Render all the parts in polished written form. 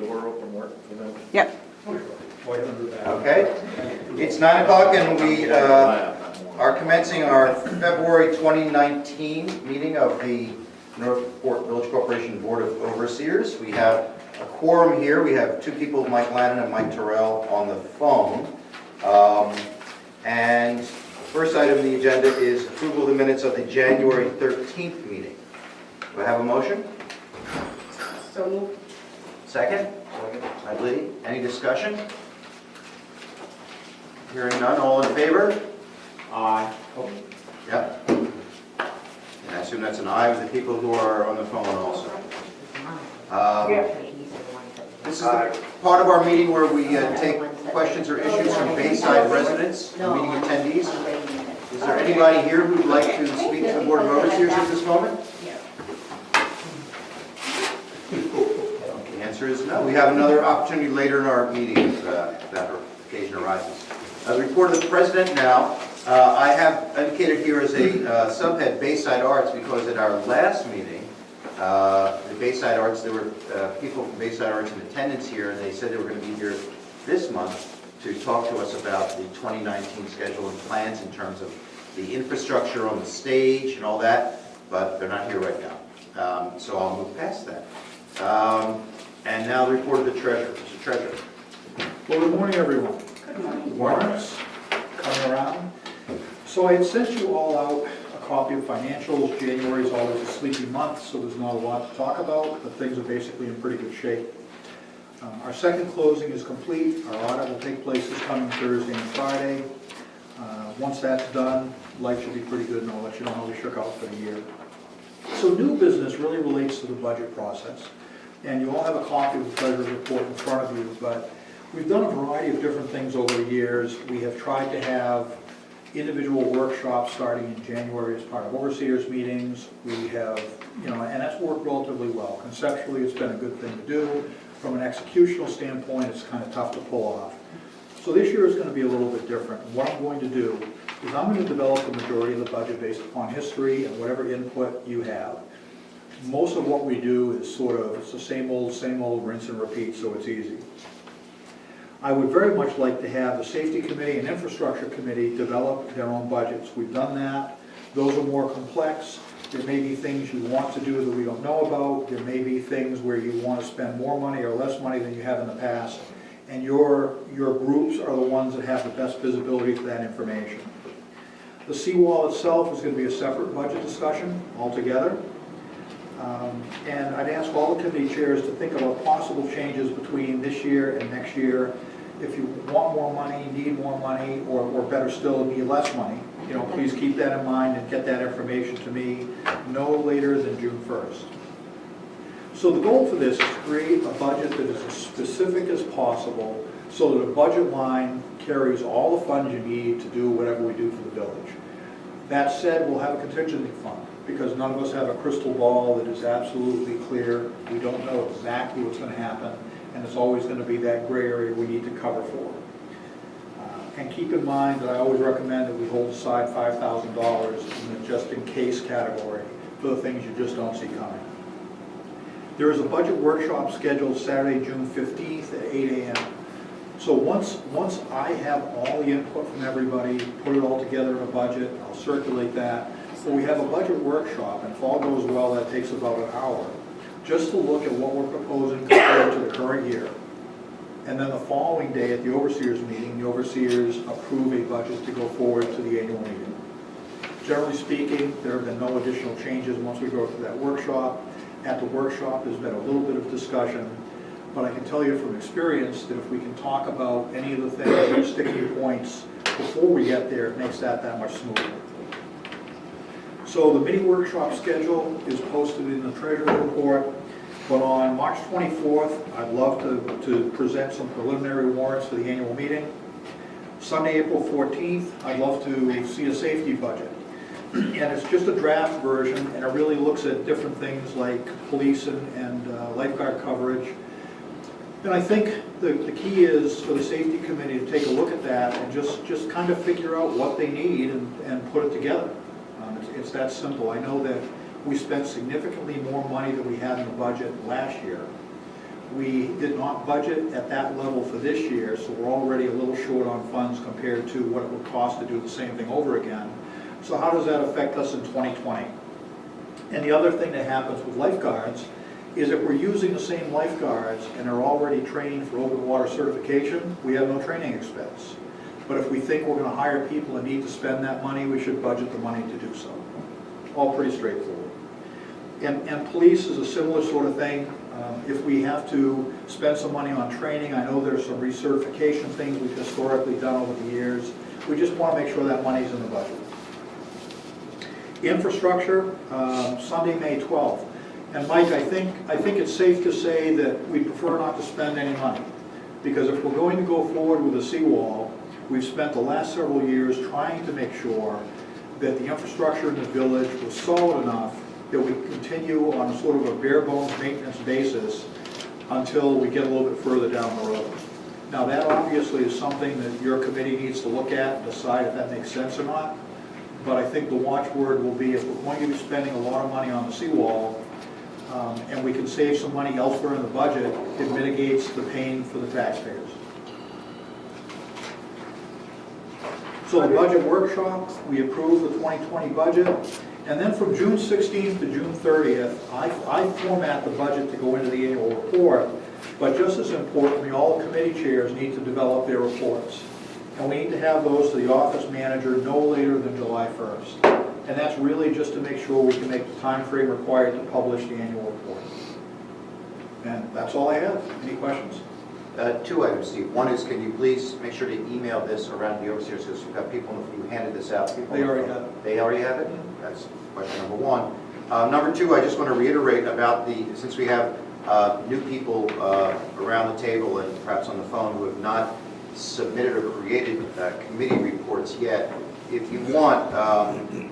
door open work for them? Yep. Okay, it's 9 o'clock and we are commencing our February 2019 meeting of the Northport Village Corporation Board of Overseers. We have a quorum here. We have 2 people, Mike Lannon and Mike Terrell, on the phone. And first item on the agenda is approval of the minutes of the January 13th meeting. Do I have a motion? So moved. Second? By Lee. Any discussion? Hearing none, all in favor? Aye. Yep. And I assume that's an aye with the people who are on the phone also. This is the part of our meeting where we take questions or issues from Bayside residents and meeting attendees. Is there anybody here who'd like to speak to the Board of Overseers at this moment? The answer is no. We have another opportunity later in our meeting if that occasion arises. The report of the President now. I have indicated here as a subhead Bayside Arts because at our last meeting, the Bayside Arts, there were people from Bayside Arts in attendance here, and they said they were going to be here this month to talk to us about the 2019 schedule and plans in terms of the infrastructure on the stage and all that, but they're not here right now. So I'll move past that. And now the report of the Treasurer. Mr. Treasurer. Well, good morning, everyone. Good morning. Warrants coming around. So I had sent you all out a copy of financials. January is always a sleepy month, so there's not a lot to talk about, but things are basically in pretty good shape. Our second closing is complete. Our audit will take place this coming Thursday and Friday. Once that's done, life should be pretty good, and I'll let you know how we shook out for the year. So new business really relates to the budget process. And you all have a copy of the Treasurer's report in front of you, but we've done a variety of different things over the years. We have tried to have individual workshops starting in January as part of overseers meetings. We have, and that's worked relatively well. Conceptually, it's been a good thing to do. From an executional standpoint, it's kind of tough to pull off. So this year is going to be a little bit different. What I'm going to do is I'm going to develop the majority of the budget based upon history and whatever input you have. Most of what we do is it's the same old, rinse and repeat, so it's easy. I would very much like to have the Safety Committee and Infrastructure Committee develop their own budgets. We've done that. Those are more complex. There may be things you want to do that we don't know about. There may be things where you want to spend more money or less money than you have in the past. And your groups are the ones that have the best visibility to that information. The seawall itself is going to be a separate budget discussion altogether. And I'd ask all the committee chairs to think about possible changes between this year and next year. If you want more money, need more money, or better still, need less money, please keep that in mind and get that information to me no later than June 1st. So the goal for this is to create a budget that is as specific as possible so that a budget line carries all the funds you need to do whatever we do for the village. That said, we'll have a contingency fund because none of us have a crystal ball that is absolutely clear. We don't know exactly what's going to happen, and it's always going to be that gray area we need to cover for. And keep in mind that I always recommend that we hold aside $5,000 in the just-in-case category for the things you just don't see coming. There is a budget workshop scheduled Saturday, June 15th at 8 a.m. So once I have all the input from everybody, put it all together in a budget, I'll circulate that. So we have a budget workshop, and if all goes well, that takes about an hour, just to look at what we're proposing compared to the current year. And then the following day at the overseers meeting, the overseers approve a budget to go forward to the annual meeting. Generally speaking, there have been no additional changes once we go through that workshop. At the workshop, there's been a little bit of discussion, but I can tell you from experience that if we can talk about any of the things that are sticking points before we get there, it makes that much smoother. So the mini workshop schedule is posted in the Treasurer's report, but on March 24th, I'd love to present some preliminary warrants for the annual meeting. Sunday, April 14th, I'd love to see a safety budget. And it's just a draft version, and it really looks at different things like police and lifeguard coverage. And I think the key is for the safety committee to take a look at that and just kind of figure out what they need and put it together. It's that simple. I know that we spent significantly more money than we had in the budget last year. We did not budget at that level for this year, so we're already a little short on funds compared to what it would cost to do the same thing over again. So how does that affect us in 2020? And the other thing that happens with lifeguards is if we're using the same lifeguards and they're already trained for open water certification, we have no training expense. But if we think we're going to hire people and need to spend that money, we should budget the money to do so. All pretty straightforward. And police is a similar sort of thing. If we have to spend some money on training, I know there's some recertification things we've historically done over the years. We just want to make sure that money's in the budget. Infrastructure, Sunday, May 12th. And Mike, I think it's safe to say that we prefer not to spend any money. Because if we're going to go forward with a seawall, we've spent the last several years trying to make sure that the infrastructure in the village was solid enough that we continue on sort of a bare bones maintenance basis until we get a little bit further down the road. Now that obviously is something that your committee needs to look at and decide if that makes sense or not. But I think the watchword will be if we're going to be spending a lot of money on the seawall and we can save some money elsewhere in the budget, it mitigates the pain for the taxpayers. So the budget workshop, we approved the 2020 budget. And then from June 16th to June 30th, I format the budget to go into the annual report, but just as importantly, all the committee chairs need to develop their reports. And we need to have those to the office manager no later than July 1st. And that's really just to make sure we can make the time frame required to publish the annual report. And that's all I have. Any questions? Two items, Steve. One is, can you please make sure to email this around the overseers, because you've got people, you handed this out. They already have it. They already have it? That's question number one. Number two, I just want to reiterate about since we have new people around the table and perhaps on the phone who have not submitted or created committee reports yet, if you want,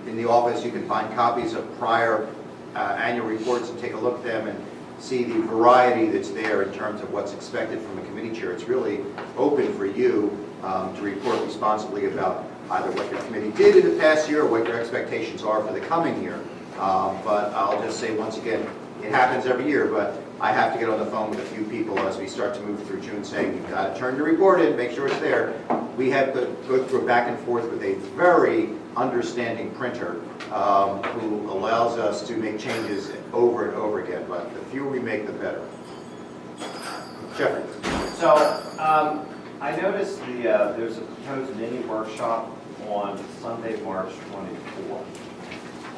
in the office you can find copies of prior annual reports and take a look at them and see the variety that's there in terms of what's expected from a committee chair. It's really open for you to report responsibly about either what your committee did in the past year or what your expectations are for the coming year. But I'll just say once again, it happens every year, but I have to get on the phone with a few people as we start to move through June saying, you've got to turn your report in, make sure it's there. We have to go through a back and forth with a very understanding printer who allows us to make changes over and over again, but the fewer we make, the better. Jeffrey. So, I noticed there's a proposed mini workshop on Sunday, March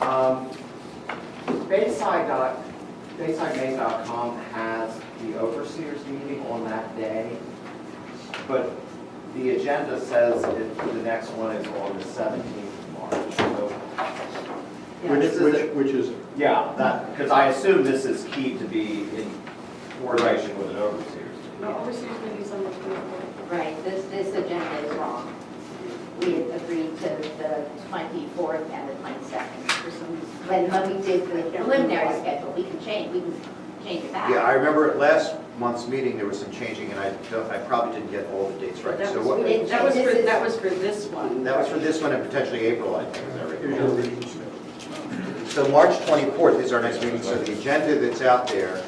24th. BaysideMaine.com has the overseers meeting on that day, but the agenda says the next one is on the 17th of March. So, Which is it? yeah, that, because I assume this is key to be in coordination with an overseers. No, overseas meetings on the 24th. Right, this agenda is wrong. We had agreed to the 24th and the 22nd for some, when we did the preliminary schedule, we can change it back. Yeah, I remember at last month's meeting there was some changing, and I probably didn't get all the dates right. That So was, what? that was for this one. That was for this one and potentially April, I think. Is that right? Here's your original schedule. So March 24th is our next meeting, so the agenda that's out there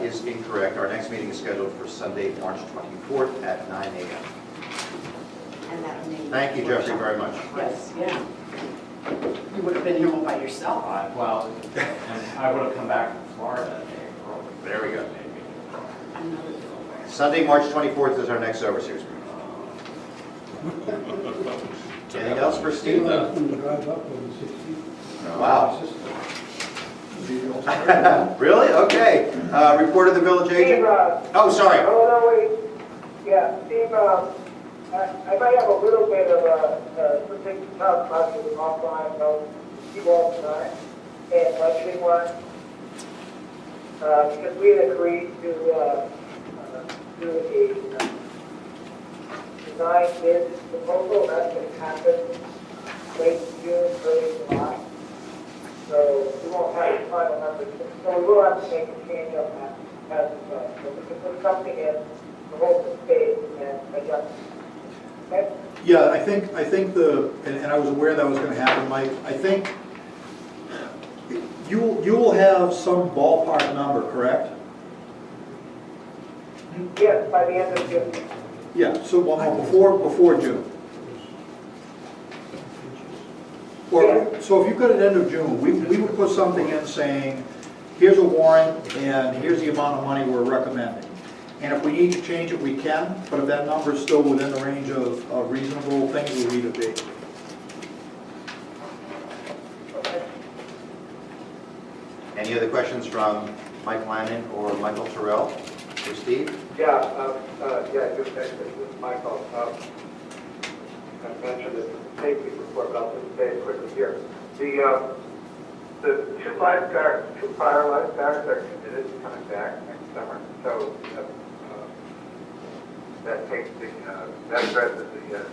is incorrect. Our next meeting is scheduled for Sunday, March 24th at 9 a.m. And that would be- Thank you, Jeffrey, very much. Yes, yeah. You would have been here all by yourself. Well, and I would have come back from Florida in April. There we go. I know it's Sunday, March 24th is our next overseers meeting. Anything else for Steve? Wow. Really? Okay. Report of the village agent? Oh, sorry. Oh, no, wait. Yeah, Steve, I might have a little bit of something to talk about you offline about you all tonight and budgeting one. Because we had agreed to do a design bid proposal. That's going to happen late June, early July. So we won't have the final numbers. So we will have to make a change on that as well. So we can put something in the whole state and adjust. Okay? Yeah, I think and I was aware that was going to happen, Mike. I think you will have some ballpark number, correct? Yes, by the end of June. Yeah, so, well, no, before June. Or, so if you've got an end of June, we would put something in saying, here's a warrant, and here's the amount of money we're recommending. And if we need to change it, we can, but if that number is still within the range of reasonable things, we'll leave it be. Any other questions from Mike Lannon or Michael Terrell for Steve? Just this is Michael. I mentioned it in the safety report, but I'll just say it quickly here. The two prior lifeguards are committed to coming back next summer, so that takes that addresses the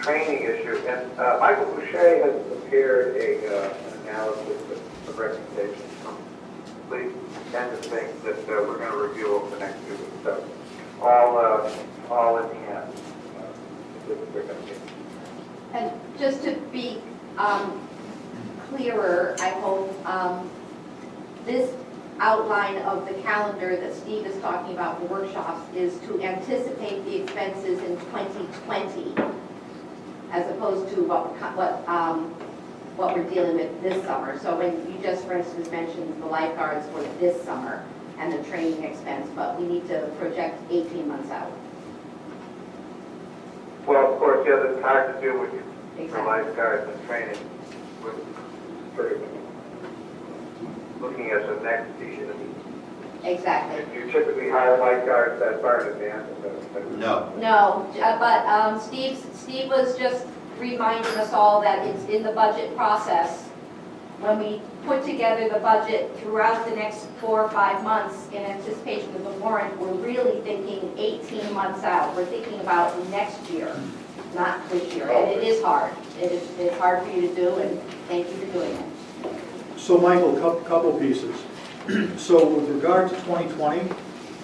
training issue. And Michael Boucher has prepared an analysis of recommendations from police and the things that we're going to review over the next 2 weeks. So all in the end. This is what we're going to do. And just to be clearer, I hope, this outline of the calendar that Steve is talking about for workshops is to anticipate the expenses in 2020, as opposed to what we're dealing with this summer. So when you just, for instance, mentioned the lifeguards for this summer and the training expense, but we need to project 18 months out. Well, of course, yeah, this has to do with the Exactly. lifeguards and training. We're sort of looking at the next season. Exactly. You typically hire lifeguards that far in advance. No. No, but Steve was just reminding us all that it's in the budget process. When we put together the budget throughout the next 4 or 5 months in anticipation of the warrant, we're really thinking 18 months out. We're thinking about next year, not this year. And it is hard. It's hard for you to do, and thank you for doing it. So Michael, couple pieces. So with regard to 2020,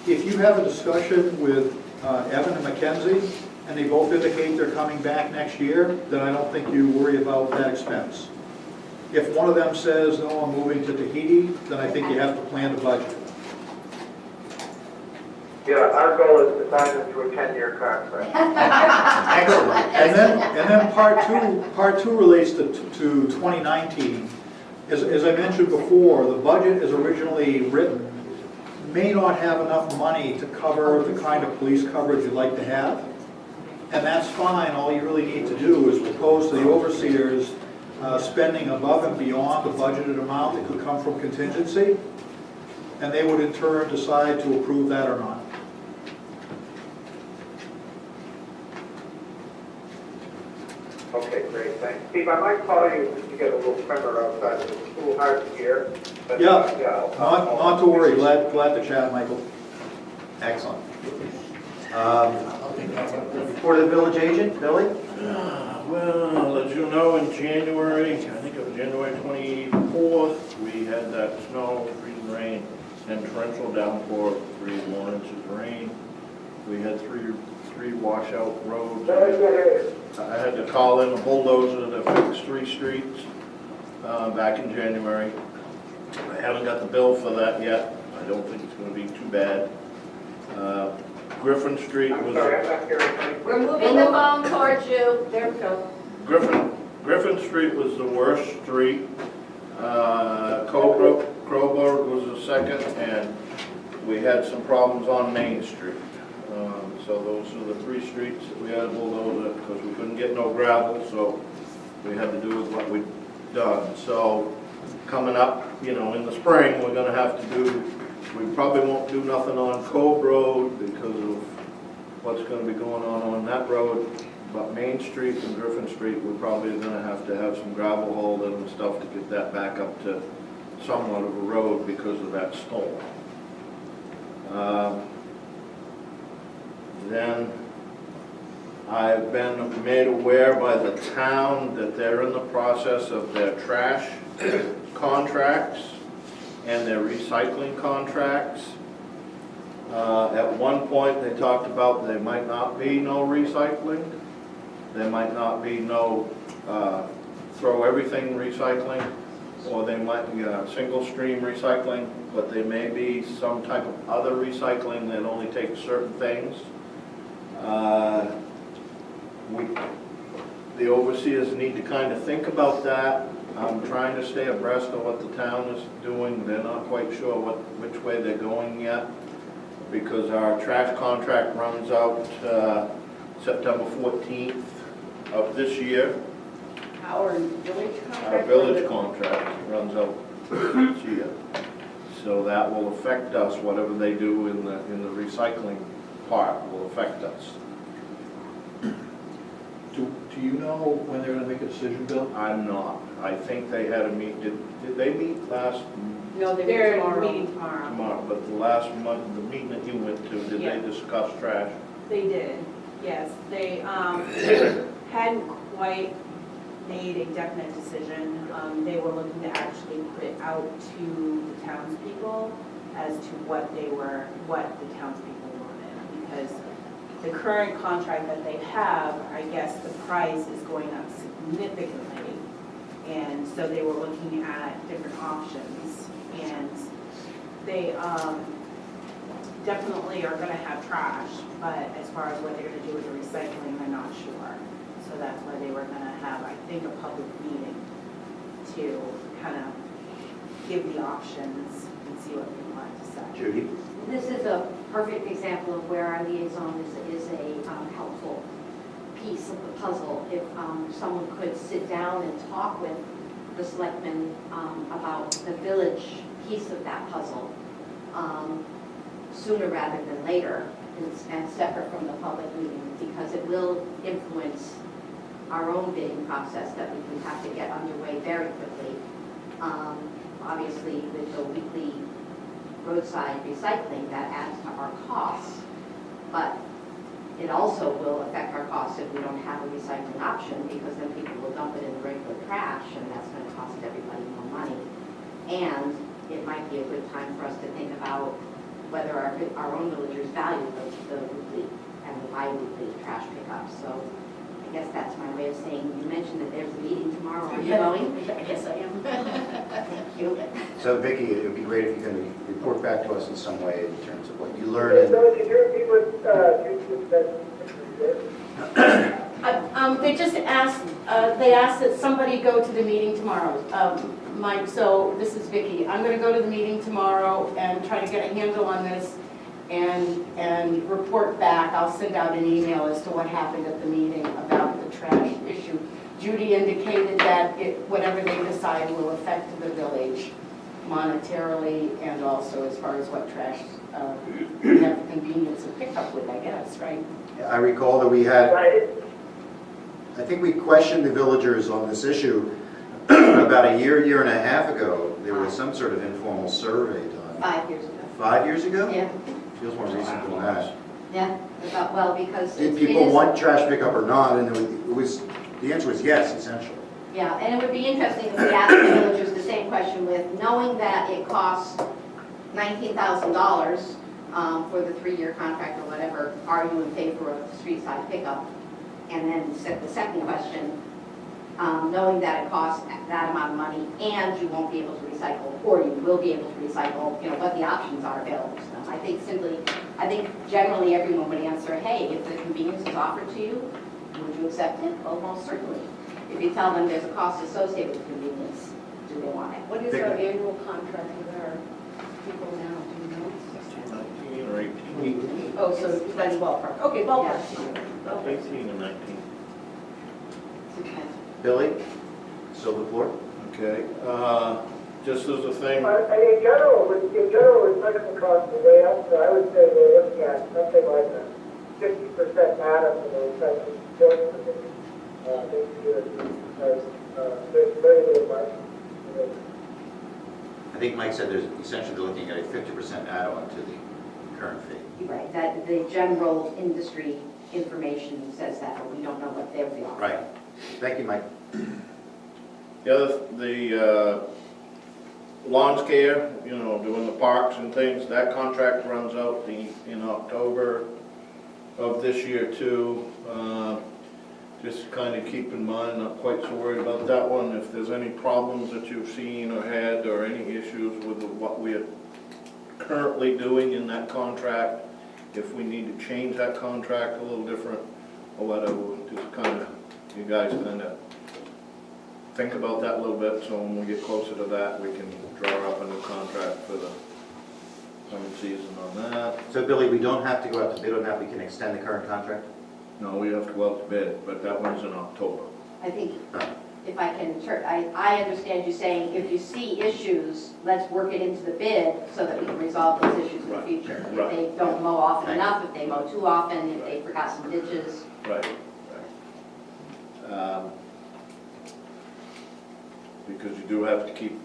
if you have a discussion with Evan and Mackenzie, and they both indicate they're coming back next year, then I don't think you worry about that expense. If one of them says, no, I'm moving to Tahiti, then I think you have to plan to budget. Yeah, our goal is to sign them to a 10-year contract. Excellent. And then part two relates to 2019. As I mentioned before, the budget as originally written may not have enough money to cover the kind of police coverage you'd like to have. And that's fine. All you really need to do is propose to the overseers spending above and beyond the budgeted amount that could come from contingency. And they would in turn decide to approve that or not. Okay, great, thanks. Steve, I might call you just to get a little primer outside. It's a little hard to hear. But, Yeah, I'll- not to worry. Glad to chat, Michael. Excellent. Report of the village agent, Billy? Well, as you know, in January, I think it was January 24th, we had that snow, freezing rain, and torrential downpour, 3 more inches of rain. We had three washout roads. Very good. I had to call in a bulldozer to fix 3 streets back in January. I haven't got the bill for that yet. I don't think it's going to be too bad. Griffin Street I'm was... sorry, I'm not hearing anything. We're moving the phone towards you. There we go. Griffin Street was the worst street. Crowborough was the second, and we had some problems on Main Street. So those are the 3 streets that we had to bulldoze because we couldn't get no gravel, so we had to do with what we'd done. So coming up, in the spring, we're gonna have to do, we probably won't do nothing on Cove Road because of what's gonna be going on that road. But Main Street and Griffin Street, we're probably gonna have some gravel hauled in and stuff to get that back up to somewhat of a road because of that storm. Then I've been made aware by the town that they're in the process of their trash contracts and their recycling contracts. At one point, they talked about there might not be no recycling. There might not be no throw everything recycling. or they might be single stream recycling, but they may be some type of other recycling that only takes certain things. The overseers need to kind of think about that. I'm trying to stay abreast of what the town is doing. They're not quite sure which way they're going yet, because our trash contract runs out September 14th of this year. Our village contract? Our village contract runs out this year. So that will affect us, whatever they do in the recycling part will affect us. Do you know when they're gonna make a decision, Bill? I'm not. I think they had a meet, did they meet last No, They're tomorrow. meeting tomorrow. tomorrow, but the last month, the meeting that you went to, did Yeah. they discuss trash? They did, yes. They hadn't quite made a definite decision. They were looking to actually put it out to the townspeople as to what the townspeople wanted. Because the current contract that they have, I guess the price is going up significantly. And so they were looking at different options. And they definitely are going to have trash, but as far as what they're going to do with the recycling, they're not sure. So that's why they were going to have, I think, a public meeting to kind of give the options and see what they want to say. Judy? This is a perfect example of where our liaison is a helpful piece of the puzzle. If someone could sit down and talk with the selectmen about the village piece of that puzzle sooner rather than later, and separate from the public meeting, because it will influence our own bidding process that we would have to get underway very quickly. Obviously, with the weekly roadside recycling, that adds to our costs, but it also will affect our costs if we don't have a recycling option, because then people will dump it in the regular trash, and that's going to cost everybody more money. And it might be a good time for us to think about whether our own villagers value the weekly and the bi-weekly trash pickup. So I guess that's my way of saying, you mentioned that there's a meeting tomorrow. Are you going? Yes, I am. Thank you. So Vicki, it would be great if you can report back to us in some way in terms of what you learned. So did you repeat what you said? They just asked, they asked that somebody go to the meeting tomorrow. Mike, so this is Vicki. I'm gonna go to the meeting tomorrow and try to get a handle on this and report back. I'll send out an email as to what happened at the meeting about the trash issue. Judy indicated that whatever they decide will affect the village monetarily and also as far as what trash we have the convenience of pickup with, I guess, right? I recall that we had, Right. I think we questioned the villagers on this issue about a year and a half ago. There was some sort of informal survey done. 5 years ago. 5 years ago? Yeah, Feels more recent than that. yeah, well, because Did it people is- want trash pickup or not? And the answer was yes, essentially. Yeah, and it would be interesting if we asked the villagers the same question with, knowing that it costs $19,000 for the 3-year contract or whatever, are you in favor of street side pickup? And then the second question, knowing that it costs that amount of money and you won't be able to recycle, or you will be able to recycle, you know, what the options are available to them. I think generally everyone would answer, hey, if the convenience is offered to you, would you accept it? Well, most certainly. If you tell them there's a cost associated with convenience, do they want it? What is our annual contract with our people now, do you know? 19 or 18? Oh, so that's ballpark. Okay, ballpark. Yeah. 18 and 19. Okay. Billy, silver floor? Okay, just as a thing, In general, recycling costs are way up, so I would say we're looking at something like a 50% add-up in the recycling bill this year, because there's very little money. I think Mike said there's essentially they're looking at a 50% add-on to the current fee. Right, that the general industry information says that, but we don't know what they'll be offering. Right. Thank you, Mike. the lawn care, you know, doing the parks and things, that contract runs out in October of this year too. just kind of keep in mind, not quite so worried about that one. If there's any problems that you've seen or had, or any issues with what we are currently doing in that contract, if we need to change that contract a little different or whatever, just kind of, you guys kind of think about that a little bit, so when we get closer to that, we can draw up a new contract for the coming season on that. So Billy, we don't have to go out to bid on that, we can extend the current contract? No, we have to go out to bid, but that one's in October. I think, if I can, I understand you saying, if you see issues, let's work it into the bid so that we can resolve those issues in the Right. future. Right. If they don't mow often enough, if they mow too often, if they forgot some ditches. Right. Because you do have to keep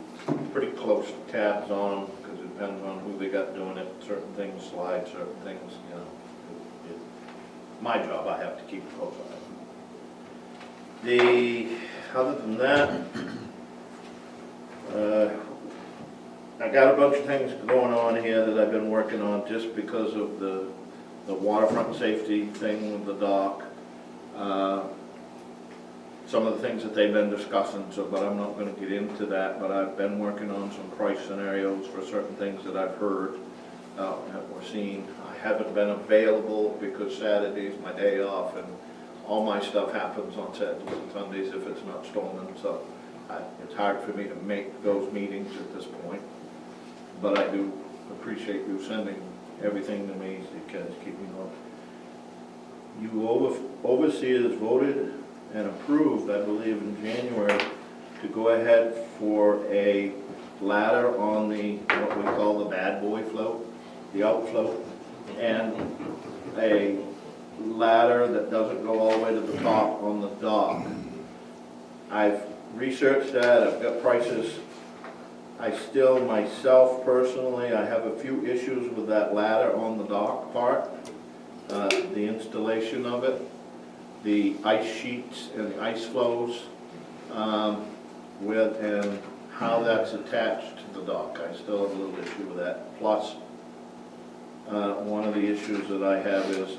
pretty close tabs on them, because it depends on who they got doing it. Certain things slide, certain things, you know. My job, I have to keep close on it. Other than that, I got a bunch of things going on here that I've been working on just because of the waterfront safety thing with the dock. Some of the things that they've been discussing, but I'm not going to get into that, but I've been working on some price scenarios for certain things that I've heard that we're seeing. I haven't been available because Saturday is my day off, and all my stuff happens on Saturdays and Sundays if it's not stolen, so it's hard for me to make those meetings at this point. But I do appreciate you sending everything to me, so you guys keep me on. You overseers voted and approved, I believe in January, to go ahead for a ladder on the, what we call the bad boy float, the outfloat, and a ladder that doesn't go all the way to the top on the dock. I've researched that, I've got prices. I still, myself personally, I have a few issues with that ladder on the dock part, the installation of it, the ice sheets and the ice flows, and how that's attached to the dock. I still have a little issue with that. Plus, one of the issues that I have is,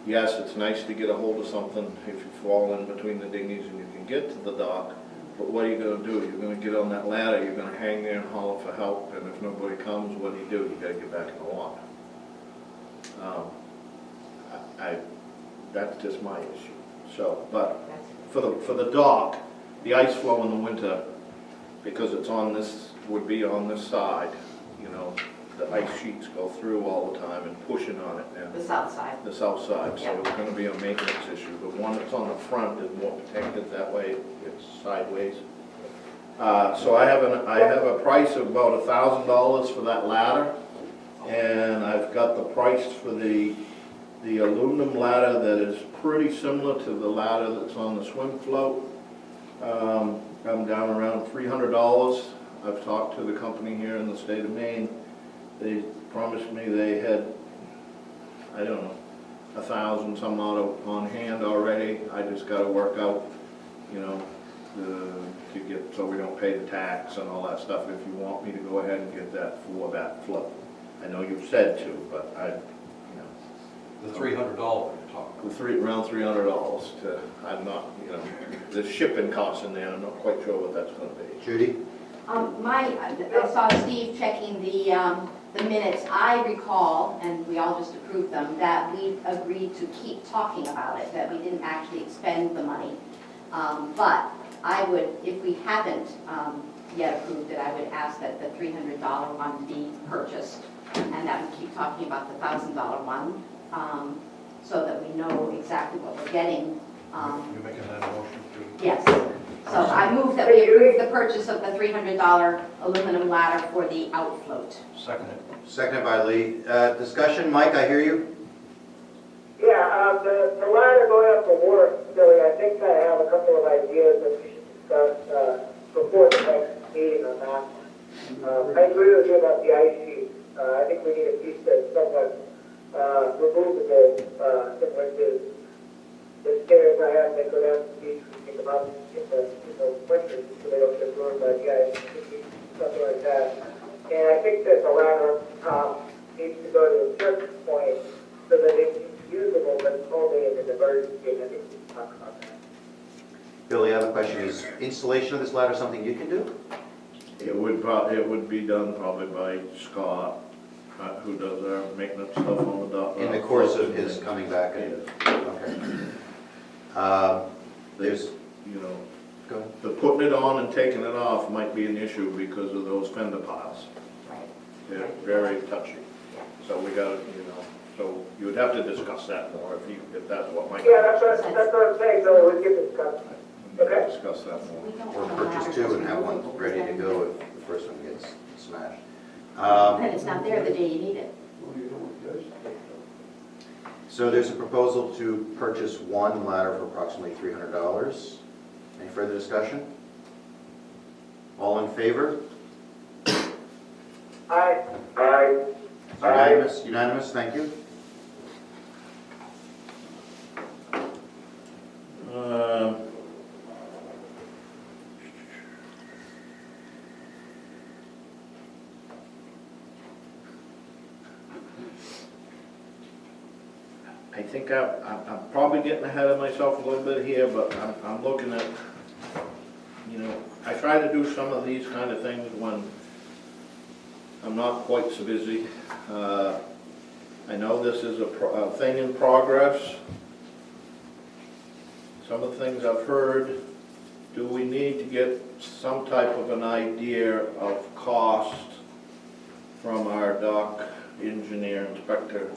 yes, it's nice to get a hold of something if you fall in between the dinghies and you can get to the dock, but what are you going to do? You're going to get on that ladder, you're going to hang there and holler for help, and if nobody comes, what do? You got to get back in the water. That's just my issue. So, but for the dock, the ice flow in the winter, because it's on this, would be on this side, you know, the ice sheets go through all the time and pushing on it. And The south side. the south side, so Yeah. it's gonna be a maintenance issue. The one that's on the front is more protected that way, it's sideways. So I have a price of about $1,000 for that ladder, and I've got the price for the aluminum ladder that is pretty similar to the ladder that's on the swim float. I'm down around $300. I've talked to the company here in the state of Maine. They promised me they had, I don't know, 1,000 some odd on hand already. I just gotta work out, you know, to get, so we don't pay the tax and all that stuff, if you want me to go ahead and get that for that float. I know you've said to, but I, you know. The $300 you're talking. Around $300 to, I'm not, you know, the shipping costs in there, I'm not quite sure what that's gonna be. Judy? I saw Steve checking the minutes. I recall, and we all just approved them, that we agreed to keep talking about it, that we didn't actually expend the money. But I would, if we haven't yet approved it, I would ask that the $300 one be purchased, and that we keep talking about the $1,000 one, so that we know exactly what we're getting. You're making that motion to? Yes. So I move that we approve the purchase of the $300 aluminum ladder for the outfloat. Second it. Seconded by Lee. Discussion, Mike, I hear you. Yeah, the ladder going up the water, Billy, I think I have a couple of ideas that we should discuss before the next meeting on that. I agree with you about the ice sheet. I think we need a piece that's somewhat removable, similar to the stairs I have that go down to the beach, we think about in the winter, so they don't get ruined by the ice, something like that. And I think that the ladder needs to go to a certain point so that it's usable, but only in an emergency. And I think talk about that. Billy, I have a question. Is installation of this ladder something you can do? It would be done probably by Scott, who does our maintenance stuff on the dock. In the course of his coming back? And, okay. There's, You know, go ahead. the putting it on and taking it off might be an issue because of those fender piles. Right. They're very touchy. So we gotta, so you would have to discuss that more if that's what might. Yeah, that's what I'm saying, so we can discuss. Okay. Discuss that more. We don't Or want a ladder purchase two and just have for one people. ready to go if the first one gets smashed. Then it's not there the day you need it. So there's a proposal to purchase one ladder for approximately $300. Any further discussion? All in favor? Aye. Aye. Unanimous, unanimous, thank you. I think I'm probably getting ahead of myself a little bit here, but I'm looking at, I try to do some of these kind of things when I'm not quite so busy. I know this is a thing in progress. Some of the things I've heard, do we need to get some type of an idea of cost from our dock engineer inspector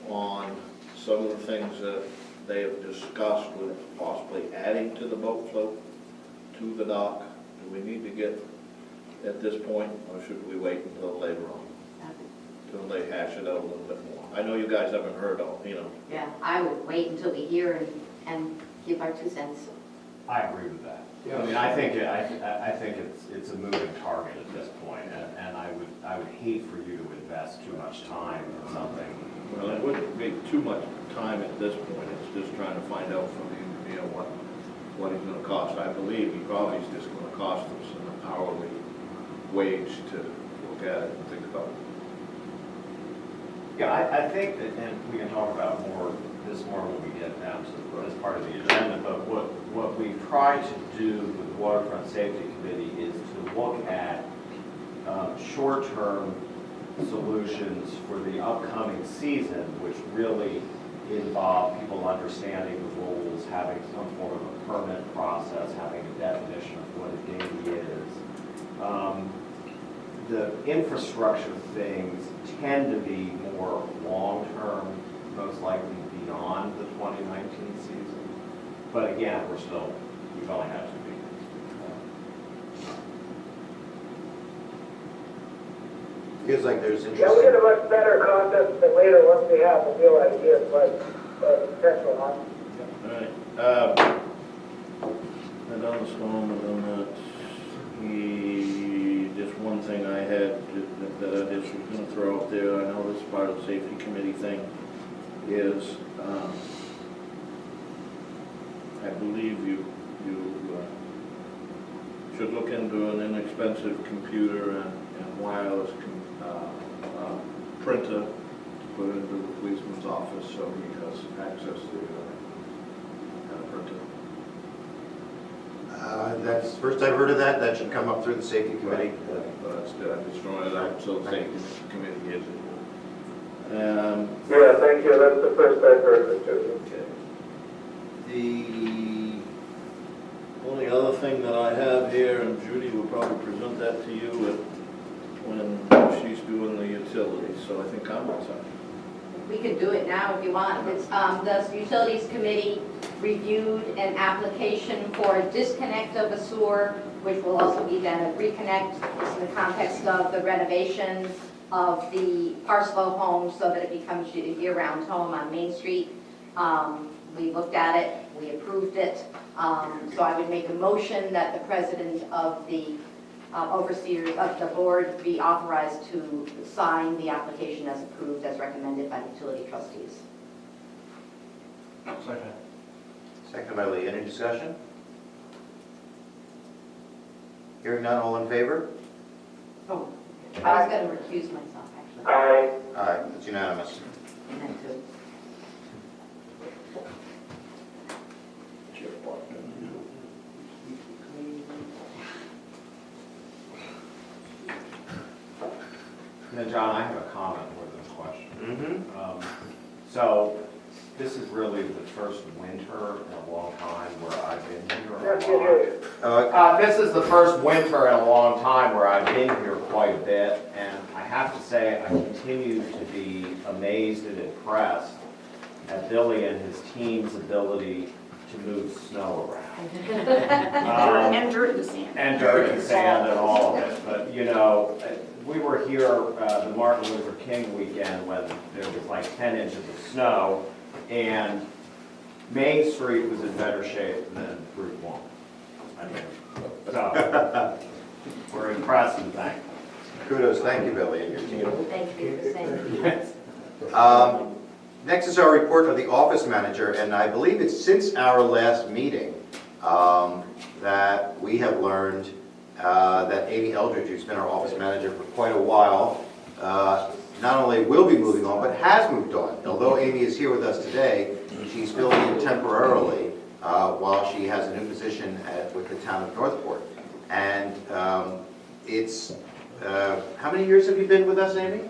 on some of the things that they have discussed with possibly adding to the boat float to the dock? Do we need to get at this point, or should we wait until later on? Until they hash it out a little bit more? I know you guys haven't heard all, Yeah, I would wait until we hear and give our 2 cents. I agree with that. I mean, I think it's a moving target at this point, and I would hate for you to invest too much time in something. Well, it wouldn't be too much time at this point, it's just trying to find out from the engineer what he's gonna cost. I believe he probably is just gonna cost us an hourly wage to look at it and think about it. Yeah, I think that, and we can talk about this more when we get down to this part of the agenda, but what we've tried to do with the Waterfront Safety Committee is to look at short-term solutions for the upcoming season, which really involve people understanding the rules, having some form of a permit process, having a definition of what a dinghy is. The infrastructure things tend to be more long-term, most likely beyond the 2019 season. But again, we've only had 2 meetings. Feels like there's Yeah, we interest. get a much better concept than later once we have the real idea, but potential on. All right, I done the storm, I done that. Just one thing I had that I just was gonna throw out there, I know this is part of the safety committee thing, is, I believe you should look into an inexpensive computer and wireless printer to put into the policeman's office so he has access to a printer. That's first I've heard of that. That should come up through the safety committee. But I'm just throwing it out so the safety committee gets it. Yeah, thank you, that's the first I've heard of it too. The only other thing that I have here, and Judy will probably present that to you when she's doing the utilities, so I think I'm outside. We can do it now if you want. It's, the Utilities Committee reviewed an application for a disconnect of a sewer, which will also be then a reconnect. It's in the context of the renovation of the Parslow home so that it becomes a year-round home on Main Street. We looked at it, we approved it. So I would make a motion that the president of the overseers of the board be authorized to sign the application as approved as recommended by the utility trustees. Second. Second by Lee. Any discussion? Hearing none, all in favor? Oh, I was going to recuse myself, actually. Aye. Aye, it's unanimous. And then to Now, John, I have a comment more than a question. Mm-hmm. So, this is really the first winter in a long time where I've been here a Yes, lot. it is. This is the first winter in a long time where I've been here quite a bit, and I have to say, I continue to be amazed and impressed at Billy and his team's ability to move snow around. And dirt and sand. And dirt and sand and all of it, but you know, we were here the Martin Luther King weekend when there was like 10 inches of snow, and Main Street was in better shape than Route 1. I mean, so, we're impressed and thankful. Kudos, thank you, Billy, and your team. Thank you for saying. Next is our report of the office manager, and I believe it's since our last meeting that we have learned that Amy Eldridge, who's been our office manager for quite a while, not only will be moving on, but has moved on. Although Amy is here with us today, she's filling in temporarily while she has a new position with the town of Northport. And it's, how many years have you been with us, Amy?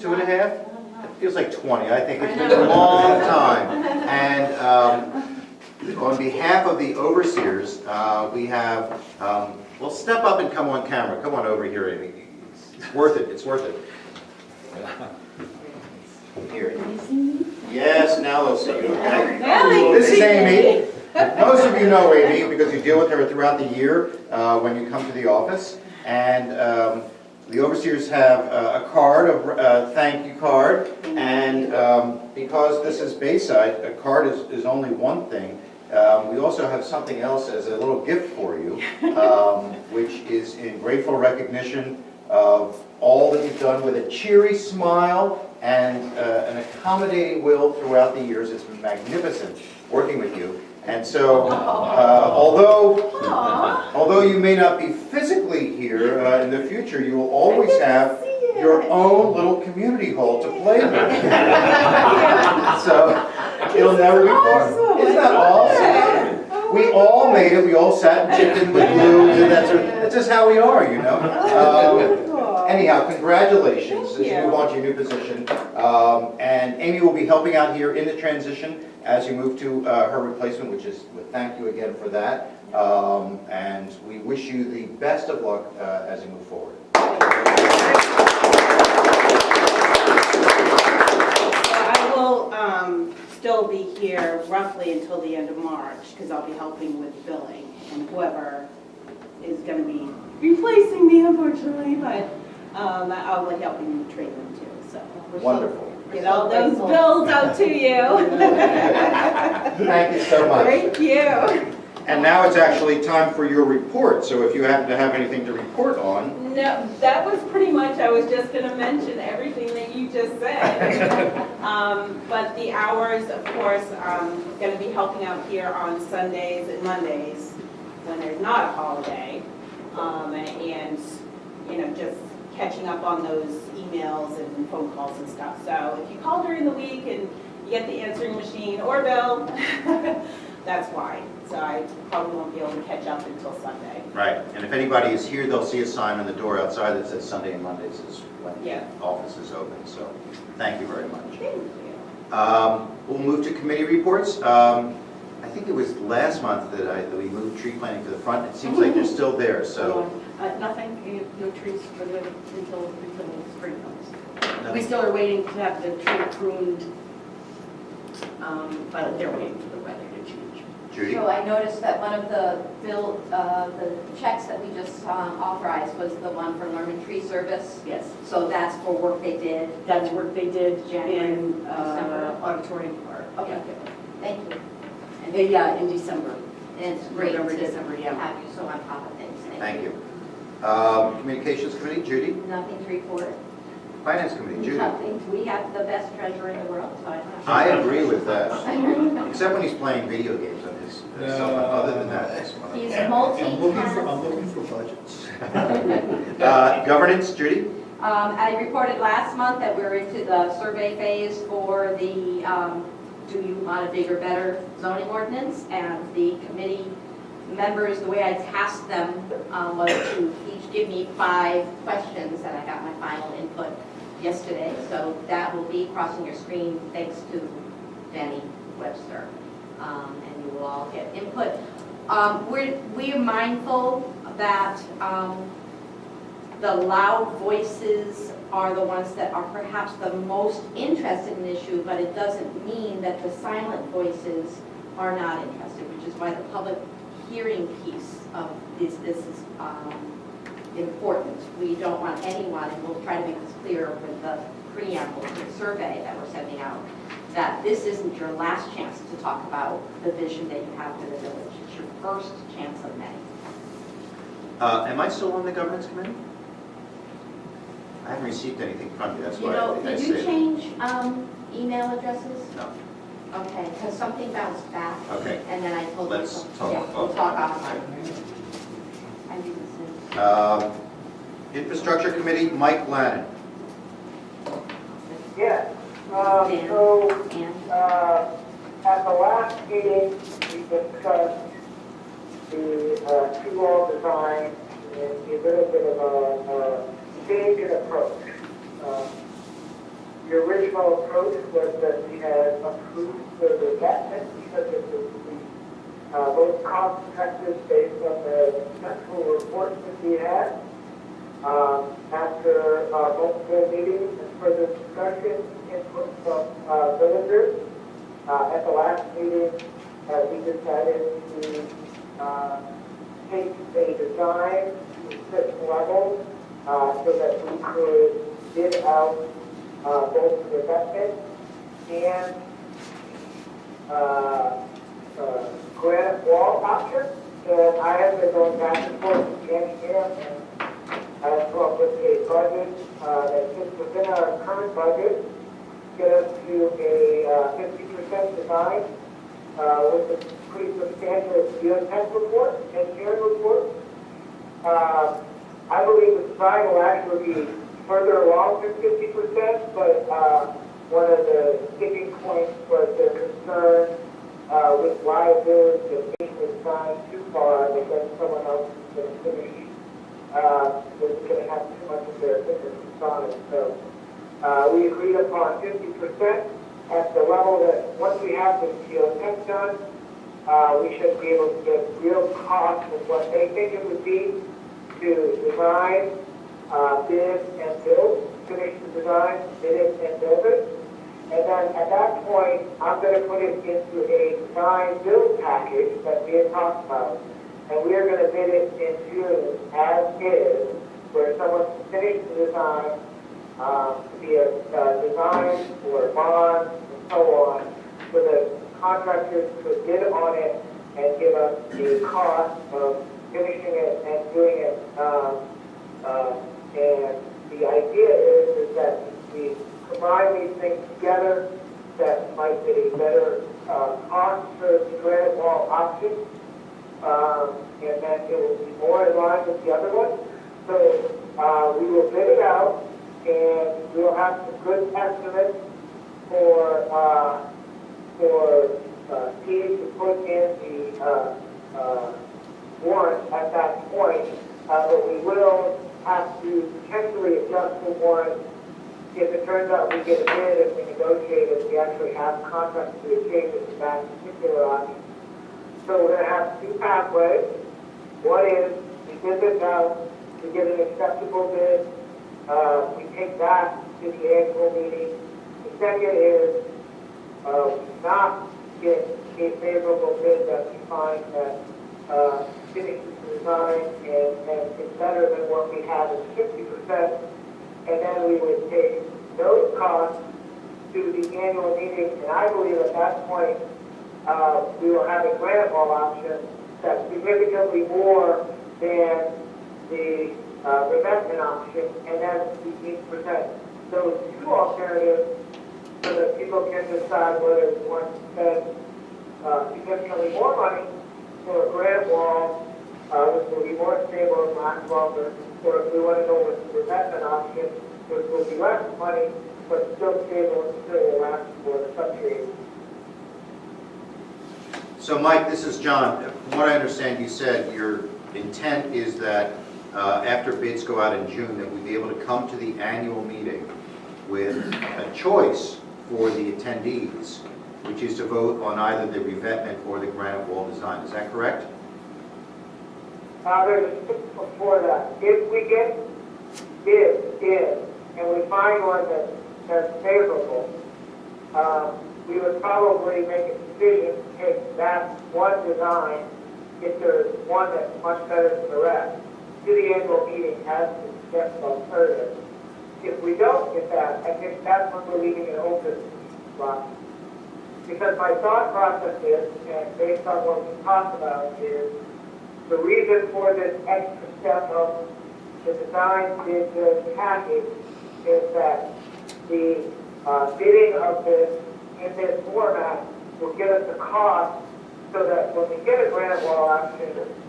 2.5? It feels like 20. I think it's been a long time. And on behalf of the overseers, we have, well, step up and come on camera. Come on over here, Amy. It's worth it. It's worth it. Here. Yes, now they'll see you. Okay? This is Amy. Most of you know Amy because you deal with her throughout the year when you come to the office. And the overseers have a card, a thank you card, and because this is Bayside, a card is only one thing. We also have something else as a little gift for you, which is in grateful recognition of all that you've done with a cheery smile and an accommodating will throughout the years. It's been magnificent working with you. And so, although you may not be physically here in the future, you will always have your own little community hall to play with. So, it'll never be far. Isn't that awesome? We all made it. We all sat and chipped in with glue, and that's just how we are, you know. Anyhow, congratulations as you move on to your new position. And Amy will be helping out here in the transition as you move to her replacement, which is, thank you again for that. And we wish you the best of luck as you move forward. I will still be here roughly until the end of March, because I'll be helping with billing, and whoever is going to be replacing me, unfortunately, but I'll be helping train them too, so. Wonderful. Get all those bills out to you. Thank you so much. Thank you. And now it's actually time for your report, so if you happen to have anything to report on. No, that was pretty much, I was just going to mention everything that you just said. But the hours, of course, I'm going to be helping out here on Sundays and Mondays when there's not a holiday. And, you know, just catching up on those emails and phone calls and stuff. So if you call during the week and you get the answering machine or bill, that's why. So I probably won't be able to catch up until Sunday. Right, and if anybody is here, they'll see a sign on the door outside that says Sunday and Mondays is when the office is open. So thank you very much. Thank you. We'll move to committee reports. I think it was last month that we moved tree planting to the front. It seems like they're still there, so. Nothing, no trees for the, until spring comes. We still are waiting to have the tree pruned, but they're waiting for the weather to change. Judy? So I noticed that one of the checks that we just authorized was the one for Lerman Tree Service. Yes, So that's for work they did. that's work they did January, in December. auditorium park. Okay, thank you. Yeah, in December. And it's great November, to December, yeah. have you so on top of things. Thank you. Communications Committee, Judy? Nothing to report. Finance Committee, Judy? Nothing. We have the best treasurer in the world, so I'm not. I agree with that. Except when he's playing video games on his cell phone. Other than that, it's fine. He's I'm multi-talented. looking for budgets. Governance, Judy? I reported last month that we're into the survey phase for the Do You Want a Bigger, Better zoning ordinance, and the committee members, the way I tasked them was to each give me 5 questions, and I got my final input yesterday. So that will be crossing your screen thanks to Danny Webster. And you will all get input. We're mindful that the loud voices are the ones that are perhaps the most interested in the issue, but it doesn't mean that the silent voices are not interested, which is why the public hearing piece of this is important. We don't want anyone, and we'll try to make this clear with the preamble to the survey that we're sending out, that this isn't your last chance to talk about the vision that you have for the village. It's your first chance of many. Am I still on the governance committee? I haven't received anything from you, that's You why know, I did say you it. change email addresses? No. Okay, because something bounced back. Okay. And then I told you. Let's talk Yeah, about we'll that. talk offline. I do the same. Infrastructure Committee, Mike Lannon. Yes, Dan so, and at the last meeting, we discussed the two-wall design and a little bit of a change in approach. The original approach was that we had approved the investment because it was the most cost-effective based on the central reports that we had. After multiple meetings and further discussion, input from villagers, at the last meeting, we decided to take a design to a certain level so that we could bid out both the investment and granite wall option. And I have been going back and forth with the engineer, and I have come up with a budget that fits within our current budget, get us to a 50% design with a pretty substantial geotech report, engineering report. I believe the design will actually be further along than 50%, but one of the sticking points was the concern with liability of being designed too far, that then someone else is going to finish, was going to have too much of their fingerprints on it. So we agreed upon 50% at the level that once we have the geotech done, we should be able to get real cost of what they think it would be to design, bid and build, finish the design, bid it and build it. And then at that point, I'm going to put it into a design build package that we had talked about. And we are going to bid it in June as is, where someone can finish the design, be a design or bond and so on, so that contractors could bid on it and give us the cost of finishing it and doing it. And the idea is that we combine these things together, that might be a better cost for the granite wall option, and then it will be more in line with the other one. So we will bid it out, and we will have some good estimates for Steve to put in the warrant at that point, but we will have to potentially adjust the warrant if it turns out we get a bid and we negotiate it, we actually have contracts to change it to that particular option. So we're going to have 2 pathways. One is we bid this out, we get an acceptable bid, we take that to the annual meeting. The second is not get a favorable bid that we find that finishes the design and it's better than what we have at 50%. And then we would take those costs to the annual meeting, and I believe at that point, we will have a granite wall option that's significantly more than the investment option, and then we need to present those 2 alternatives so that people can decide whether they want to spend significantly more money for a granite wall, which will be more stable and last longer, or if we want to go with the investment option, which will be less money, but still stable and still will last for some period. So Mike, this is John. From what I understand, you said your intent is that after bids go out in June, that we'd be able to come to the annual meeting with a choice for the attendees, which is to vote on either the revetment or the granite wall design. Is that correct? There's a step before that. If we get bids in and we find one that's favorable, we would probably make a decision to take that one design, if there's one that's much better than the rest, to the annual meeting as a step alternative. If we don't get that, I think that's when we're leaving it open spot. Because my thought process is, and based on what we talked about, is the reason for this extra step of the design bid package is that the bidding of this in this format will give us the cost so that when we get a granite wall option,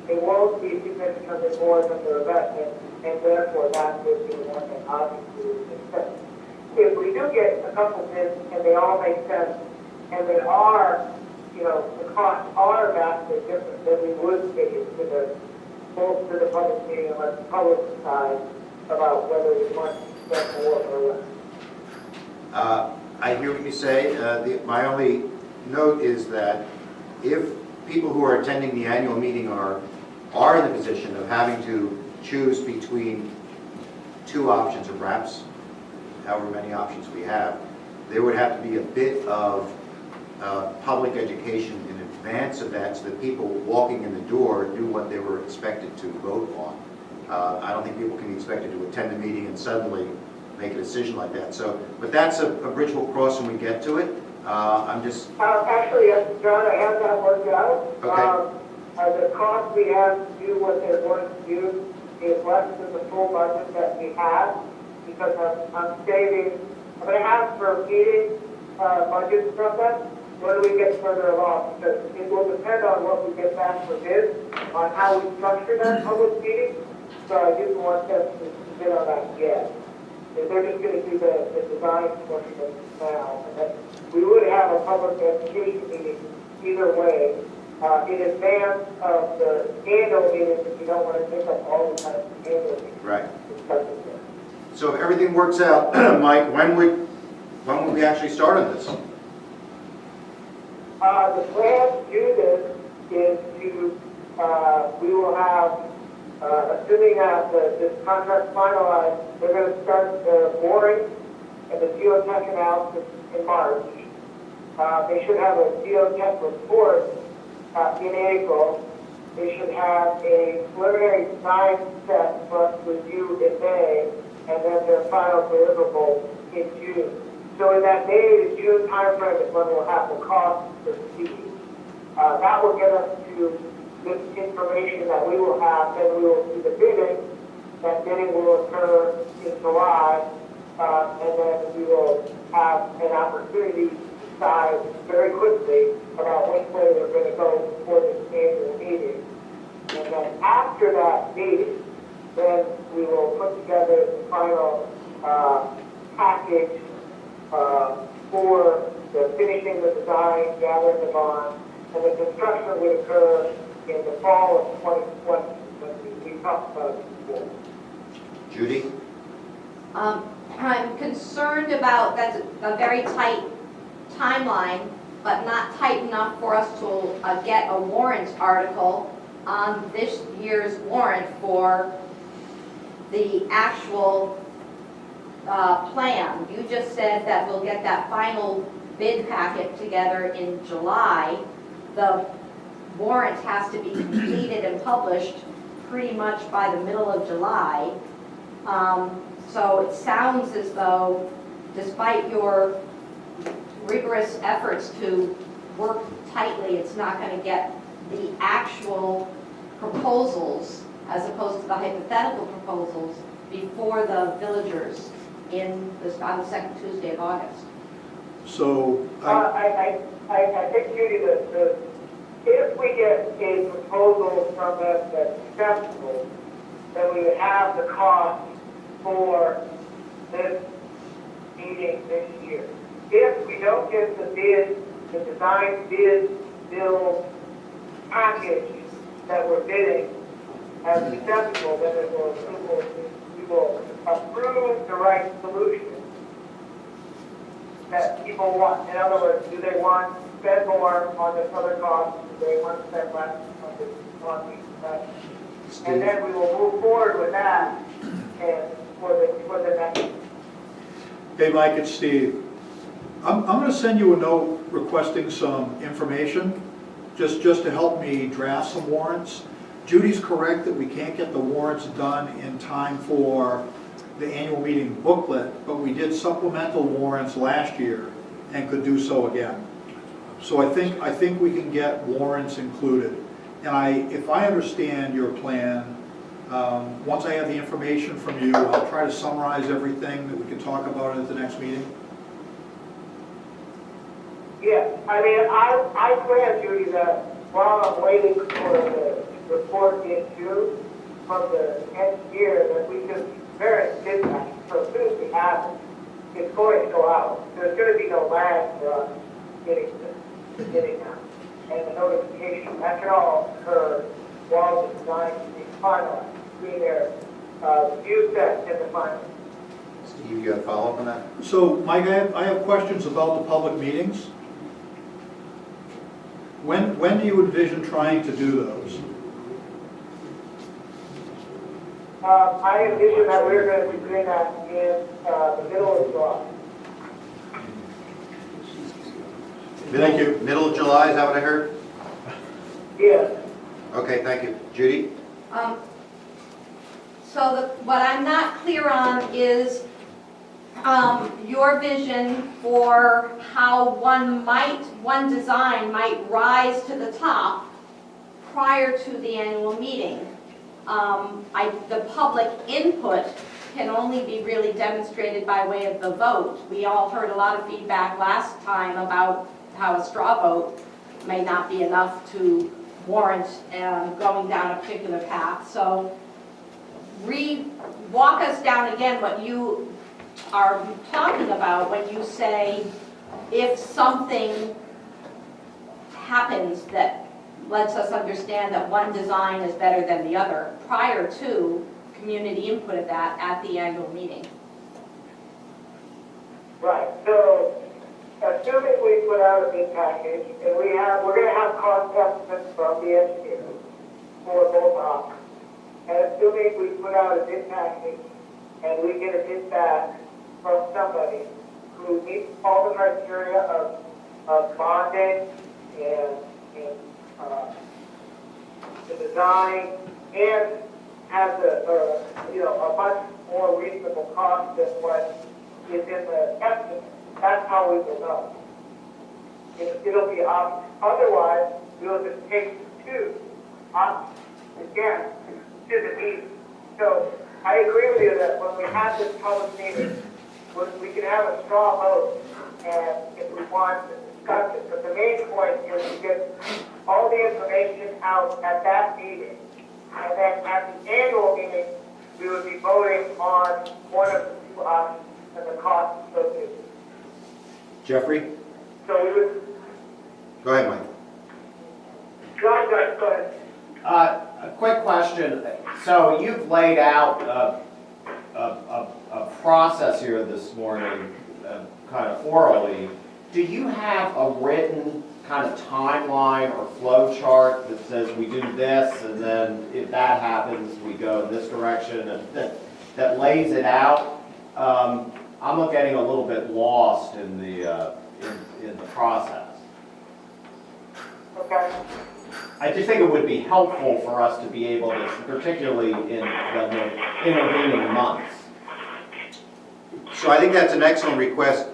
it won't be significantly more than the investment, and therefore that would be one that obviously is expensive. If we do get a couple bids and they all make sense, and they are, the costs are vastly different, then we would take it to the public meeting and let the public decide about whether we want to spend more or less. I hear what you say. My only note is that if people who are attending the annual meeting are in the position of having to choose between two options, or perhaps however many options we have, there would have to be a bit of public education in advance of that, so that people walking in the door do what they were expected to vote on. I don't think people can be expected to attend the meeting and suddenly make a decision like that. So, but that's a bridge we'll cross when we get to it. I'm just... Actually, John, I have that worked out. Okay. The cost we have to do what they're going to do is less than the full budget that we have, because I'm saving, I'm going to have for meeting budgets from them when we get further along, because it will depend on what we get back for bids, on how we structure that public meeting. So I didn't want them to bid on that yet. They're just going to do the design portion of it now. And then we would have a public education meeting either way in advance of the annual meeting, if you don't want to take up all the time for the annual meeting. Right. Discussing it. So if everything works out, Mike, when would we actually start on this? The plan to do this is to, we will have, assuming that this contract's finalized, they're going to start the boring and the geotech analysis in March. They should have a geotech report in April. They should have a preliminary design set for us to review in May, and then their final deliverable in June. So in that May to June timeframe is when we'll have the cost to proceed. That will get us to this information that we will have, then we will do the bidding. That bidding will occur in July, and then we will have an opportunity to decide very quickly about which way we're going to go for this annual meeting. And then after that meeting, then we will put together the final package for the finishing the design, gathering the bond, and the construction would occur in the fall of 2020, when we talked about it before. Judy? I'm concerned about, that's a very tight timeline, but not tight enough for us to get a warrant article on this year's warrant for the actual plan. You just said that we'll get that final bid packet together in July. The warrant has to be completed and published pretty much by the middle of July. So it sounds as though, despite your rigorous efforts to work tightly, it's not going to get the actual proposals, as opposed to the hypothetical proposals, before the villagers on the second Tuesday of August. So, I think, Judy, that if we get a proposal from them that's acceptable, then we would have the cost for this meeting this year. If we don't get the bid, the design bid, bill package that we're bidding as acceptable, then it will, we will approve the right solution that people want. In other words, do they want to spend more on this other cost? Do they want to spend less on the, and then we will move forward with that and for the next. Hey, Mike, it's Steve. I'm going to send you a note requesting some information, just to help me draft some warrants. Judy's correct that we can't get the warrants done in time for the annual meeting booklet, but we did supplemental warrants last year and could do so again. So I think we can get warrants included. And if I understand your plan, once I have the information from you, I'll try to summarize everything that we can talk about at the next meeting. Yeah, I mean, I plan, Judy, that while I'm waiting for the report in June from the engineer, that we can very dispatch. So as soon as we have it, it's going to go out. There's going to be no lag for us getting that. And the notification, that can all occur while the design is being finalized, between their view set and the final. Steve, you have a follow-up on that? So, Mike, I have questions about the public meetings. When do you envision trying to do those? I envision that we're going to be doing that in the middle of July. Thank you. Middle of July, is that what I heard? Yes. Okay, thank you. Judy? So what I'm not clear on is your vision for how one design might rise to the top prior to the annual meeting. The public input can only be really demonstrated by way of the vote. We all heard a lot of feedback last time about how a straw vote may not be enough to warrant going down a particular path. So walk us down again what you are talking about when you say if something happens that lets us understand that one design is better than the other prior to community input of that at the annual meeting. Right. So assuming we put out a bid package and we're going to have cost estimates from the engineer for both options. And assuming we put out a bid package and we get a bid back from somebody who meets all the criteria of bonding and the design and has a much more reasonable cost than what is in the estimate, that's how we will know. It'll be obvious. Otherwise, we'll just take two options again to the meeting. So I agree with you that when we have this public meeting, we can have a straw vote and if we want to discuss it. But the main point is to get all the information out at that meeting. And then at the annual meeting, we would be voting on one of the two options and the cost associated. Jeffrey? So we would. Go ahead, Mike. Go ahead. A quick question. So you've laid out a process here this morning, kind of orally. Do you have a written kind of timeline or flow chart that says we do this, and then if that happens, we go in this direction, and that lays it out? I'm getting a little bit lost in the process. Okay. I just think it would be helpful for us to be able to, particularly in the intervening months. So I think that's an excellent request.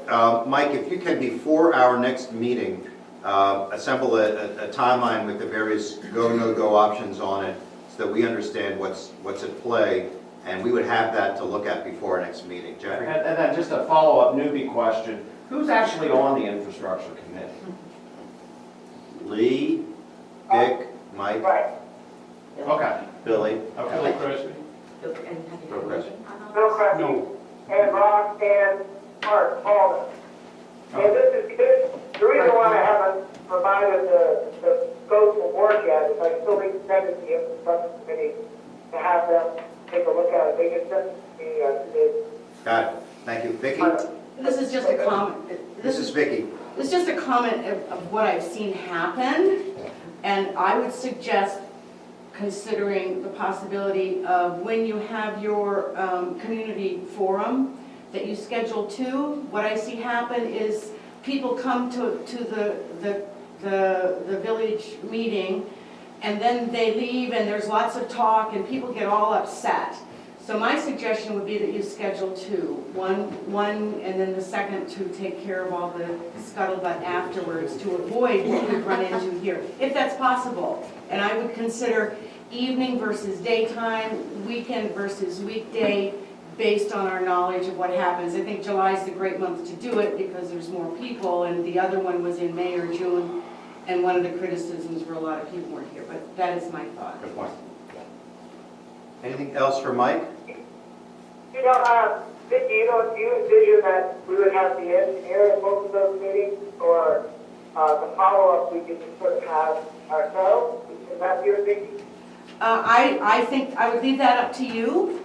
Mike, if you can, before our next meeting, assemble a timeline with the various go, no-go options on it so that we understand what's at play, and we would have that to look at before our next meeting. Jeffrey? And then just a follow-up newbie question. Who's actually on the infrastructure committee? Lee, Dick, Mike, Right. Okay. Billy. Okay. Bill Crespi. Bill Crespi and Rock and Art Paulman. And this, the reason why I haven't provided the scope of work yet is I still need to send it to the infrastructure committee to have them take a look at it. They just sent it to me today. Got it. Thank you. Vicki? This is just a comment. This is Vicki. This is just a comment of what I've seen happen, and I would suggest considering the possibility of when you have your community forum, that you schedule two. What I see happen is people come to the village meeting, and then they leave, and there's lots of talk, and people get all upset. So my suggestion would be that you schedule two. One, and then the second to take care of all the scuttlebutt afterwards to avoid what we've run into here, if that's possible. And I would consider evening versus daytime, weekend versus weekday, based on our knowledge of what happens. I think July is the great month to do it because there's more people, and the other one was in May or June, and one of the criticisms were a lot of people weren't here, but that is my thought. Good point. Anything else for Mike? You know, Vicki, do you envision that we would have the engineer at both of those meetings, or the follow-up we could just sort of have ourselves? Is that your thinking? I think I would leave that up to you.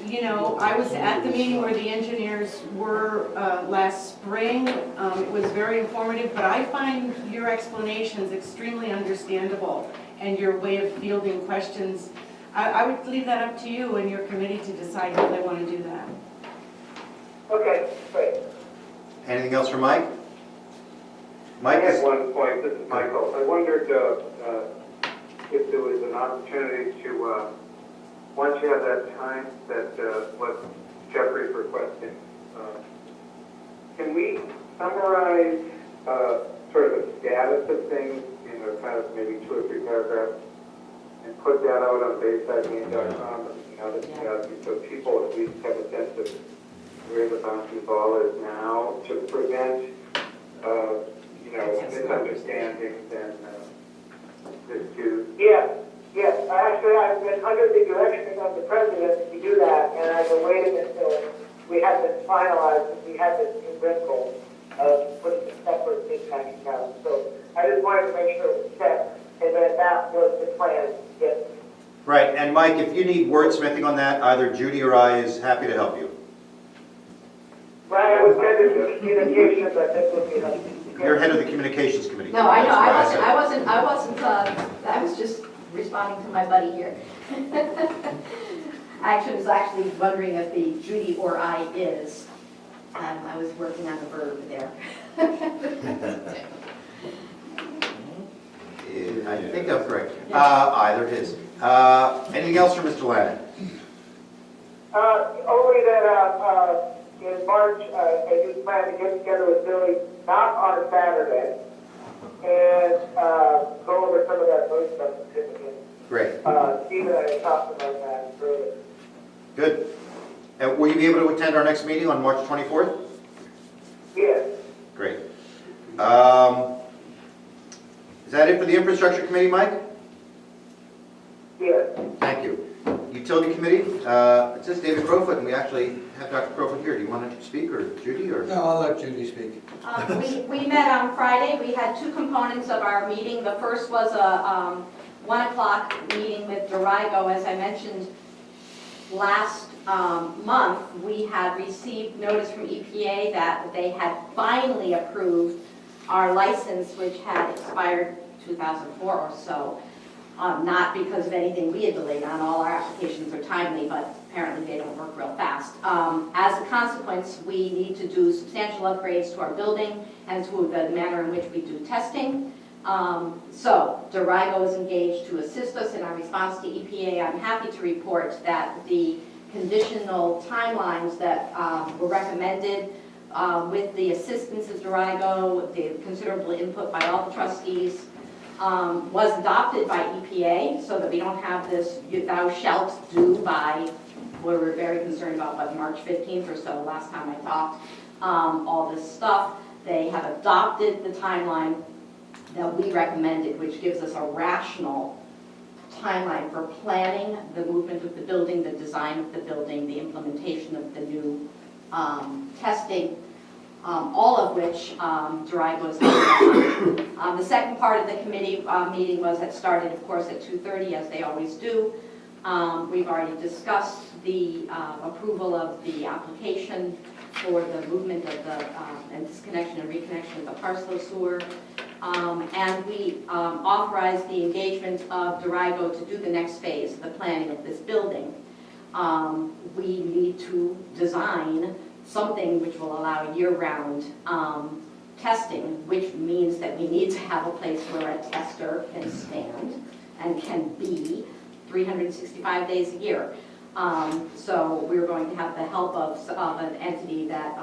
You know, I was at the meeting where the engineers were last spring. It was very informative, but I find your explanations extremely understandable, and your way of fielding questions. I would leave that up to you and your committee to decide how they want to do that. Okay, great. Anything else for Mike? I Mike had is, one point, this is Michael. I wondered if there was an opportunity to, once you have that time that what Jeffrey's requesting, can we summarize sort of the status of things, you know, kind of maybe 2 or 3 paragraphs, and put that out on BaysideMaine.com, you know, so people at least have a sense of where the boundary ball is now to prevent, you know, misunderstandings and disputes. Yes, yes. Actually, I've been under the direction of the president to do that, and I've been waiting until we had this finalized, and we had this new wrinkle of putting a separate big bank account. So I just wanted to make sure it was set, and that was the plan. Yes. right, and Mike, if you need wordsmithing on that, either Judy or I is happy to help you. Right, I was send it to communications, I think would be helpful. You're head of the communications committee. No, I know, That's why I was just responding to my buddy here. I was actually wondering if the Judy or I is. I was working on the verb there. I think that's correct. Either is. Anything else from Mr. Lannon? Only that, in March, I do plan to get together with Billy, not on Saturday, and go over some of that vote stuff certificate. Great. Steve and I had talked about that earlier. Good. Will you be able to attend our next meeting on March 24th? Yes. Great. Is that it for the infrastructure committee, Mike? Yes. Thank you. Utility committee, it says David Crowfoot, and we actually have Dr. Crowfoot here. Do you want to speak, or Judy, or? No, I'll let Judy speak. We met on Friday. We had 2 components of our meeting. The first was a 1 o'clock meeting with Dorigo. As I mentioned last month, we had received notice from EPA that they had finally approved our license, which had expired 2004 or so. Not because of anything we had delayed on. All our applications are timely, but apparently they don't work real fast. As a consequence, we need to do substantial upgrades to our building and to the manner in which we do testing. So Dorigo is engaged to assist us in our response to EPA. I'm happy to report that the conditional timelines that were recommended with the assistance of Dorigo, the considerable input by all the trustees, was adopted by EPA so that we don't have this thou shalt do by, we were very concerned about by March 15th or so, last time I talked, all this stuff. They have adopted the timeline that we recommended, which gives us a rational timeline for planning the movement of the building, the design of the building, the implementation of the new testing. all of which Dorigo is helping us on. The second part of the committee meeting started, of course, at 2:30, as they always do. We've already discussed the approval of the application for the movement of the, and disconnection and reconnection of the Parslow sewer. And we authorized the engagement of Dorigo to do the next phase, the planning of this building. We need to design something which will allow year-round testing, which means that we need to have a place where a tester can stand and can be 365 days a year. So we're going to have the help of an entity that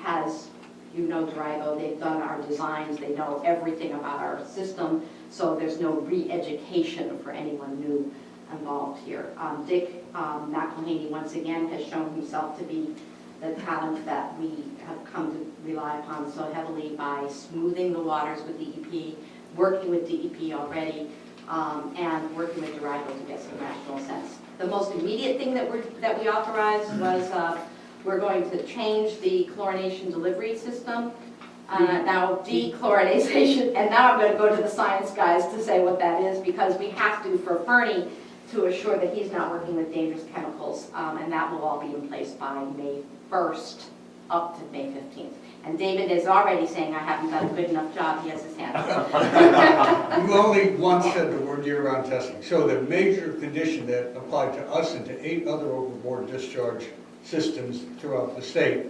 has, you know, Dorigo, they've done our designs, they know everything about our system, so there's no re-education for anyone new involved here. Dick McElhaney, once again, has shown himself to be the talent that we have come to rely upon so heavily by smoothing the waters with DEP, working with DEP already, and working with Dorigo to get some national sense. The most immediate thing that we authorized was we're going to change the chlorination delivery system. Now dechlorination, and now I'm going to go to the science guys to say what that is, because we have to, for Fernie, to assure that he's not working with dangerous chemicals, and that will all be in place by May 1st up to May 15th. And David is already saying I haven't done a good enough job. He has his hand up. You only once said the word year-round testing. So the major condition that applied to us and to 8 other overboard discharge systems throughout the state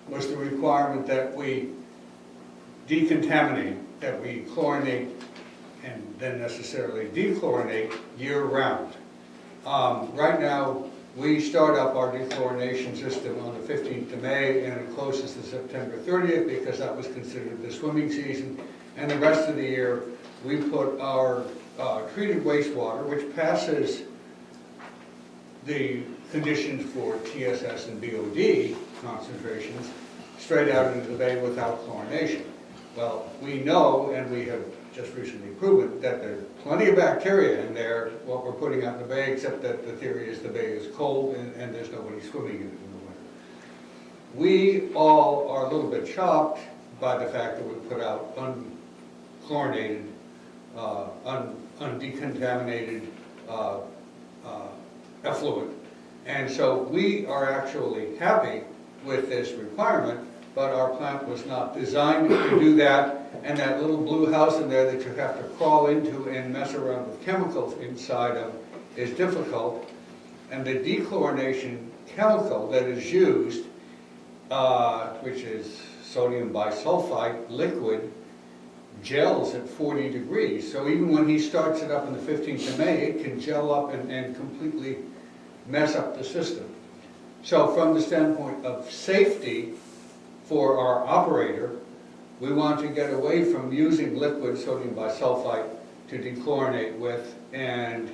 was the requirement that we decontaminate, that we chlorinate and then necessarily dechlorinate year-round. Right now, we start up our dechlorination system on the 15th of May and it closes to September 30th because that was considered the swimming season. And the rest of the year, we put our treated wastewater, which passes the conditions for TSS and BOD concentrations, straight out into the bay without chlorination. Well, we know, and we have just recently proven, that there's plenty of bacteria in there, what we're putting out in the bay, except that the theory is the bay is cold and there's nobody swimming in it in the winter. We all are a little bit shocked by the fact that we put out unchlorinated, undecontaminated effluent. And so we are actually happy with this requirement, but our plant was not designed to do that. And that little blue house in there that you have to crawl into and mess around with chemicals inside of is difficult. And the dechlorination chemical that is used, which is sodium bisulfite liquid, gels at 40 degrees. So even when he starts it up on the 15th of May, it can gel up and completely mess up the system. So from the standpoint of safety for our operator, we want to get away from using liquid sodium bisulfite to dechlorinate with, and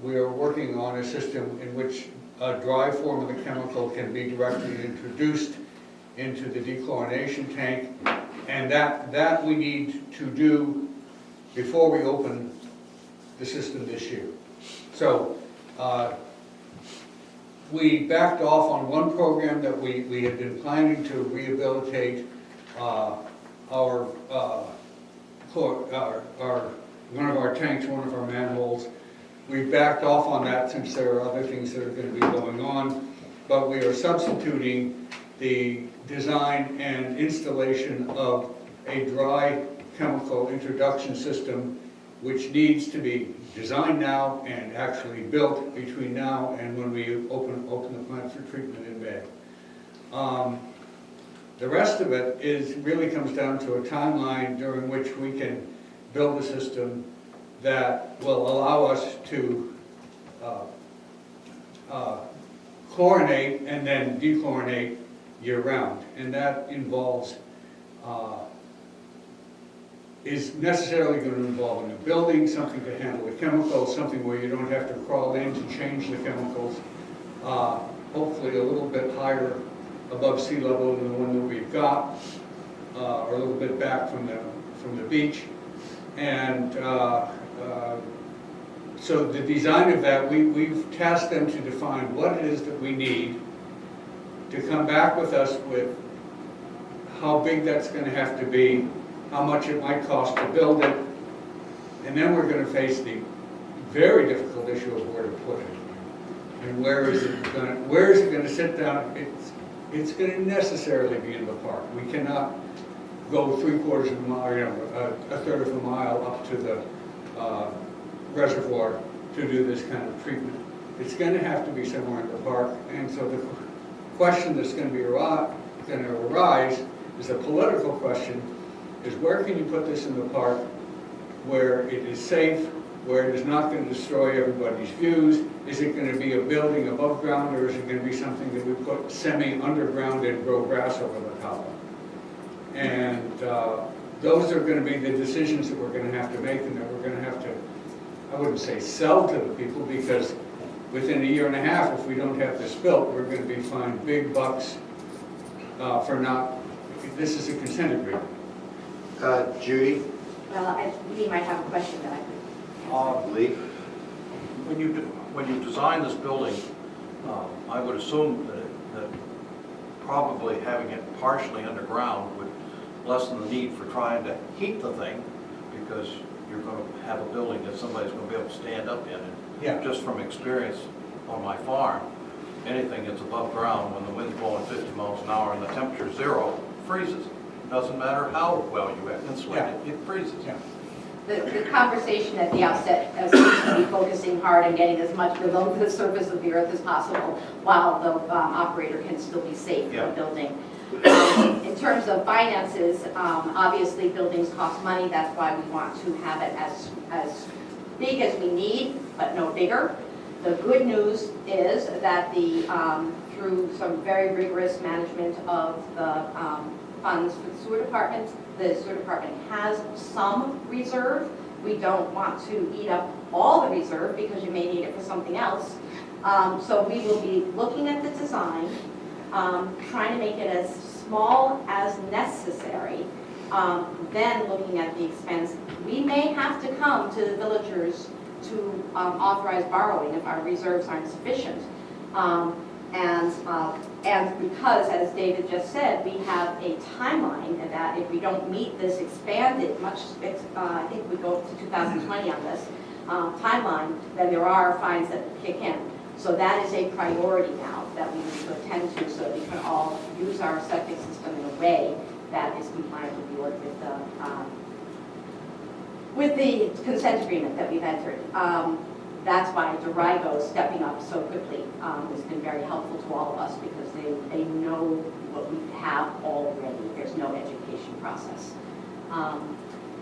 we are working on a system in which a dry form of the chemical can be directly introduced into the dechlorination tank, and that we need to do before we open the system this year. So we backed off on one program that we had been planning to rehabilitate one of our tanks, one of our manholes. We backed off on that since there are other things that are going to be going on, but we are substituting the design and installation of a dry chemical introduction system, which needs to be designed now and actually built between now and when we open the plant for treatment in May. The rest of it really comes down to a timeline during which we can build a system that will allow us to chlorinate and then dechlorinate year-round. And that involves, is necessarily going to involve a new building, something to handle the chemicals, something where you don't have to crawl in to change the chemicals, hopefully a little bit higher above sea level than the one that we've got, or a little bit back from the beach. And so the design of that, we've tasked them to define what it is that we need, to come back with us with how big that's gonna have to be, how much it might cost to build it, and then we're gonna face the very difficult issue of where to put it. And where is it gonna sit down? It's gonna necessarily be in the park. We cannot go 3/4 of a mile, a third of a mile up to the reservoir to do this kind of treatment. It's gonna have to be somewhere in the park, and so the question that's gonna arise is a political question, is where can you put this in the park where it is safe, where it is not going to destroy everybody's views? Is it going to be a building above ground, or is it going to be something that we put semi-underground and grow grass over the top of? And those are going to be the decisions that we're going to have to make, and that we're going to have to, I wouldn't say sell to the people, because within a year and a half, if we don't have this built, we're going to be fined big bucks for not, this is a consent agreement. Judy? Well, Lee might have a question that I could. Lee? When you design this building, I would assume that probably having it partially underground would lessen the need for trying to heat the thing, because you're going to have a building that somebody's going to be able to stand up in. And Yeah. just from experience on my farm, anything that's above ground, when the wind's blowing 50 miles an hour and the temperature's 0, freezes. Doesn't matter how well you insulate it, it freezes. Yeah. The conversation at the outset seems to be focusing hard on getting as much below the surface of the earth as possible, while the operator can still be safe in the building. In terms of finances, obviously buildings cost money. That's why we want to have it as big as we need, but no bigger. The good news is that through some very rigorous management of the funds for the sewer department has some reserve. We don't want to eat up all the reserve because you may need it for something else. So we will be looking at the design, trying to make it as small as necessary, then looking at the expense. We may have to come to the villagers to authorize borrowing if our reserves aren't sufficient. And because, as David just said, we have a timeline that if we don't meet this expanded, I think we go to 2020 on this timeline, then there are fines that kick in. So that is a priority now that we need to attend to, so that we can all use our septic system in a way that is compliant with the consent agreement that we've entered. That's why Dorigo stepping up so quickly has been very helpful to all of us, because they know what we have already. There's no education process.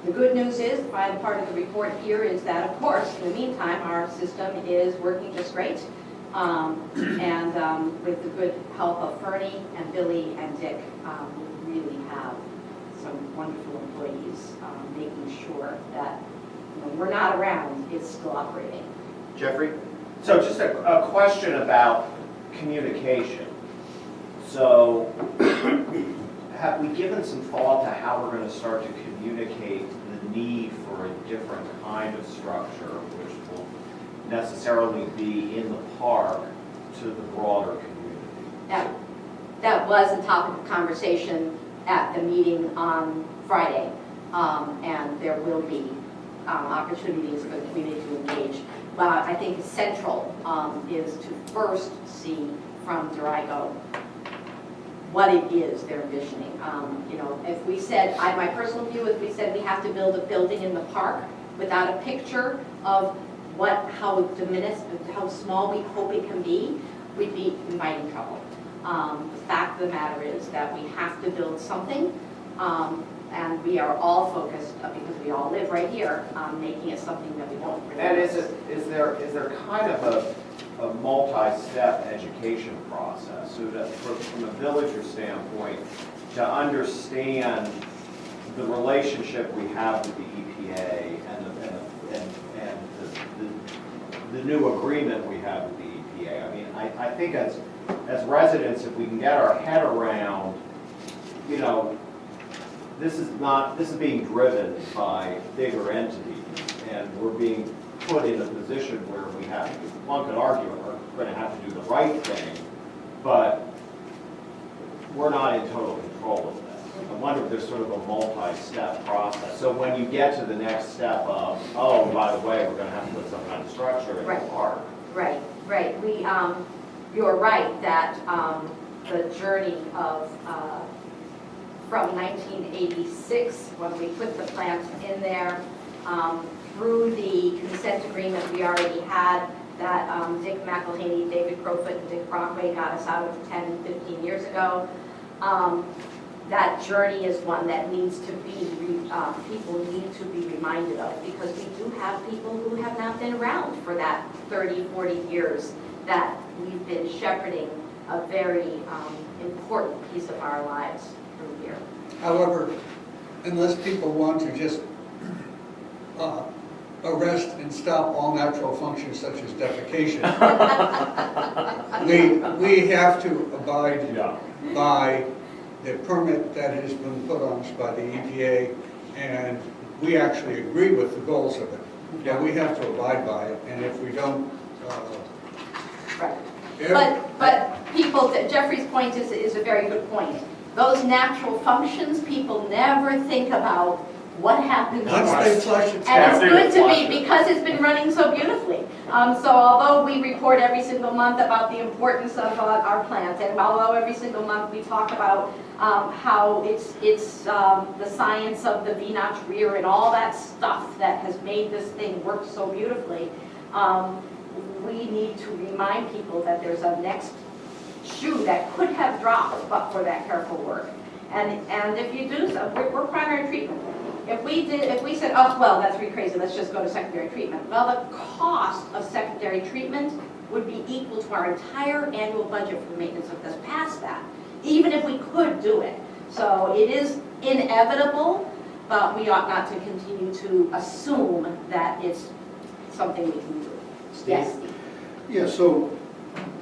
The good news is, part of the report here is that, of course, in the meantime, our system is working just great. And with the good help of Fernie and Billy and Dick, we really have some wonderful employees making sure that when we're not around, it's still operating. Jeffrey? So just a question about communication. So have we given some thought to how we're going to start to communicate the need for a different kind of structure, which will necessarily be in the park, to the broader community? That was a topic of conversation at the meeting on Friday, and there will be opportunities for the community to engage. But I think central is to first see from Dorigo what it is they're envisioning. If we said, my personal view is, we said we have to build a building in the park without a picture of how small we hope it can be, we'd be inviting trouble. The fact of the matter is that we have to build something, and we are all focused, because we all live right here, on making it something that we don't really. And is there kind of a multi-step education process, so that from a villager standpoint, to understand the relationship we have with the EPA and the new agreement we have with the EPA? I mean, I think as residents, if we can get our head around, this is being driven by bigger entities, and we're being put in a position where one could argue we're going to have to do the right thing, but we're not in total control of this. I wonder if there's sort of a multi-step process. So when you get to the next step of, oh, by the way, we're gonna have to put some kind of structure in the Right. park. Right, right. You're right that the journey of, from 1986, when we put the plant in there, through the consent agreement we already had, that Dick McElhaney, David Crowfoot, and Dick Brockway got us out of 10, 15 years ago. That journey is one that needs to be, people need to be reminded of, because we do have people who have not been around for that 30, 40 years that we've been shepherding a very important piece of our lives through here. However, unless people want to just arrest and stop all natural functions such as defecation, we have to abide by the permit that has been put on us by the EPA, and we actually agree with the goals of it. But we have to abide by it, and if we don't, Right. But people, Jeffrey's point is a very good point. Those natural functions, people never think about what happens once next. they flush it, And it's After good you to flush me it. because it's been running so beautifully. So although we report every single month about the importance of our plant, and although every single month we talk about how it's the science of the V-notch rear and all that stuff that has made this thing work so beautifully, we need to remind people that there's a next shoe that could have dropped but for that careful work. And if you do so, we're primary treatment. If we said, oh, well, that's really crazy, let's just go to secondary treatment. Well, the cost of secondary treatment would be equal to our entire annual budget for the maintenance of this, past that, even if we could do it. So it is inevitable, but we ought not to continue to assume that it's something we can do. Yes, Steve? Yeah, so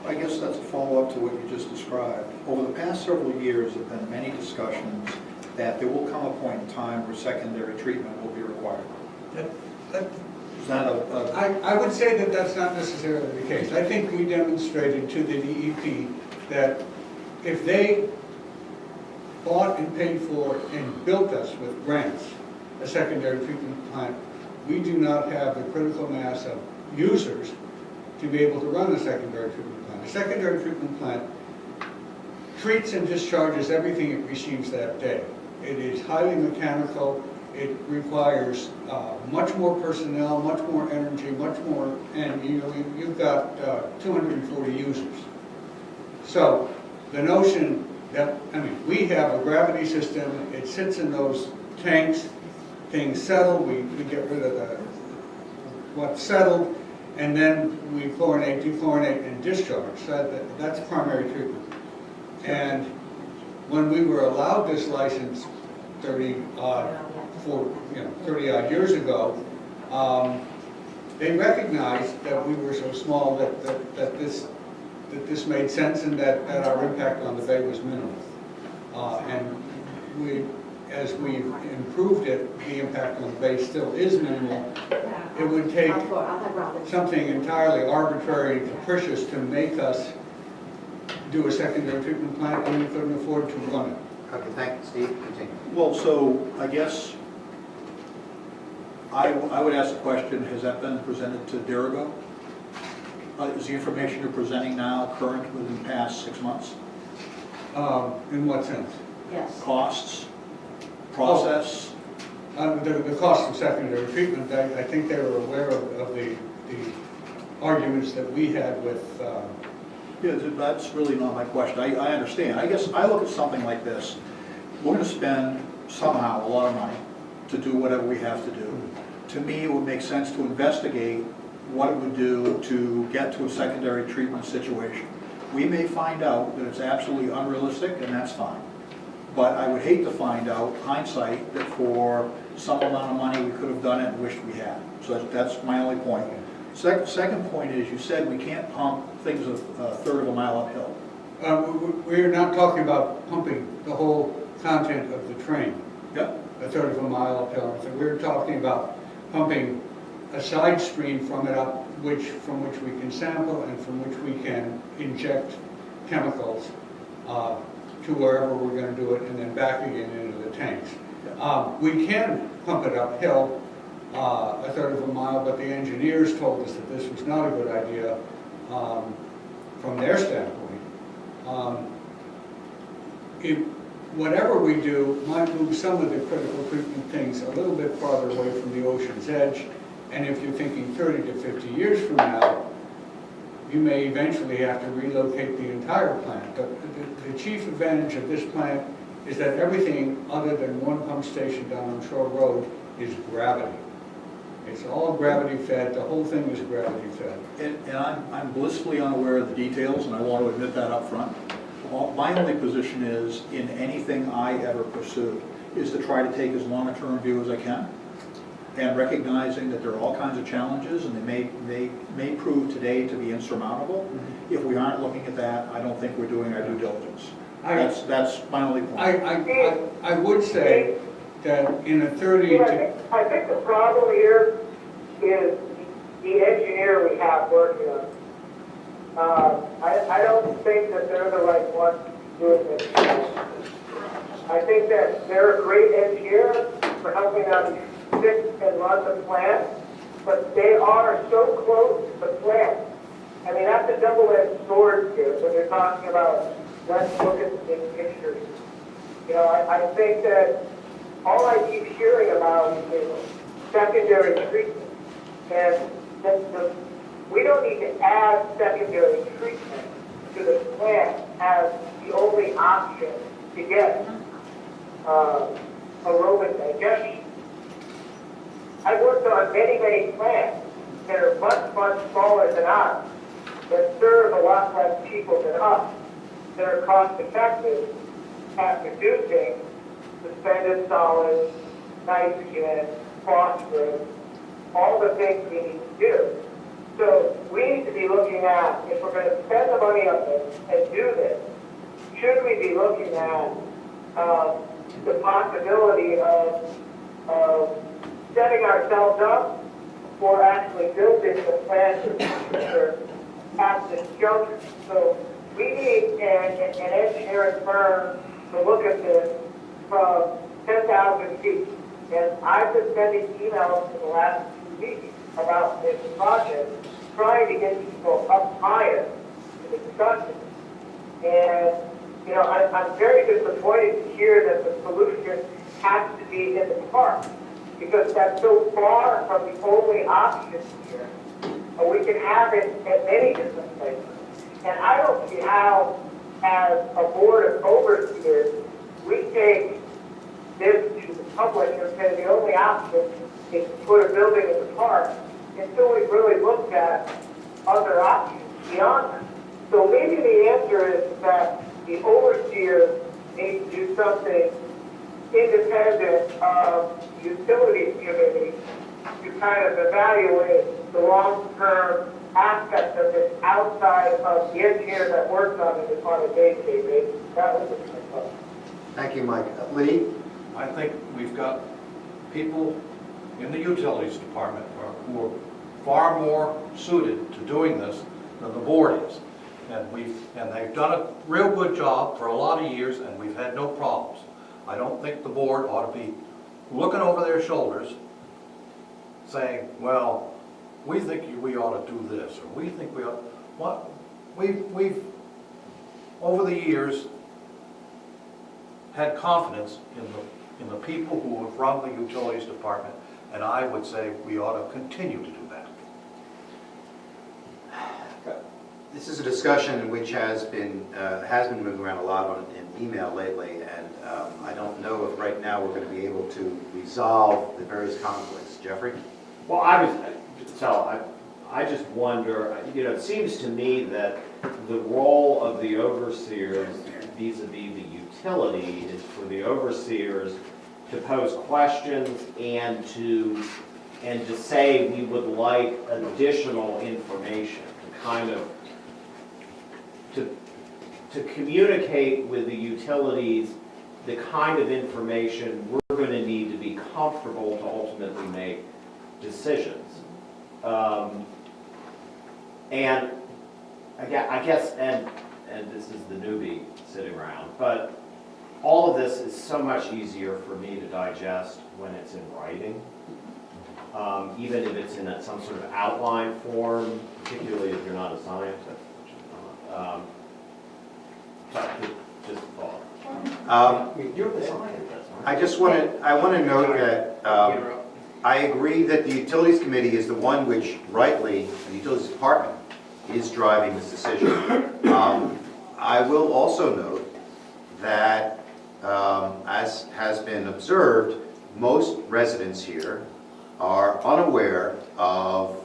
I guess that's a follow-up to what you just described. Over the past several years, there have been many discussions that there will come a point in time where secondary treatment will be required. Is that I would say that that's not necessarily the case. I think we demonstrated to the DEP that if they bought and paid for and built us with grants a secondary treatment plant, we do not have the critical mass of users to be able to run a secondary treatment plant. A secondary treatment plant treats and discharges everything it receives that day. It is highly mechanical. It requires much more personnel, much more energy, much more, and you've got 240 users. So the notion that, we have a gravity system, it sits in those tanks, things settle, we get rid of what's settled, and then we chlorinate, dechlorinate, and discharge. So that's primary treatment. And when we were allowed this license 30 odd years ago, they recognized that we were so small that this made sense and that our impact on the bay was minimal. And as we've improved it, the impact on the bay still is minimal. It would take I'll have Robin. something entirely arbitrary and capricious to make us do a secondary treatment plant, and we couldn't afford to run it. Okay, thank you, Steve, continue. Well, so I guess I would ask the question, has that been presented to Dirigo? Is the information you're presenting now current within the past 6 months? In what sense? Yes. Costs, process? The cost of secondary treatment, I think they were aware of the arguments that we had with, Yeah, that's really not my question. I understand. I guess I look at something like this. We're going to spend somehow a lot of money to do whatever we have to do. To me, it would make sense to investigate what it would do to get to a secondary treatment situation. We may find out that it's absolutely unrealistic, and that's fine. But I would hate to find out, hindsight, that for some amount of money we could have done it and wished we had. So that's my only point. Second point is, you said we can't pump things a third of a mile uphill. we're not talking about pumping the whole content of the train, Yep. a third of a mile uphill. So we're talking about pumping a side stream from it up, from which we can sample and from which we can inject chemicals to wherever we're gonna do it and then back again into the tanks. We can pump it uphill, a third of a mile, but the engineers told us that this was not a good idea, from their standpoint. Whatever we do might move some of the critical treatment things a little bit farther away from the ocean's edge. And if you're thinking 30 to 50 years from now, you may eventually have to relocate the entire plant. But the chief advantage of this plant is that everything other than one pump station down on Shore Road is gravity. It's all gravity fed, the whole thing is gravity fed. And I'm blissfully unaware of the details, and I want to admit that up front. My only position is, in anything I ever pursue, is to try to take as long a term view as I can, and recognizing that there are all kinds of challenges, and they may prove today to be insurmountable. If we aren't looking at that, I don't think we're doing our due diligence. That's my only point. I would say that in a 30 to... I think the problem here is the engineer we have working on it. I don't think that they're the right ones doing this. I think that they're a great engineer for helping us fix and run the plant, but they are so close to the plant. I mean, that's a double-edged sword here when you're talking about, let's look at the big picture. You know, I think that all I keep hearing about is secondary treatment. And we don't need to add secondary treatment to the plant as the only option to get aerobic digestion. I've worked on many, many plants that are much, much smaller than ours, that serve a lot less people than us, that are cost effective at reducing suspended solids, nitrogen, phosphorus, all the things we need to do. So we need to be looking at, if we're going to spend the money on this and do this, should we be looking at the possibility of setting ourselves up for actually building the plant at this juncture? So we need an engineering firm to look at this from 10,000 feet. And I've been sending emails for the last 2 weeks about this project, trying to get people up higher to discuss it. And, you know, I'm very disappointed to hear that the solution has to be in the park, because that's so far from the only option here. We can have it at many different places. And I don't see how, as a board of overseers, we take this to the public and say the only option is to put a building in the park until we've really looked at other options beyond that. So maybe the answer is that the overseers need to do something independent of the utilities committee to kind of evaluate the long-term aspect of this outside of the engineer that works on it on a day-to-day basis. That was my thought. Thank you, Mike. Lee? I think we've got people in the utilities department who are far more suited to doing this than the board is. And they've done a real good job for a lot of years, and we've had no problems. I don't think the board ought to be looking over their shoulders saying, well, we think we ought to do this, or we think we ought, what, we've over the years had confidence in the people who have run the utilities department, and I would say we ought to continue to do that. This is a discussion which has been moving around a lot in email lately, and I don't know if right now we're going to be able to resolve the various conflicts. Jeffrey? Well, I just wonder, you know, it seems to me that the role of the overseers vis-a-vis the utility is for the overseers to pose questions and to say we would like additional information to kind of to communicate with the utilities the kind of information we're going to need to be comfortable to ultimately make decisions. And I guess, and this is the newbie sitting around. But all of this is so much easier for me to digest when it's in writing. Even if it's in some sort of outline form, particularly if you're not a scientist, which I'm not. Just a thought. You're the scientist, I just want to note that I agree that the Utilities Committee is the one which rightly, the Utilities Department, is driving this decision. I will also note that, as has been observed, most residents here are unaware of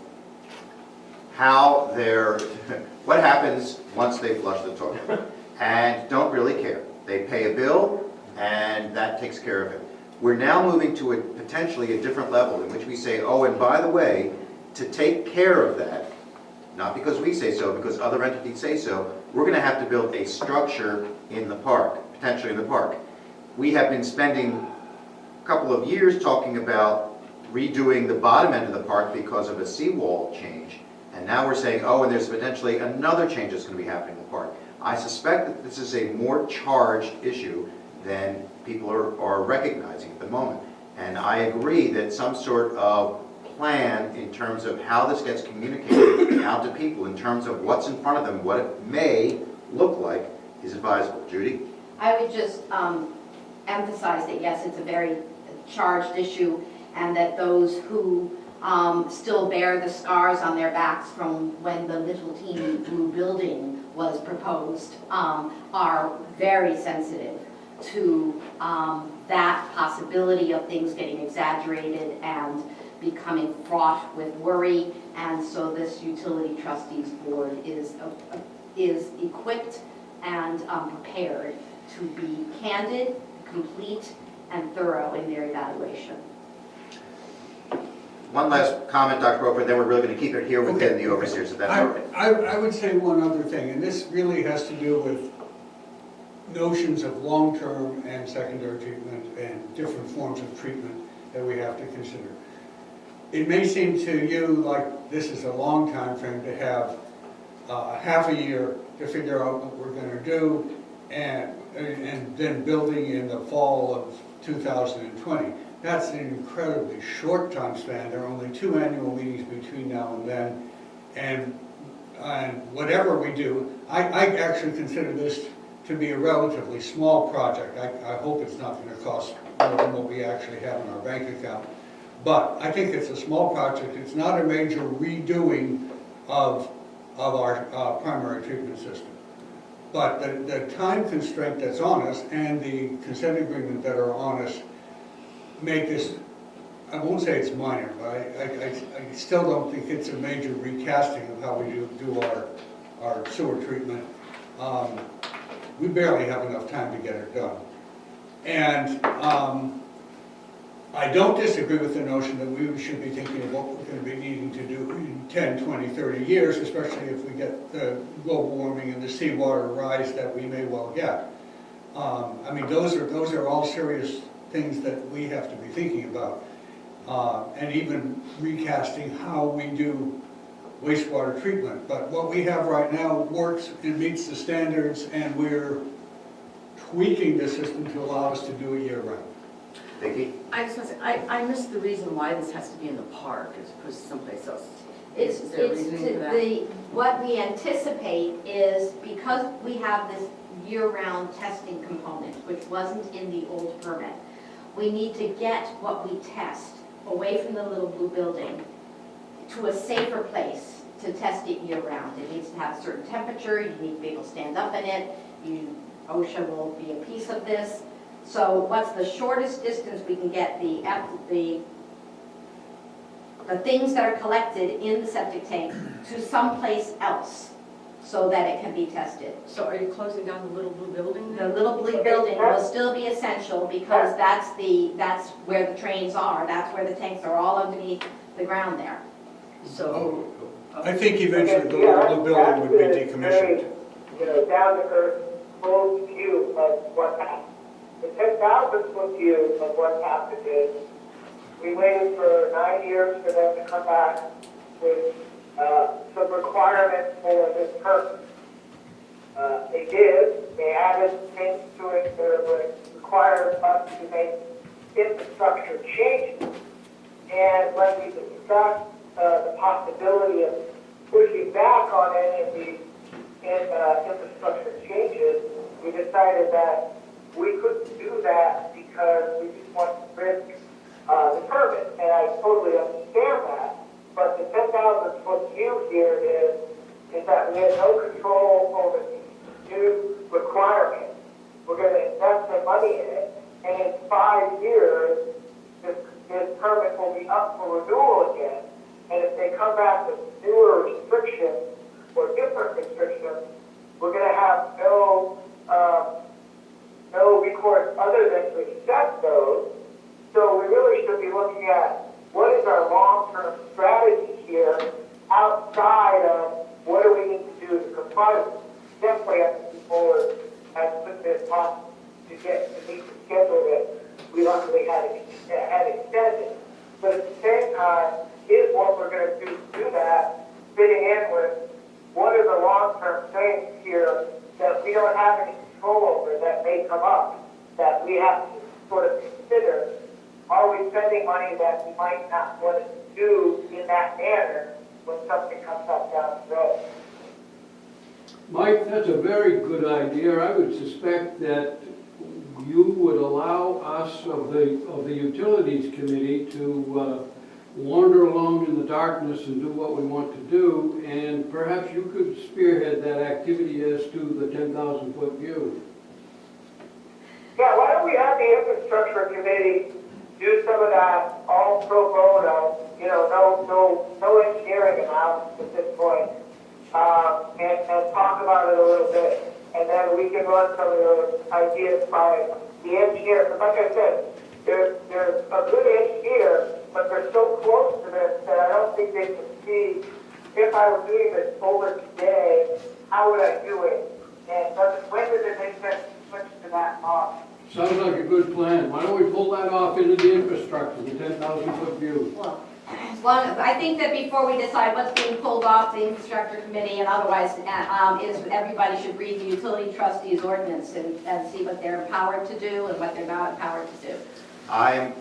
how what happens once they flush the toilet, and don't really care. They pay a bill, and that takes care of it. We're now moving to potentially a different level in which we say, oh, and by the way, to take care of that, not because we say so, because other entities say so, we're going to have to build a structure in the park, potentially in the park. We have been spending a couple of years talking about redoing the bottom end of the park because of a seawall change, and now we're saying, oh, and there's potentially another change that's going to be happening in the park. I suspect that this is a more charged issue than people are recognizing at the moment. And I agree that some sort of plan in terms of how this gets communicated out to people, in terms of what's in front of them, what it may look like, is advisable. Judy? I would just emphasize that, yes, it's a very charged issue, and that those who still bear the scars on their backs from when the little teeny blue building was proposed are very sensitive to that possibility of things getting exaggerated and becoming fraught with worry. And so this Utility Trustees Board is equipped and prepared to be candid, complete, and thorough in their evaluation. One last comment, Dr. Roper, then we're really going to keep it here within the overseers, if that's all right. I would say one other thing, and this really has to do with notions of long-term and secondary treatment and different forms of treatment that we have to consider. It may seem to you like this is a long time frame to have half a year to figure out what we're going to do, and then building in the fall of 2020. That's an incredibly short time span. There are only 2 annual meetings between now and then, and whatever we do, I actually consider this to be a relatively small project. I hope it's not going to cost more than what we actually have in our bank account. But I think it's a small project. It's not a major redoing of our primary treatment system. But the time constraint that's on us and the consent agreement that are on us make this, I won't say it's minor, but I still don't think it's a major recasting of how we do our sewer treatment. We barely have enough time to get it done. And I don't disagree with the notion that we should be thinking of what we're going to be needing to do in 10, 20, 30 years, especially if we get the global warming and the seawater rise that we may well get. I mean, those are all serious things that we have to be thinking about. And even recasting how we do wastewater treatment. But what we have right now works and meets the standards, and we're tweaking the system to allow us to do it year-round. Vicki? I just want to say, I missed the reason why this has to be in the park as opposed to someplace else. It's Is there a reasoning for that? what we anticipate is, because we have this year-round testing component, which wasn't in the old permit, we need to get what we test away from the little blue building to a safer place to test it year-round. It needs to have a certain temperature, you need to be able to stand up in it, OSHA will be a piece of this. So what's the shortest distance we can get the things that are collected in the septic tank to someplace else so that it can be tested? So are you closing down the little blue building The then? little blue building will still be essential because that's where the trains are, that's where the tanks are, all underneath the ground there. So, I think eventually the little blue building would be decommissioned. Down to earth, full view of what happened. The 10,000-foot view of what happened is, we waited for 9 years for them to come back with some requirements for this purpose. They did, they added things to it that would require us to make infrastructure changes. And when we discussed the possibility of pushing back on any of these infrastructure changes, we decided that we couldn't do that because we didn't want to risk the permit. And I totally understand that. But the 10,000 foot view here is that we have no control over the new requirement. We're going to invest the money in it, and in 5 years, this permit will be up for renewal again. And if they come back with newer restrictions or different restrictions, we're going to have no recourse other than to accept those. So we really should be looking at what is our long-term strategy here outside of what do we need to do to comply with it. Definitely have to move forward as quickly as possible to meet the schedule that we luckily had extended. But at the same time, is what we're going to do that, fitting in with what are the long-term things here that we don't have any control over that may come up, that we have to sort of consider. Are we spending money that we might not want to do in that manner when something comes up down the road? Mike, that's a very good idea. I would suspect that you would allow us of the Utilities Committee to wander along in the darkness and do what we want to do, and perhaps you could spearhead that activity as to the 10,000 foot view. Yeah, why don't we have the Infrastructure Committee do some of that all pro bono, no engineering analysis at this point, and talk about it a little bit, and then we can run some of those ideas by the engineer. Because like I said, they're a good engineer, but they're so close to this that I don't think they can see, if I were doing this over today, how would I do it? And when does it make sense to switch to that model? Sounds like a good plan. Why don't we pull that off into the infrastructure, the 10,000 foot view? Well, as long as, I think that before we decide what's being pulled off the infrastructure committee and otherwise, is everybody should read the utility trustees ordinance and see what they're empowered to do and what they're not empowered to do. I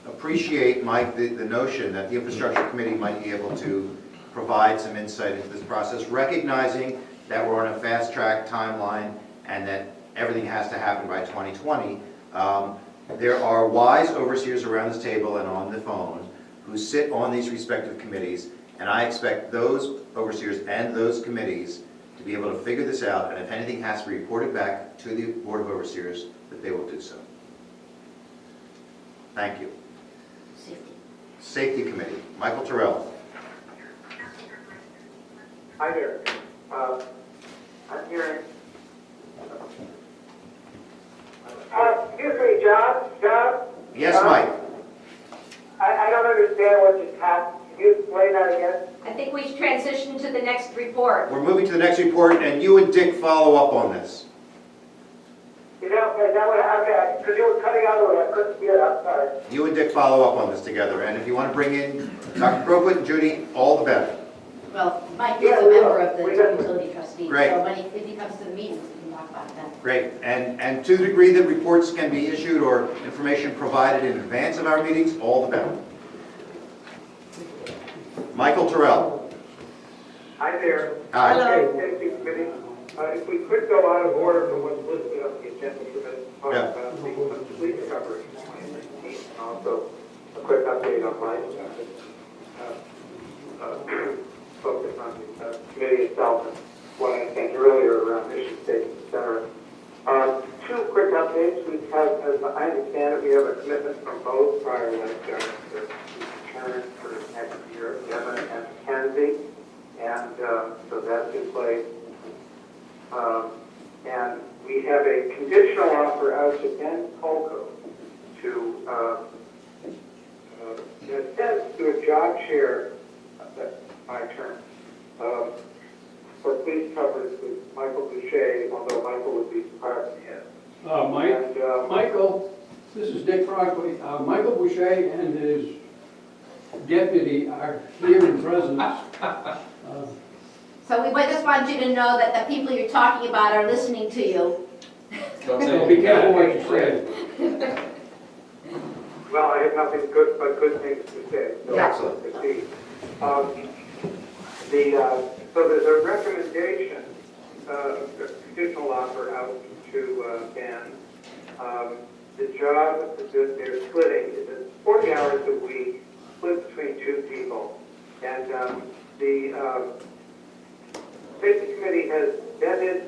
appreciate, Mike, the notion that the infrastructure committee might be able to provide some insight into this process, recognizing that we're on a fast track timeline and that everything has to happen by 2020. There are wise overseers around this table and on the phone who sit on these respective committees, and I expect those overseers and those committees to be able to figure this out, and if anything has to be reported back to the Board of Overseers, that they will do so. Thank you. Safety Committee, Michael Terrell. Hi there. I'm hearing. Excuse me, John? Yes, Mike. I don't understand what just happened. Can you explain that again? I think we should transition to the next report. We're moving to the next report, and you and Dick follow up on this. Is that what happened? Because you were cutting out a little, I couldn't hear it, I'm sorry. You and Dick follow up on this together, and if you want to bring in Dr. Crowfoot and Judy, all the better. Well, Mike is a member of the utility trustees, Great. so if he comes to the meetings, we can talk about that. Great, and to the degree that reports can be issued or information provided in advance of our meetings, all the better. Michael Terrell. Hi there. Hi. Okay, Safety Committee. If we could go out of order for what's listed on the agenda for this, talk Yeah. about the police coverage. And also a quick update on my focus on the committee itself and what I said earlier around mission statements, et cetera. Two quick updates. We have, as I understand it, we have a commitment from both prior lifeguards to return for next year, Devin and Mackenzie, and so that's in place. And we have a conditional offer out to Ben Colco to, in a sense, do a job share, that's my term, for police coverage with Michael Boucher, although Michael would be department head. Michael, this is Dick Frockley. Michael Boucher and his deputy are here in presence. So we just want you to know that the people you're talking about are listening to you. So be careful what you say. Well, I have nothing good but good things to say. So Excellent. proceed. So there's a recommendation, a conditional offer out to Ben. The job that they're splitting is 40 hours a week, split between two people. And the safety committee has vetted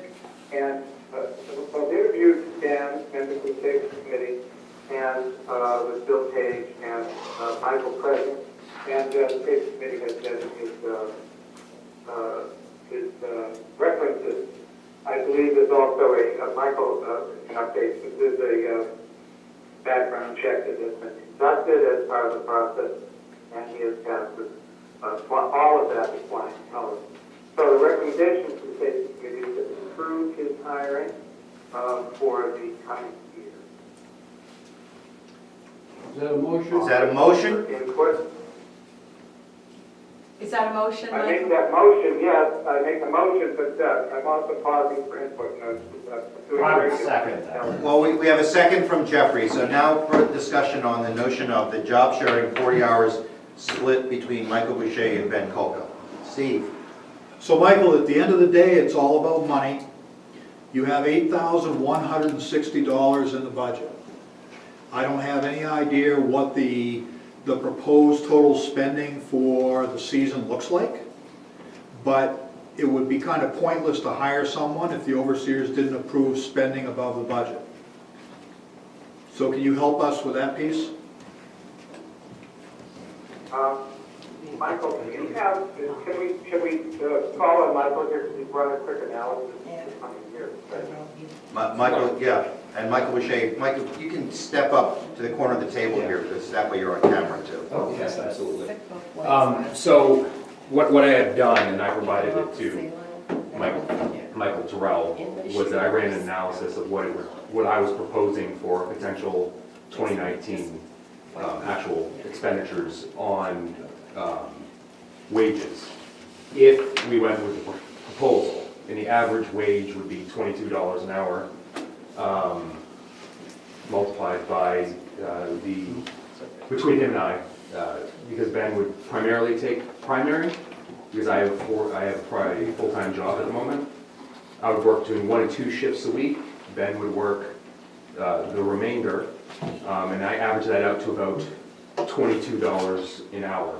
and interviewed Dan, members of the safety committee, and with Bill Page and Michael present. And the safety committee has vetted his references. I believe there's also Michael can update. This is a background check that has been conducted as part of the process, and he has passed all of that with flying colors. So the recommendation to the safety committee is to approve his hiring for the coming year. Is that a motion? Is that a motion? Input? Is that a motion, I Mike? make that motion, yes, I make the motion, but I'm also pausing for input. I would second that. Well, we have a second from Jeffrey, so now for discussion on the notion of the job sharing 40 hours split between Michael Boucher and Ben Kolko. Steve? So Michael, at the end of the day, it's all about money. You have $8,160 in the budget. I don't have any idea what the proposed total spending for the season looks like, but it would be kind of pointless to hire someone if the overseers didn't approve spending above the budget. So can you help us with that piece? Michael, can we call on Michael here to run a quick analysis this coming year? Michael, yeah, and Michael Boucher. Michael, you can step up to the corner of the table here, because that way you're on camera too. Oh, yes, absolutely. So what I had done, and I provided it to Michael Terrell, was that I ran an analysis of what I was proposing for potential 2019 actual expenditures on wages. If we went with the proposal, and the average wage would be $22 an hour, multiplied by between him and I, because Ben would primarily take primary, because I have a full-time job at the moment. I would work between 1 and 2 shifts a week. Ben would work the remainder, and I average that out to about $22 an hour.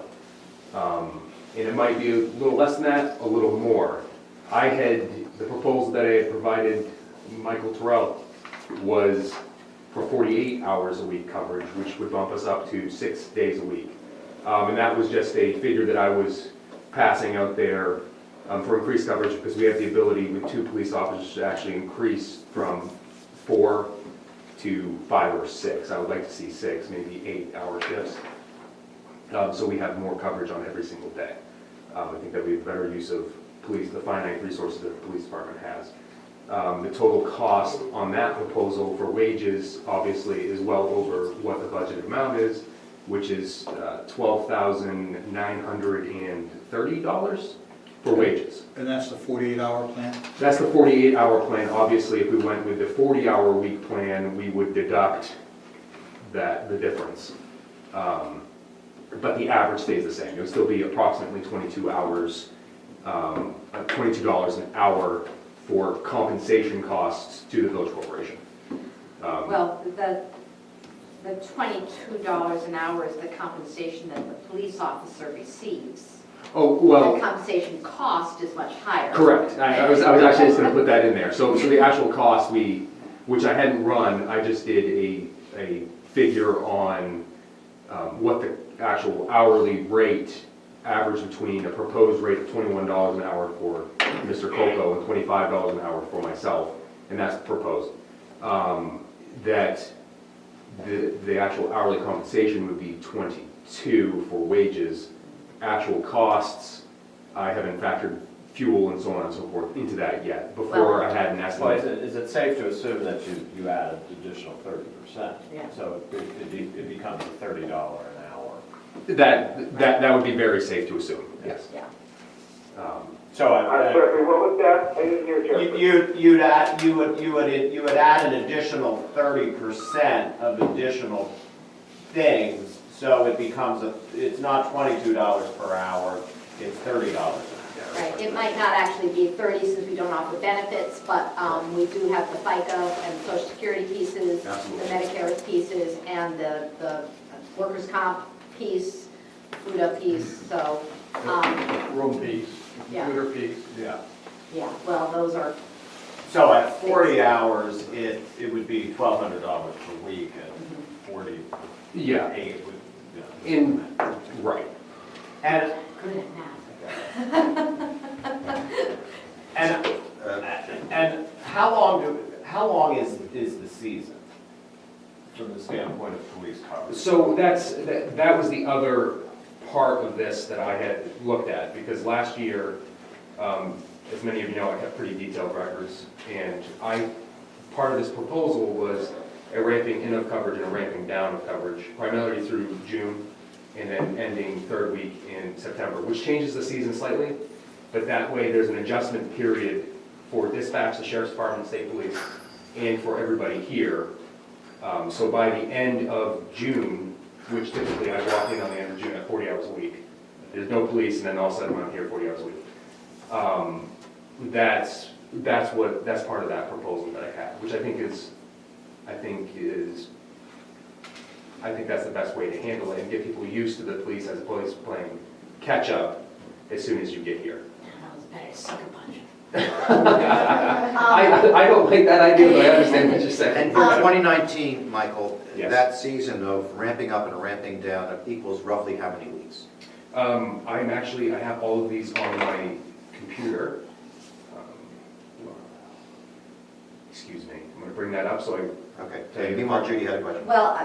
And it might be a little less than that, a little more. The proposal that I had provided Michael Terrell was for 48 hours a week coverage, which would bump us up to 6 days a week. And that was just a figure that I was passing out there for increased coverage, because we have the ability with 2 police officers to actually increase from 4 to 5 or 6. I would like to see 6, maybe 8-hour shifts. So we have more coverage on every single day. I think that would be a better use of the finite resources that the police department has. The total cost on that proposal for wages, obviously, is well over what the budgeted amount is, which is $12,930 for wages. And that's the 48-hour plan? That's the 48-hour plan. Obviously, if we went with the 40-hour week plan, we would deduct the difference. But the average stays the same. It would still be approximately 22 hours, $22 an hour for compensation costs to the village corporation. Well, the $22 an hour is the compensation that the police officer receives. Oh, well. The compensation cost is much higher. Correct. I was actually just going to put that in there. So the actual cost, which I hadn't run, I just did a figure on what the actual hourly rate average between a proposed rate of $21 an hour for Mr. Kolko and $25 an hour for myself, and that's proposed. That the actual hourly compensation would be 22 for wages. Actual costs, I haven't factored fuel and so on and so forth into that yet. Before I had an estimate. Well, is it safe to assume that you added additional 30%? Yeah. So it becomes a $30 an hour. That would be very safe to assume, yes. Yeah. So I'm sorry, what was that? I didn't hear you. you would add an additional 30% of additional things, so it becomes it's not $22 per hour, it's $30 an hour. Right, it might not actually be 30 since we don't offer benefits, but we do have the FICA and Social Security pieces, the Absolutely. Medicare pieces, and the workers' comp piece, FUTA piece, so, Room piece, Yeah. computer piece. Yeah. yeah, well, those are, So at 40 hours, it would be $1,200 per week, at 48 Yeah, would, yeah. right. And, good at math. and how long is the season from the standpoint of police coverage? So that was the other part of this that I had looked at, because last year, as many of you know, I kept pretty detailed records, and part of this proposal was a ramping in of coverage and a ramping down of coverage, primarily through June, and then ending third week in September, which changes the season slightly, but that way there's an adjustment period for dispatch, the sheriff's department, state police, and for everybody here. So by the end of June, which typically I walk in on the end of June at 40 hours a week, there's no police, and then all of a sudden I'm here 40 hours a week. That's part of that proposal that I have, which I think that's the best way to handle it and get people used to the police as opposed to playing catch up as soon as you get here. That was better, sucker punch. I don't like that idea, but I understand what you're saying. And for 2019, Michael, Yes. that season of ramping up and ramping down equals roughly how many weeks? I have all of these on my computer. Excuse me, I'm gonna bring that up so I. Okay, meanwhile, Judy had a question. Well,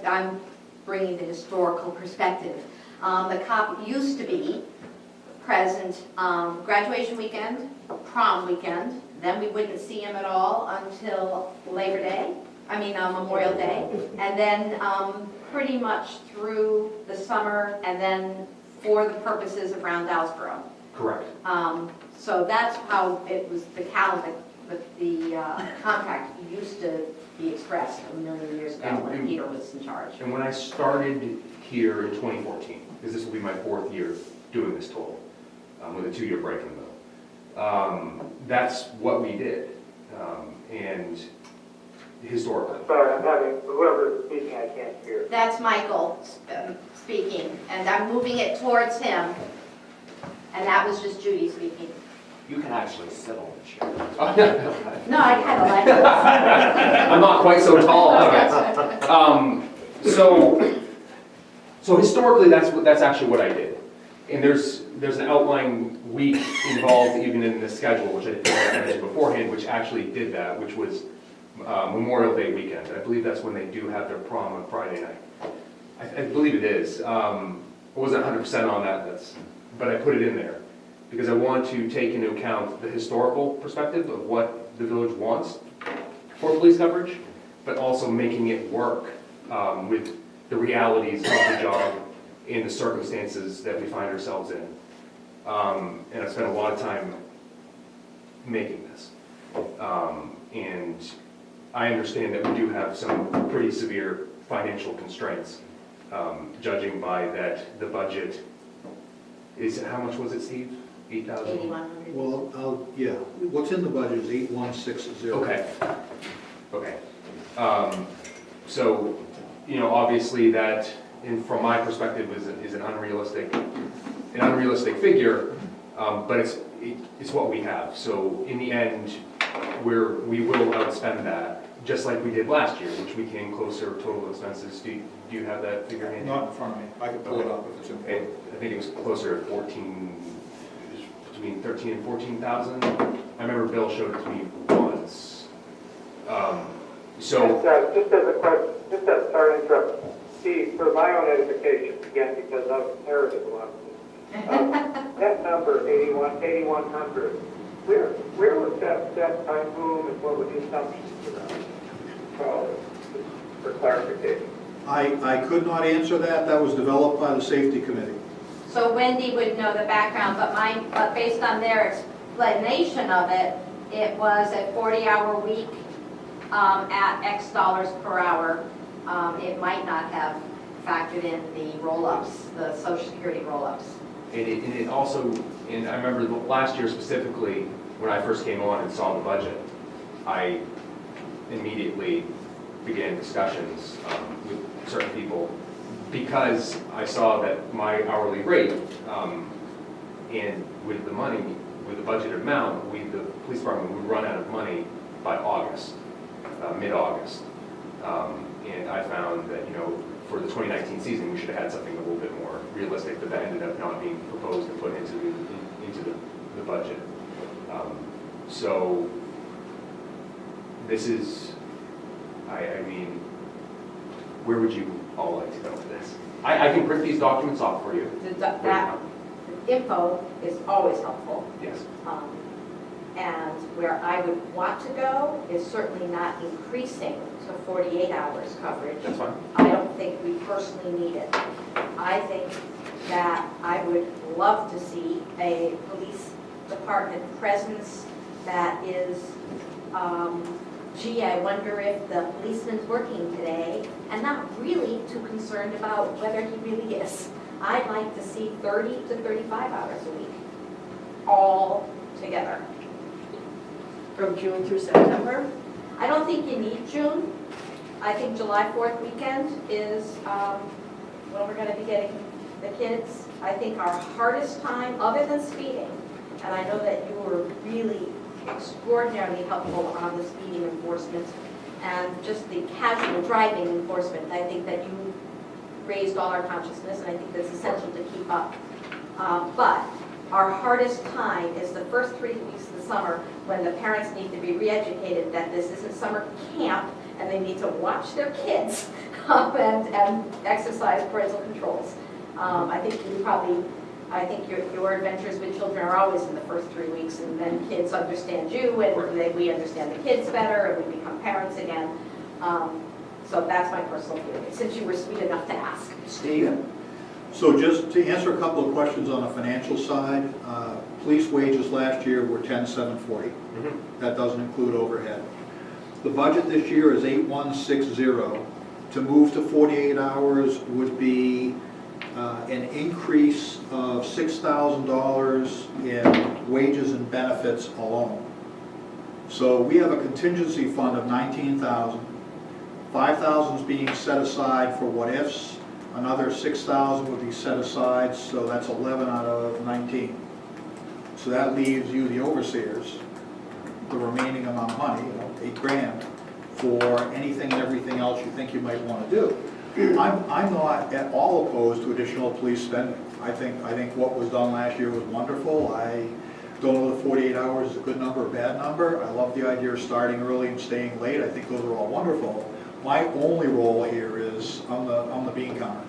I'm bringing the historical perspective. The cop used to be present graduation weekend, prom weekend, then we wouldn't see him at all until Labor Day, Memorial Day, and then pretty much through the summer, and then for the purposes of Round Dowsboro. Correct. So that's how it was, the calendar, the contract used to be expressed a million years ago when Peter was in charge. And when I started here in 2014, because this will be my 4th year doing this total, with a 2-year break in the middle, that's what we did. And historically. Sorry, I'm having, whoever's speaking, I can't hear. That's Michael speaking, and I'm moving it towards him, and that was just Judy speaking. You can actually sit on the chair. No, I kind of like this. I'm not quite so tall, I guess. So historically, that's actually what I did. And there's an outlying week involved even in the schedule, which I think I mentioned beforehand, which actually did that, which was Memorial Day weekend. I believe that's when they do have their prom on Friday night. I believe it is. I wasn't 100% on that, but I put it in there because I want to take into account the historical perspective of what the village wants for police coverage, but also making it work with the realities of the job and the circumstances that we find ourselves in. And I've spent a lot of time making this. And I understand that we do have some pretty severe financial constraints, judging by that the budget is, how much was it, Steve? 8,000? 8,100. Well, yeah, what's in the budget is 8160. Okay. So, obviously that, and from my perspective, is an unrealistic figure, but it's what we have. So in the end, we will outspend that, just like we did last year, which we came closer total expenses. Do you have that figure handy? Not in front of me, I can pull it up if it's important. I think it was closer to between 13 and 14,000. I remember Bill showed it to me once. Just as a question, sorry to interrupt. Steve, for my own edification, again, because I've inherited a lot of this. That number, 8,100, where was that by whom and what were the assumptions for that? For clarification. I could not answer that. That was developed by the safety committee. So Wendy would know the background, but based on their explanation of it, it was a 40-hour week at X dollars per hour. It might not have factored in the roll-ups, the Social Security roll-ups. And it also, and I remember last year specifically, when I first came on and saw the budget, I immediately began discussions with certain people because I saw that my hourly rate and with the money, with the budgeted amount, the police department would run out of money by August, mid-August. And I found that, for the 2019 season, we should have had something a little bit more realistic, but that ended up not being proposed and put into the budget. So this is, I mean, where would you all like to go with this? I can print these documents off for you. That info is always helpful. Yes. And where I would want to go is certainly not increasing to 48 hours coverage. That's fine. I don't think we personally need it. I think that I would love to see a police department presence that is, gee, I wonder if the policeman's working today, and not really too concerned about whether he really is. I'd like to see 30 to 35 hours a week, all together. From June through September? I don't think you need June. I think July 4th weekend is when we're going to be getting the kids. I think our hardest time, other than speeding, and I know that you were really extraordinarily helpful on the speeding enforcement and just the casual driving enforcement. I think that you raised all our consciousness, and I think that's essential to keep up. But our hardest time is the first 3 weeks of the summer when the parents need to be re-educated that this isn't summer camp and they need to watch their kids and exercise parental controls. I think your adventures with children are always in the first 3 weeks, and then kids understand you, and we understand the kids better, and we become parents again. So that's my personal feeling, since you were sweet enough to ask. Steve? So just to answer a couple of questions on the financial side, police wages last year were $10,740. That doesn't include overhead. The budget this year is 8,160. To move to 48 hours would be an increase of $6,000 in wages and benefits alone. So we have a contingency fund of $19,000. $5,000 is being set aside for what ifs. Another $6,000 would be set aside, so that's 11 out of 19. So that leaves you, the overseers, the remaining amount of money, $8,000, for anything and everything else you think you might want to do. I'm not at all opposed to additional police spending. I think what was done last year was wonderful. I don't know if 48 hours is a good number or a bad number. I love the idea of starting early and staying late. I think those are all wonderful. My only role here is on the bean counter.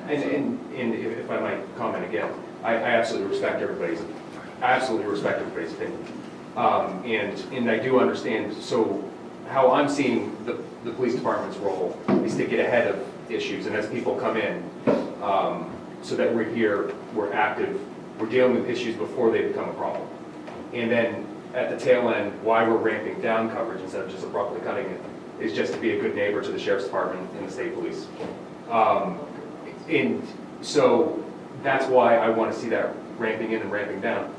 And if I might comment again, I absolutely respect everybody's opinion. And I do understand, so how I'm seeing the police department's role is to get ahead of issues, and as people come in, so that we're here, we're active, we're dealing with issues before they become a problem. And then at the tail end, why we're ramping down coverage instead of just abruptly cutting it is just to be a good neighbor to the sheriff's department and the state police. And so that's why I want to see that ramping in and ramping down.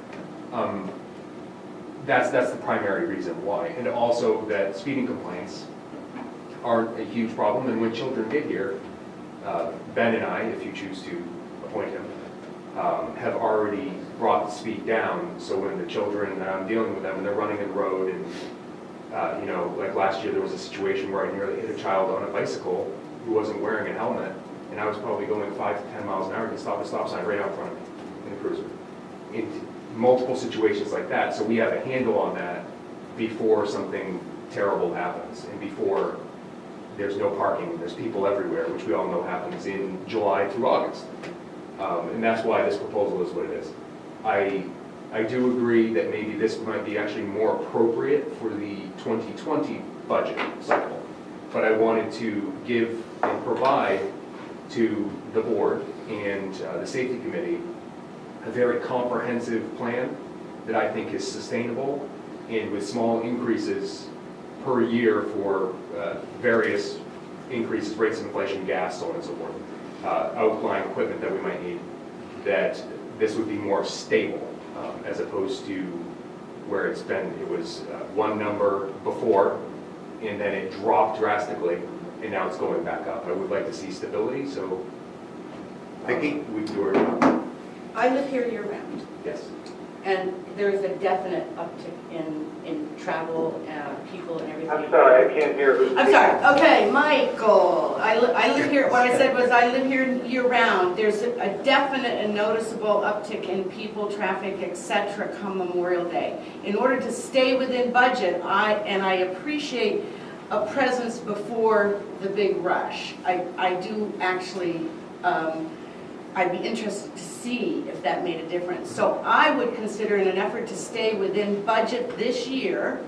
That's the primary reason why. And also that speeding complaints aren't a huge problem, and when children get here, Ben and I, if you choose to appoint him, have already brought the speed down, so when the children, I'm dealing with them and they're running in the road, and like last year there was a situation where I nearly hit a child on a bicycle who wasn't wearing a helmet, and I was probably going 5 to 10 miles an hour, and he stopped at a stop sign right out in front of me in a cruiser. In multiple situations like that, so we have a handle on that before something terrible happens, and before there's no parking, there's people everywhere, which we all know happens in July through August. And that's why this proposal is what it is. I do agree that maybe this might be actually more appropriate for the 2020 budget cycle, but I wanted to give and provide to the board and the safety committee a very comprehensive plan that I think is sustainable and with small increases per year for various increases, rates of inflation, gas, so on and so forth, outlying equipment that we might need, that this would be more stable as opposed to where it was one number before and then it dropped drastically and now it's going back up. I would like to see stability, so Vicki? we were, I live here year-round, yes. and there's a definite uptick in travel, people and everything. I'm sorry, I can't hear who's I'm speaking. sorry, okay, Michael, I live here, what I said was I live here year-round. There's a definite and noticeable uptick in people, traffic, et cetera, come Memorial Day. In order to stay within budget, I appreciate a presence before the big rush. I do actually, I'd be interested to see if that made a difference. So I would consider, in an effort to stay within budget this year,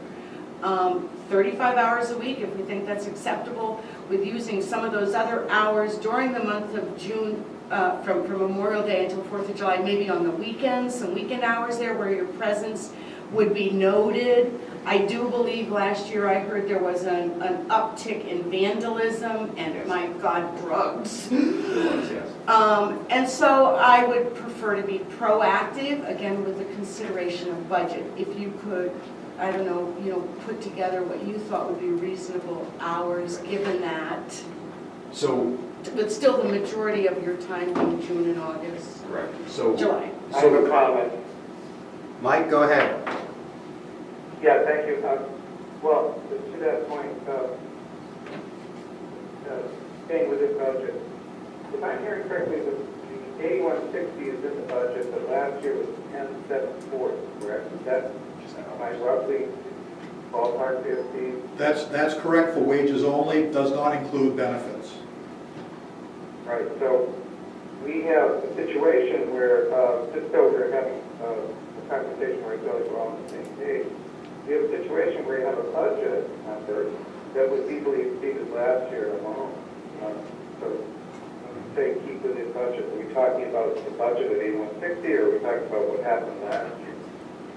35 hours a week, if we think that's acceptable, with using some of those other hours during the month of June, from Memorial Day until 4th of July, maybe on the weekends, some weekend hours there where your presence would be noted. I do believe last year I heard there was an uptick in vandalism and, Yes. my God, drugs. Yes. And so I would prefer to be proactive, again, with the consideration of budget. If you could, I don't know, put together what you thought would be reasonable hours, given that, So, but still the majority of your time being June and August, correct. So, July. I have a comment. Mike, go ahead. Yeah, thank you. Well, to that point, staying with this budget, if I'm hearing correctly, the 8160 is in the budget, but last year was 10740, correct? Is that, am I roughly ballpark there, Steve? That's correct for wages only, does not include benefits. Right, so we have a situation where, just so we're having a conversation where I feel like we're all on the same page, we have a situation where you have a budget number that was easily exceeded last year alone. So when we say keep within budget, are we talking about the budget at 8160 or are we talking about what happened last year?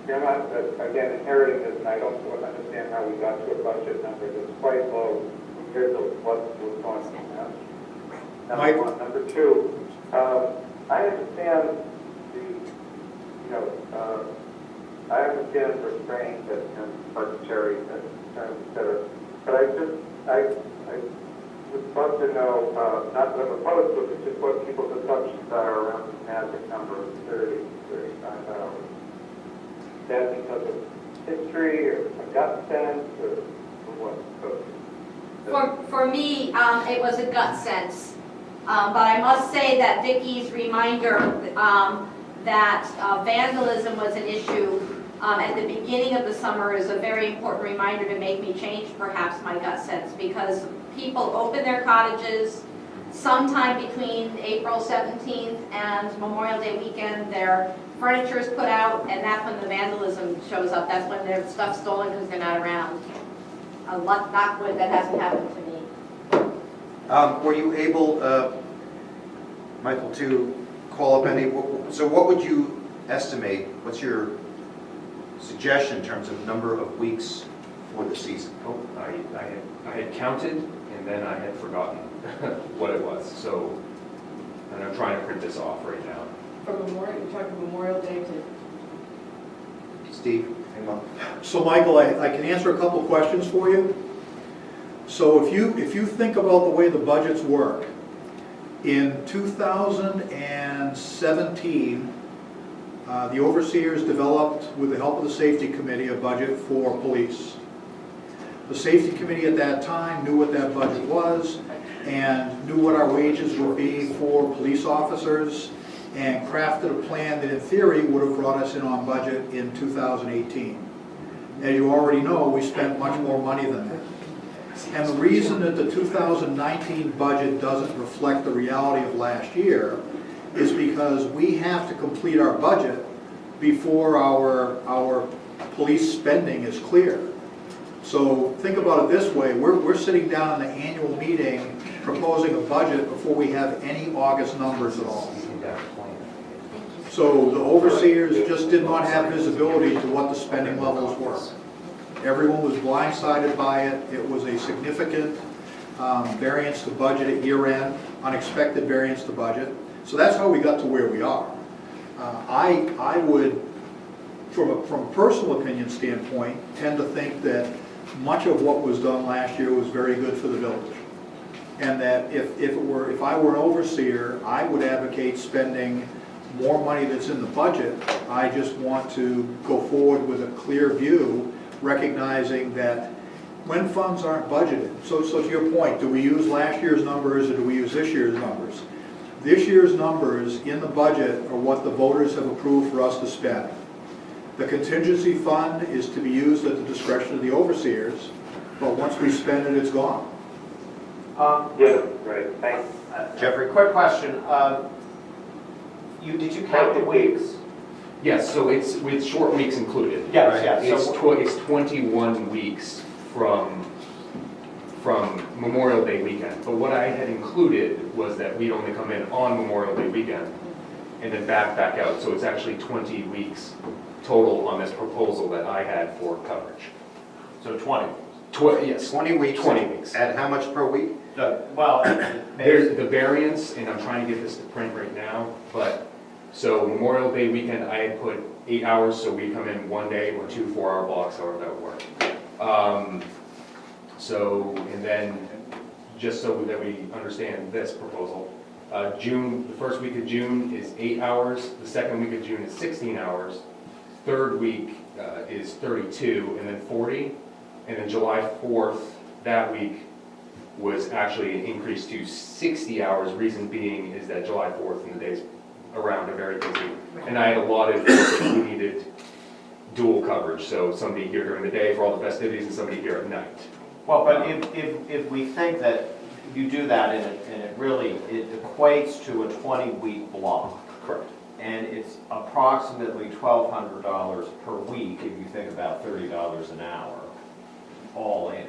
You're not, again, inheriting this, and I don't understand how we got to a budget number that's quite low compared to what was going on last year. Number one. Number two, I understand I understand restraint and budgetary concerns, et cetera. But I would love to know, not that I'm opposed to it, but just what people's assumptions are around the magic number of 30, 35 hours. Is that because of history or a gut sense or what? For me, it was a gut sense. But I must say that Vicky's reminder that vandalism was an issue at the beginning of the summer is a very important reminder to make me change perhaps my gut sense, because people open their cottages sometime between April 17th and Memorial Day weekend. Their furniture is put out, and that's when the vandalism shows up. That's when their stuff's stolen because they're not around. Knock wood, that hasn't happened to me. Were you able, Michael, to call up any, so what would you estimate, what's your suggestion in terms of number of weeks for the season? oh, I had counted and then I had forgotten what it was. So, and I'm trying to print this off right now. From Memorial, you're talking Memorial Day to Steve, hang on. So Michael, I can answer a couple questions for you. So if you think about the way the budgets work, in 2017, the overseers developed, with the help of the safety committee, a budget for police. The safety committee at that time knew what that budget was and knew what our wages would be for police officers, and crafted a plan that in theory would have brought us in on budget in 2018. As you already know, we spent much more money than that. And the reason that the 2019 budget doesn't reflect the reality of last year is because we have to complete our budget before our police spending is clear. So think about it this way, we're sitting down in the annual meeting proposing a budget before we have any August numbers at all. So the overseers just did not have visibility to what the spending levels were. Everyone was blindsided by it. It was a significant variance to budget at year end, unexpected variance to budget. So that's how we got to where we are. I would, from a personal opinion standpoint, tend to think that much of what was done last year was very good for the village. And that if I were an overseer, I would advocate spending more money that's in the budget. I just want to go forward with a clear view, recognizing that when funds aren't budgeted, so to your point, do we use last year's numbers or do we use this year's numbers? This year's numbers in the budget are what the voters have approved for us to spend. The contingency fund is to be used at the discretion of the overseers, but once we spend it, it's gone. Yeah, right, thanks. Jeffrey, quick question. Did you count the weeks? Yes, so it's with short weeks included. Yes, right? yes. It's 21 weeks from Memorial Day weekend. But what I had included was that we'd only come in on Memorial Day weekend and then back out. So it's actually 20 weeks total on this proposal that I had for coverage. So 20. Yes. 20 weeks? 20 weeks. At how much per week? Well, There's the variance, and I'm trying to get this to print right now, but, so Memorial Day weekend, I had put 8 hours, so we come in one day or 2 4-hour blocks, however that would work. So, and then, just so that we understand this proposal, June, the first week of June is 8 hours, the second week of June is 16 hours, third week is 32, and then 40, and then July 4th, that week, was actually an increase to 60 hours. Reason being is that July 4th and the days around are very busy. And I had allotted that we needed dual coverage, so somebody here during the day for all the festivities and somebody here at night. well, but if we think that you do that and it really, it equates to a 20-week block. Correct. And it's approximately $1,200 per week if you think about $30 an hour, all in.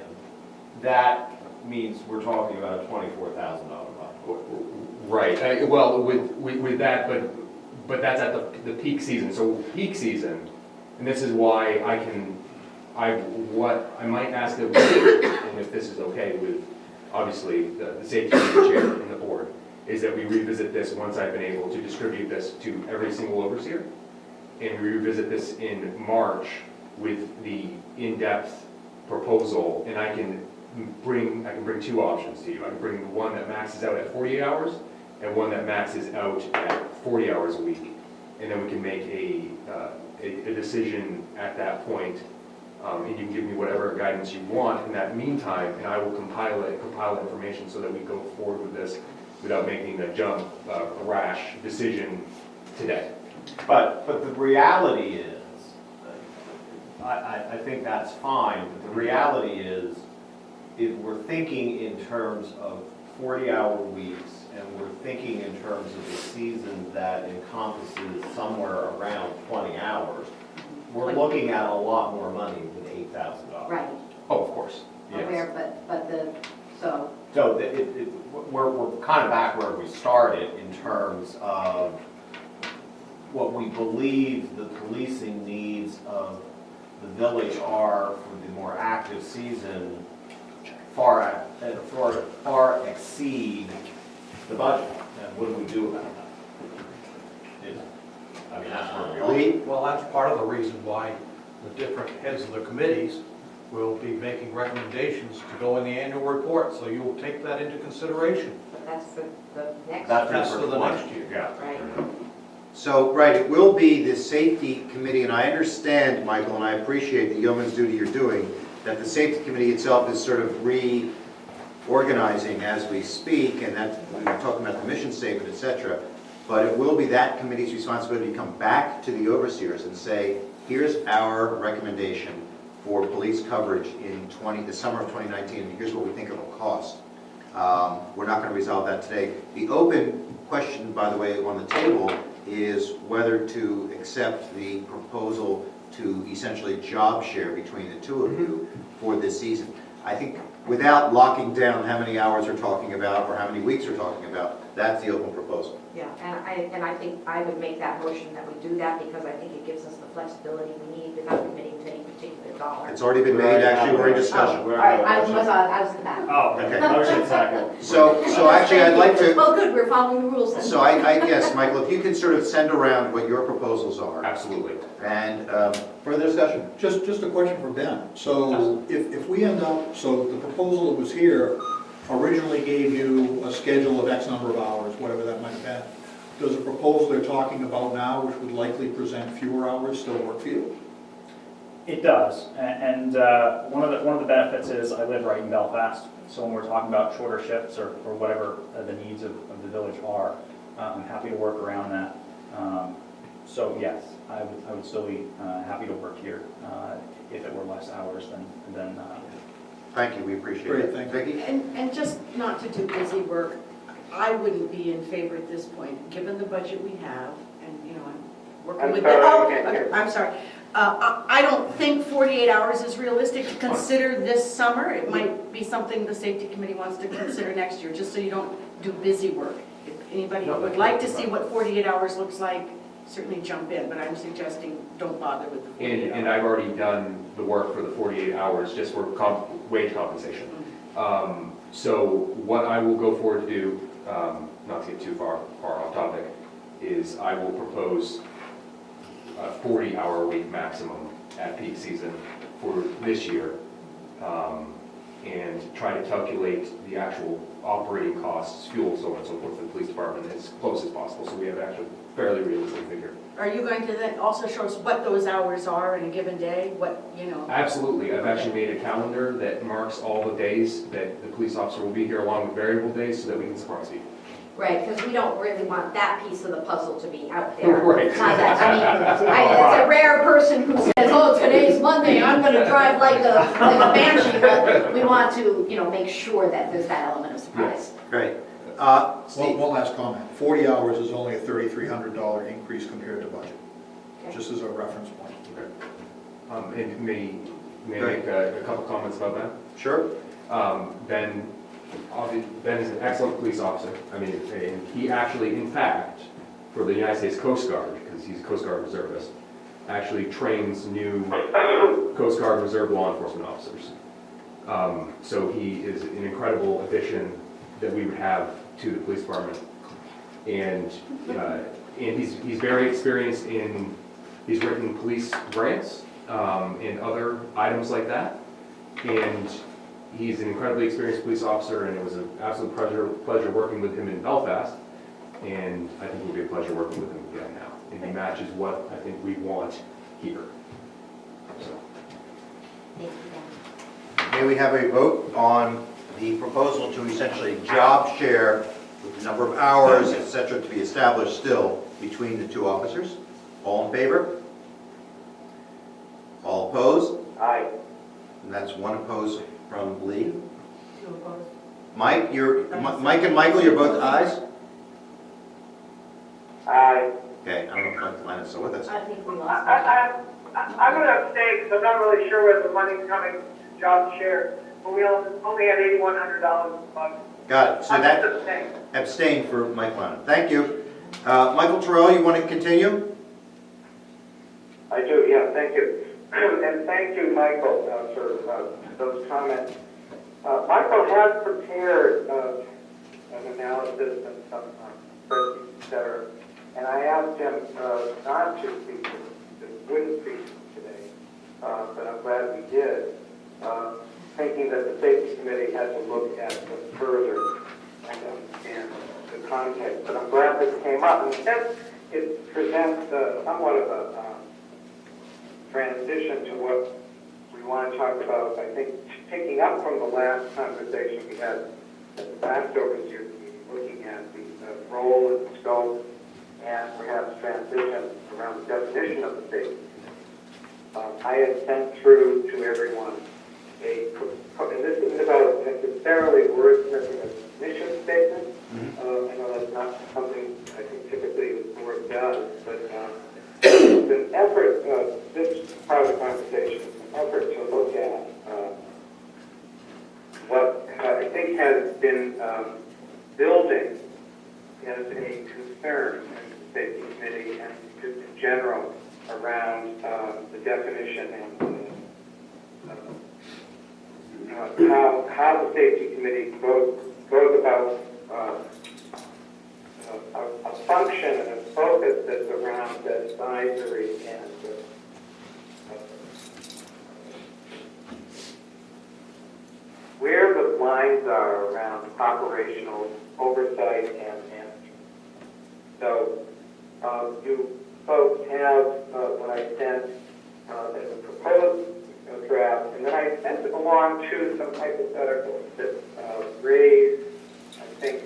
That means we're talking about a $24,000 budget. Right, well, with that, but that's at the peak season. So peak season, and this is why what I might ask that we do, and if this is okay with, obviously, the safety chair and the board, is that we revisit this once I've been able to distribute this to every single overseer, and we revisit this in March with the in-depth proposal, and I can bring 2 options to you. I can bring one that maxes out at 48 hours and one that maxes out at 40 hours a week. And then we can make a decision at that point, and you can give me whatever guidance you want in that meantime, and I will compile information so that we go forward with this without making a rash decision today. But the reality is, I think that's fine, but the reality is, if we're thinking in terms of 40-hour weeks, and we're thinking in terms of a season that encompasses somewhere around 20 hours, we're looking at a lot more money than $8,000. Right. Oh, of course, yes. So We're kind of back where we started in terms of what we believe the policing needs of the village are for the more active season far exceed the budget. And what do we do about that? I mean, that's where we are. Well, that's part of the reason why the different heads of the committees will be making recommendations to go in the annual report, so you will take that into consideration. but that's for the next. That's for the next year. Yeah. Right. So, right, it will be the safety committee, and I understand, Michael, and I appreciate the yeoman's duty you're doing, that the safety committee itself is sort of reorganizing as we speak, and that we were talking about the mission statement, et cetera. But it will be that committee's responsibility to come back to the overseers and say, here's our recommendation for police coverage in the summer of 2019, and here's what we think it will cost. We're not going to resolve that today. The open question, by the way, on the table is whether to accept the proposal to essentially job share between the two of you for this season. I think without locking down how many hours we're talking about or how many weeks we're talking about. That's the open proposal. Yeah, and I think I would make that motion that we do that because I think it gives us the flexibility we need without committing to any particular dollar. It's already been made, actually, we're in discussion. All right, I was in the back. Oh, Okay. motion second. So actually, I'd like to, Well, good, we're following the rules then. so yes, Michael, if you can sort of send around what your proposals are. Absolutely. And further discussion? Just a question for Ben. So if we end up, so the proposal that was here originally gave you a schedule of X number of hours, whatever that might have been. Does the proposal they're talking about now, which would likely present fewer hours, still work for you? It does, and one of the benefits is I live right in Belfast, so when we're talking about shorter shifts or whatever the needs of the village are, I'm happy to work around that. So yes, I would still be happy to work here if it were less hours than. Thank you, we appreciate Great, it. thank you. Vicki? And just not to do busy work, I wouldn't be in favor at this point, given the budget we have, and, you know, I'm working I'm with. sorry, Oh, I can't hear. okay, I'm sorry. I don't think 48 hours is realistic to consider this summer. It might be something the safety committee wants to consider next year, just so you don't do busy work. If anybody would like to see what 48 hours looks like, certainly jump in, but I'm suggesting don't bother with the 48 And hours. I've already done the work for the 48 hours just for wage compensation. So what I will go forward to do, not to get too far off topic, is I will propose a 40-hour week maximum at peak season for this year, and try to calculate the actual operating costs, fuel, so on and so forth, for the police department as close as possible, so we have actually fairly realistic figure. Are you going to then also show us what those hours are in a given day, what, you know? Absolutely. I've actually made a calendar that marks all the days that the police officer will be here along with variable days so that we can surprise people. Right, because we don't really want that piece of the puzzle to be out there. Right. Not that, it's a rare person who says, oh, today's Monday, I'm gonna drive like a banshee, but we want to, you know, make sure that there's that element of surprise. Great. Steve? One last comment. 40 hours is only a $3,300 increase compared to budget, Okay. just as a reference point. And may I make a couple comments about that? Sure. Ben is an excellent police officer. I mean, and he actually, in fact, for the United States Coast Guard, because he's a Coast Guard reservist, actually trains new Coast Guard Reserve law enforcement officers. So he is an incredible addition that we would have to the police department. And he's very experienced he's written police grants and other items like that. And he's an incredibly experienced police officer, and it was an absolute pleasure working with him in Belfast. And I think it will be a pleasure working with him again now. And he matches what I think we want here. So. Thank you, Dan. May we have a vote on the proposal to essentially job share with the number of hours, et cetera, to be established still between the two officers? All in favor? All opposed? Aye. And that's one opposed from Lee. Two opposed. Mike, Mike and Michael, you're both ayes? Aye. Okay, I don't know if Glenn is still with us. I think we lost. I'm going to abstain because I'm not really sure where the money's coming, job share. But we only had $8,100 a month. Got it. So I'm that just abstaining. abstain for Mike Lennon. Thank you. Michael Terrell, you want to continue? I do, yeah, thank you. And thank you, Michael, for those comments. Michael has prepared an analysis and some spreadsheets, et cetera, and I asked him not to speak to wouldn't speak today, but I'm glad we did, thinking that the safety committee had to look at this further and understand the context. But I'm glad this came up, and since it presents somewhat of a transition to what we want to talk about, I think, picking up from the last conversation we had at the last overseer meeting, looking at the role and scope and perhaps transition around the definition of the safety. I had sent through to everyone and this isn't about necessarily wordsmithing a mission statement. I know that's not something I think typically the board does, but it's an effort, this part of the conversation, an effort to look at what been building as a concern in the safety committee and just in general around the definition and how the safety committee goes about a function and a focus that's around advisory and where the lines are around operational oversight and management. So you folks have what I sent as a proposed draft, and then I sent it along to some hypotheticals that raise, I think,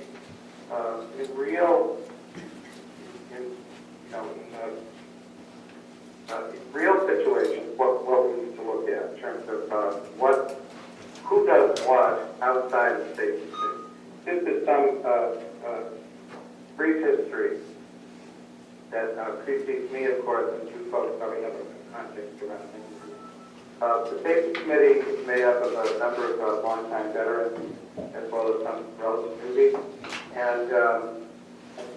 in real, in real situations, what we need to look at in terms of who does what outside of the safety committee. This is some brief history that precedes me, of course, and you folks probably have a context around things. The safety committee is made up of a number of longtime veterans, as well as some relative newbies. And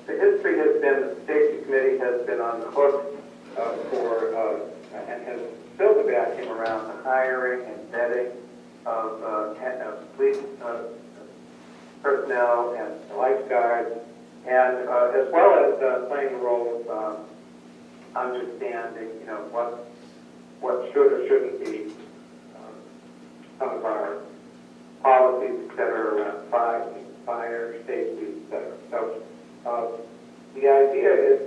the history has been that the safety committee has been on the hook and has built a vacuum around the hiring and vetting of police personnel and lifeguards, and as well as playing the role of understanding, what should or shouldn't be some of our policies, et cetera, around fire safety, et cetera. So the idea is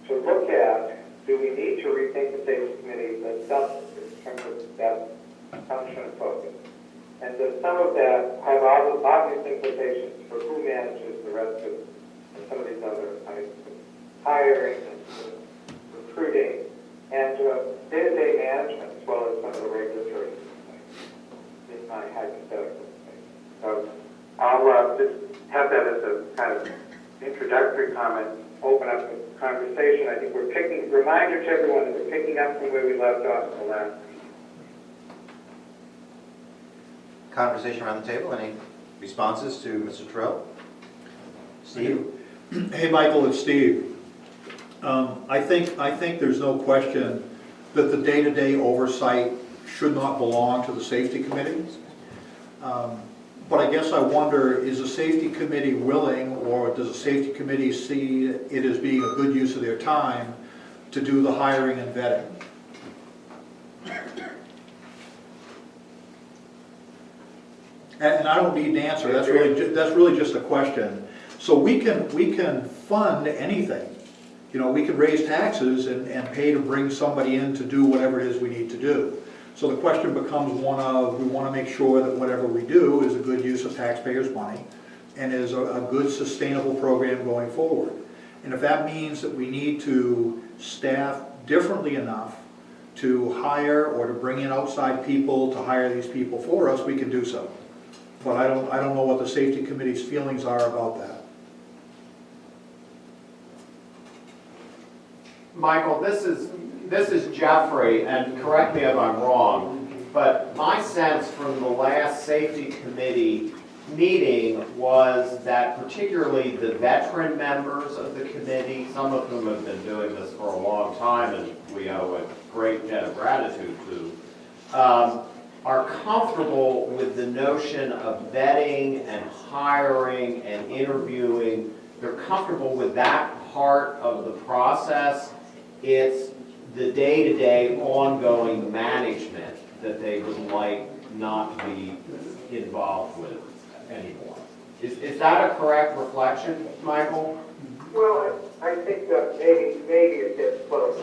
to look at, do we need to rethink the safety committee as substantive in terms of that function and focus? And does some of that have obvious implications for who manages the rest of some of these other items, hiring and recruiting and day-to-day management, as well as some of the regulatory things in my hypothetical space. So I'll just have that as a kind of introductory comment, open up the conversation. I think reminder to everyone that we're picking up from where we left off in the last meeting. Conversation around the table. Any responses to Mr. Terrell? Steve? Hey, Michael, it's Steve. I think there's no question that the day-to-day oversight should not belong to the safety committee. But I guess I wonder, is the safety committee willing, or does the safety committee see it as being a good use of their time to do the hiring and vetting? And I don't need an answer, that's really just a question. So we can fund anything. We can raise taxes and pay to bring somebody in to do whatever it is we need to do. So the question becomes one of, we want to make sure that whatever we do is a good use of taxpayers' money and is a good sustainable program going forward. And if that means that we need to staff differently enough to hire or to bring in outside people to hire these people for us, we can do so. But I don't know what the safety committee's feelings are about that. Michael, this is Jeffrey, and correct me if I'm wrong, but my sense from the last safety committee meeting was that particularly the veteran members of the committee, some of whom have been doing this for a long time and we owe a great debt of gratitude to, are comfortable with the notion of vetting and hiring and interviewing. They're comfortable with that part of the process. It's the day-to-day ongoing management that they would like not to be involved with anymore. Is that a correct reflection, Michael? Well, I think that maybe it gets close.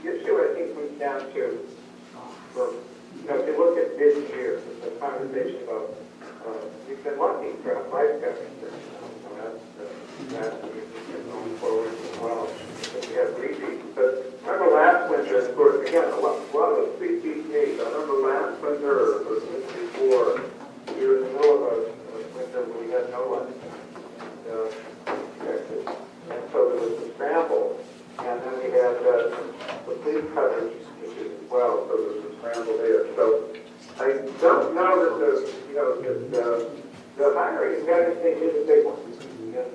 The issue, I think, comes down to, if you look at this year, the conversation about, we've been lucky to have lifeguards. That's going forward as well. We have repeats. But remember last winter, of course, again, a lot of us preseason games. I remember last winter, or the winter before, we were in the middle of a winter where we had no life. And so there was a scramble. And then we had the police coverage issues as well, so there was a scramble there. So I don't know that the hiring is going to take is a big one. And,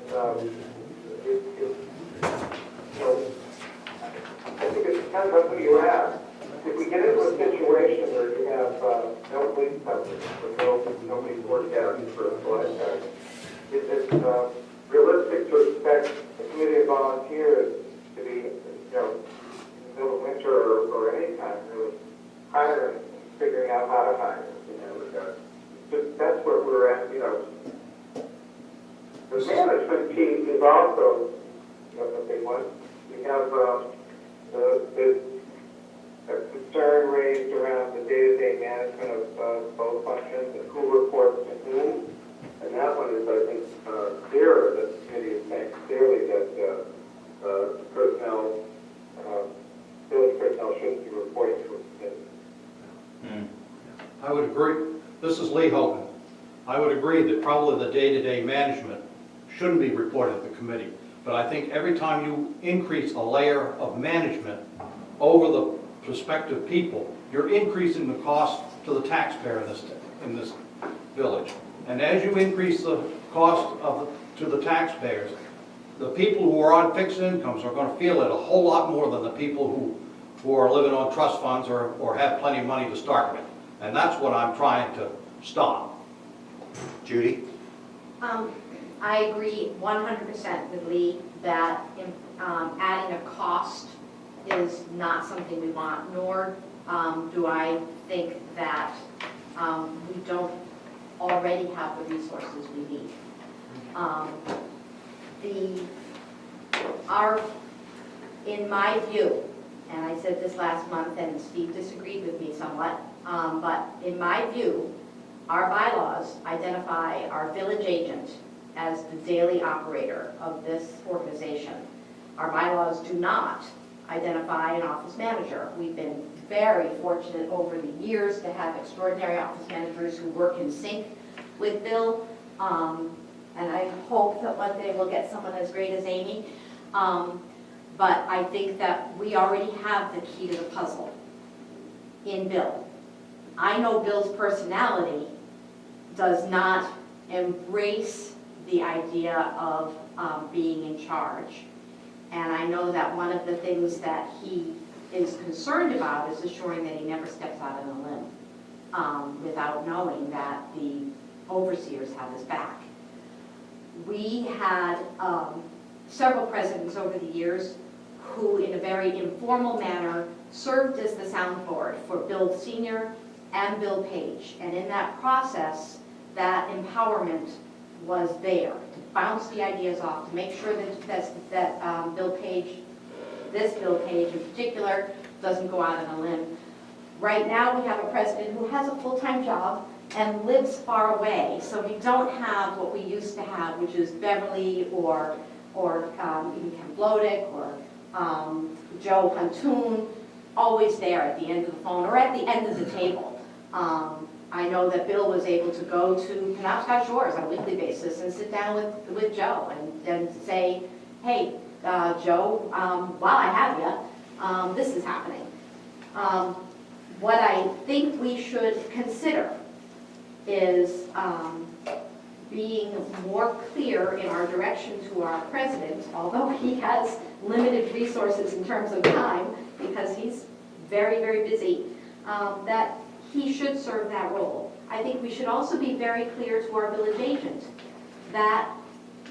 I think it depends on who you ask. If we get into a situation where you have no police coverage, or nobody forecasting for a lifetime, it's realistic to expect a committee of volunteers to be, in the middle of winter or any time, really hiring, figuring out how to hire. That's where we're at. The management piece is also a big one. We have a concern raised around the day-to-day management of both functions and who reports to whom. And that one is, I think, clearer, that the committee is saying clearly that personnel, village personnel shouldn't be reporting to a committee. I would agree. This is Lee Houghton. I would agree that probably the day-to-day management shouldn't be reported to the committee. But I think every time you increase a layer of management over the prospective people, you're increasing the cost to the taxpayer in this village. And as you increase the cost to the taxpayers, the people who are on fixed incomes are going to feel it a whole lot more than the people who are living on trust funds or have plenty of money to start with. And that's what I'm trying to stop. Judy? I agree 100% with Lee that adding a cost is not something we want, nor do I think that we don't already have the resources we need. In my view, and I said this last month and Steve disagreed with me somewhat, but in my view, our bylaws identify our village agent as the daily operator of this organization. Our bylaws do not identify an office manager. We've been very fortunate over the years to have extraordinary office managers who work in sync with Bill, and I hope that one day we'll get someone as great as Amy. But I think that we already have the key to the puzzle in Bill. I know Bill's personality does not embrace the idea of being in charge. And I know that one of the things that he is concerned about is assuring that he never steps out on a limb without knowing that the overseers have his back. We had several presidents over the years who, in a very informal manner, served as the soundboard for Bill Sr. and Bill Page. And in that process, that empowerment was there to bounce the ideas off, to make sure that Bill Page, this Bill Page in particular, doesn't go out on a limb. Right now, we have a president who has a full-time job and lives far away, so we don't have what we used to have, which is Beverly or even Ken Blodick or Joe Huntoon, always there at the end of the phone or at the end of the table. I know that Bill was able to go to Penobscot Shores on a weekly basis and sit down with Joe and say, hey, Joe, while I have you, this is happening. What I think we should consider is being more clear in our direction to our president, although he has limited resources in terms of time, because he's very, very busy, that he should serve that role. I think we should also be very clear to our village agent that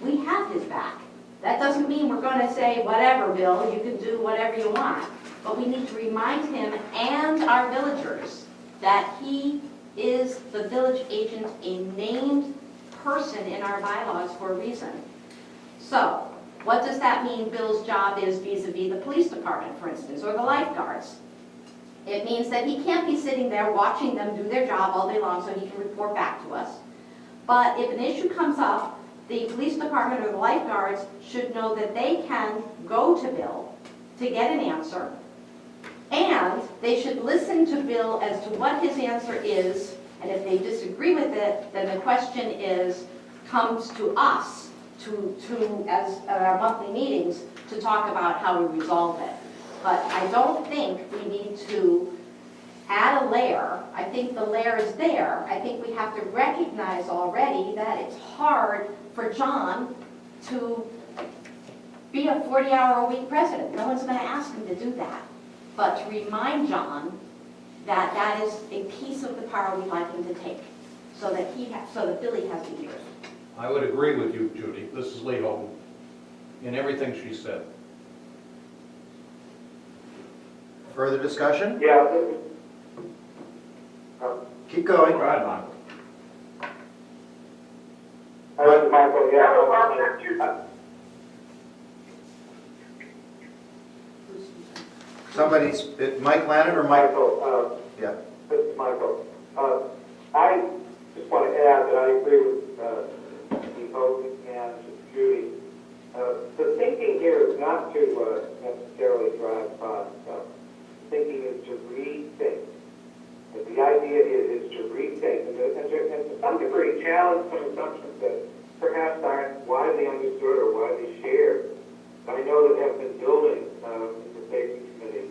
we have his back. That doesn't mean we're going to say, whatever, Bill, you can do whatever you want. But we need to remind him and our villagers that he is the village agent, a named person in our bylaws for a reason. So, what does that mean Bill's job is vis-a-vis the police department, for instance, or the lifeguards? It means that he can't be sitting there watching them do their job all day long so he can report back to us. But if an issue comes up, the police department or the lifeguards should know that they can go to Bill to get an answer, and they should listen to Bill as to what his answer is, and if they disagree with it, then the question comes to us, as at our monthly meetings, to talk about how we resolve it. But I don't think we need to add a layer. I think the layer is there. I think we have to recognize already that it's hard for John to be a 40-hour-a-week president. No one's going to ask him to do that. But to remind John that that is a piece of the power we'd like him to take, so that Billy has the ears. I would agree with you, Judy. This is Lee Holden, in everything she said. Further discussion? Yeah, Keep going. Go ahead, Michael. Michael, yeah. Somebody's, Mike Lannon or Mike? Michael, Yeah. this is Michael. I just want to add that I agree with the host and Judy. The thinking here is not to necessarily drive costs up. Thinking is to rethink. The idea is to rethink and to some degree challenge some assumptions that perhaps aren't widely understood or widely shared. I know that have been building the safety committee.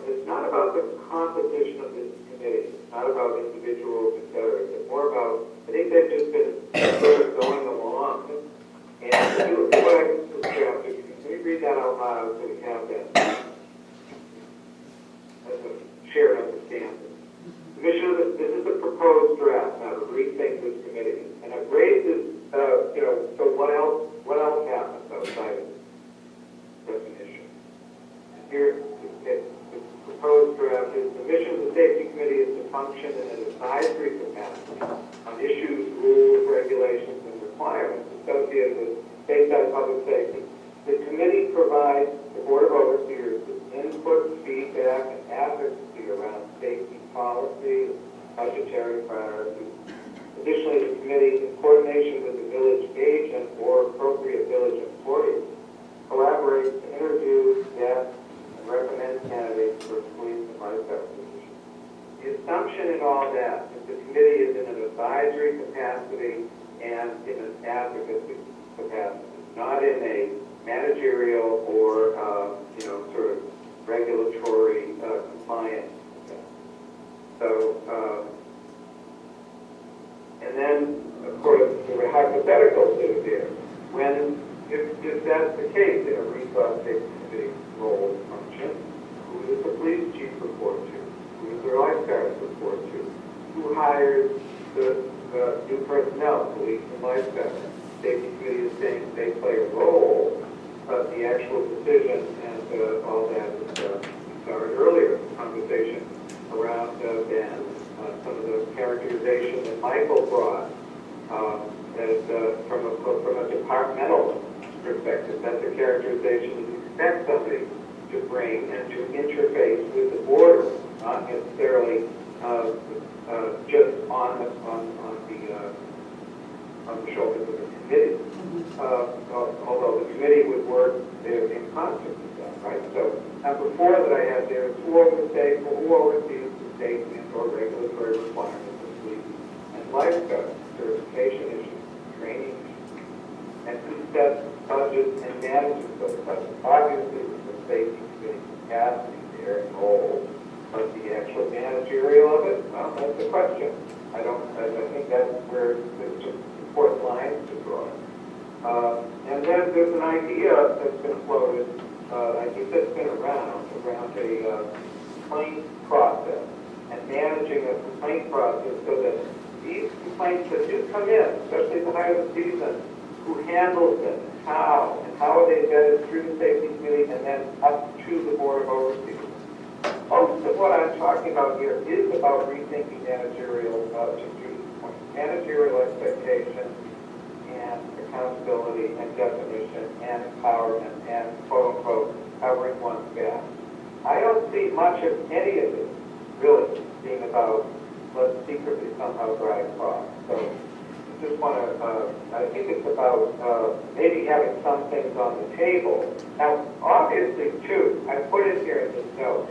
It's not about the composition of this committee. It's not about individuals, et cetera. It's more about, I think they've just been sort of going along. And what I suggested, can we read that out loud so we have that as a shared understanding? The mission of this is a proposed draft, now to rethink this committee. And I've raised this, so what else happens outside of this definition? And here, the proposed draft is the mission of the safety committee is to function in an advisory capacity on issues, rules, regulations, and requirements associated with stateside public safety. The committee provides the Board of Overseers with input, feedback, and advocacy around safety policy, budgetary priorities. Additionally, the committee, in coordination with the village agent or appropriate village employees, collaborates to interview, vet, and recommend candidates for police and lifeguard positions. The assumption in all that is the committee is in an advisory capacity and in an advocacy capacity, not in a managerial or sort of regulatory compliance. So, and then, of course, there are hypotheticals that are there. If that's the case in a rethought safety committee role and function, who does the police chief report to? Who does their lifeguards report to? Who hires the new personnel, police and lifeguards? Safety committee is saying they play a role, but the actual decision and all that is started earlier in the conversation around Ben, some of the characterization that Michael brought from a departmental perspective. That's a characterization you expect somebody to bring and to interface with the board, not necessarily just on the shoulders of the committee. Although the committee would work in concert with that, right? So number 4 that I had there is who oversees the safety and or regulatory requirements of police and lifeguard certification issues, training issues, and who sets budgets and manages those budgets. Obviously, the safety committee capacity there and role, but the actual managerial of it, well, that's the question. I think that's where there's just important lines to draw. And then there's an idea that's been floated, I think that's been around a complaint process and managing a complaint process so that these complaints that do come in, especially at the height of the season, who handles them, and how are they vetted through the safety committee and then up to the Board of Overseers. Most of what I'm talking about here is about rethinking managerial, to Judy's point, managerial expectations and accountability and definition and empowerment and quote-unquote covering one's back. I don't see much of any of this really being about let's secretly somehow drive costs. So I just want to, I think it's about maybe having some things on the table. Now, obviously, too, I put in here in this note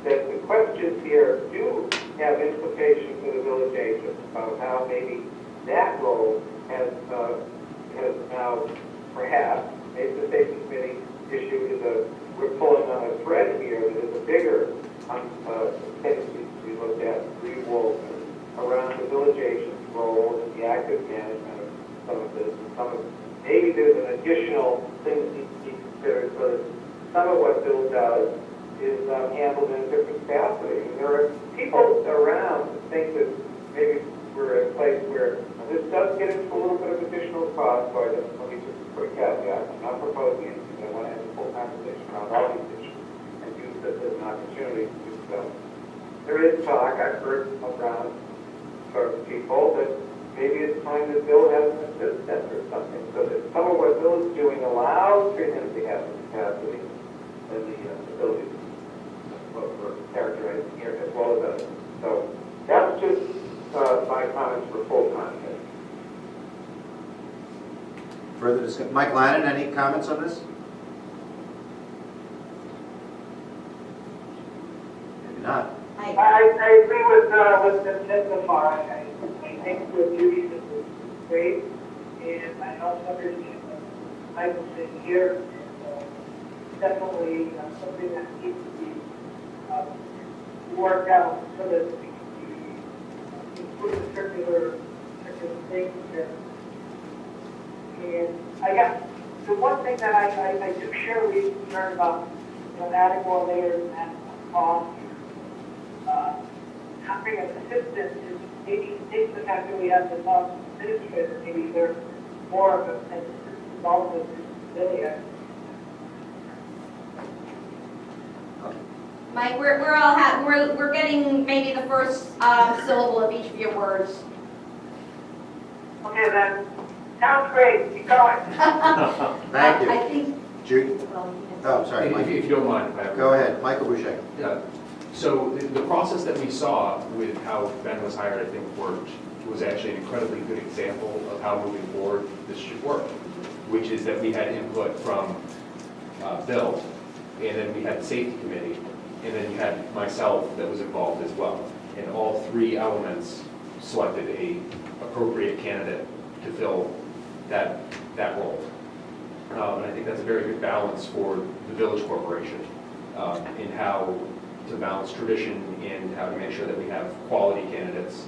that the questions here do have implications for the village agent about how maybe that role has now perhaps made the safety committee issue we're pulling on a thread here that is a bigger thing to be we looked at revolving around the village agent's role in the active management of some of this, and some of, maybe there's an additional thing that needs to be considered, so that some of what Bill does is handled in a different capacity. And there are people around that think that maybe we're at a place where this does get into a little bit of additional cost, so let me just put a caveat. I'm not proposing anything. I want to have a full conversation around all these issues and use this as an opportunity to do so. There is talk, I've heard around sort of people, that maybe it's time that Bill has an assistant or something, so that some of what Bill is doing allows for him to have the capacity and the ability, what we're characterizing here, as well as others. So that's just my comments for full context. Further discussion? Mike Lannon, any comments on this? Maybe not. I agree with Ms. said so far. I think with Judy, this is great, and I also understand what Michael said here. Definitely something that needs to be worked out so that we can improve the circular things. And I guess the one thing that I do share with you concern about, adding more layers and adding more costs. Having an assistant is maybe takes the fact that we have the top administrator, maybe they're more of an assistant involvement in really. Mike, we're getting maybe the first syllable of each of your words. Okay, then. Sounds great. Keep going. Thank you. I think. Judy? Well, Oh, sorry, Mike. If you don't mind. Go ahead, Michael Boucher. Yeah. So the process that we saw with how Ben was hired, I think, was actually an incredibly good example of how moving forward this should work, which is that we had input from Bill, and then we had the safety committee, and then you had myself that was involved as well. And all three elements selected a appropriate candidate to fill that role. And I think that's a very good balance for the Village Corporation in how to balance tradition and how to make sure that we have quality candidates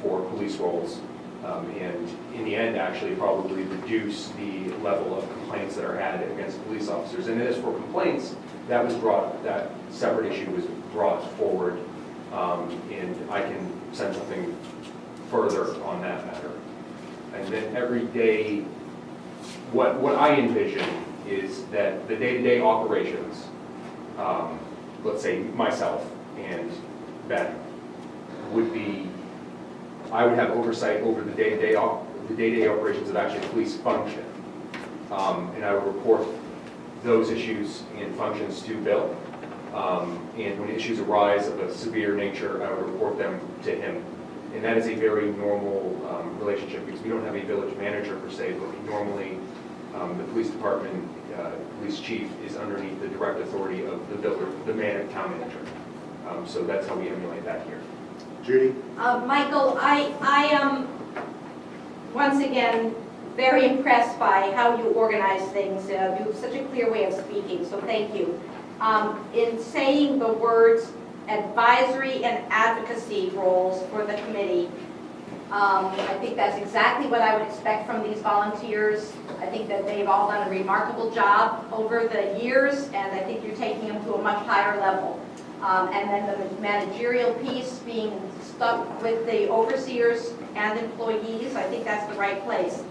for police roles. And in the end, actually probably reduce the level of complaints that are had against police officers. And as for complaints, that separate issue was brought forward, and I can send something further on that matter. And then every day, what I envision is that the day-to-day operations, let's say myself and Ben, I would have oversight over the day-to-day operations of actually police function. And I would report those issues and functions to Bill. And when issues arise of a severe nature, I would report them to him. And that is a very normal relationship because we don't have a village manager per se, but normally the police department, police chief is underneath the direct authority of the town manager. So that's how we emulate that here. Judy? Michael, I am once again very impressed by how you organize things. You have such a clear way of speaking, so thank you. In saying the words advisory and advocacy roles for the committee, I think that's exactly what I would expect from these volunteers. I think that they've all done a remarkable job over the years, and I think you're taking them to a much higher level. And then the managerial piece, being stuck with the overseers and employees, I think that's the right place.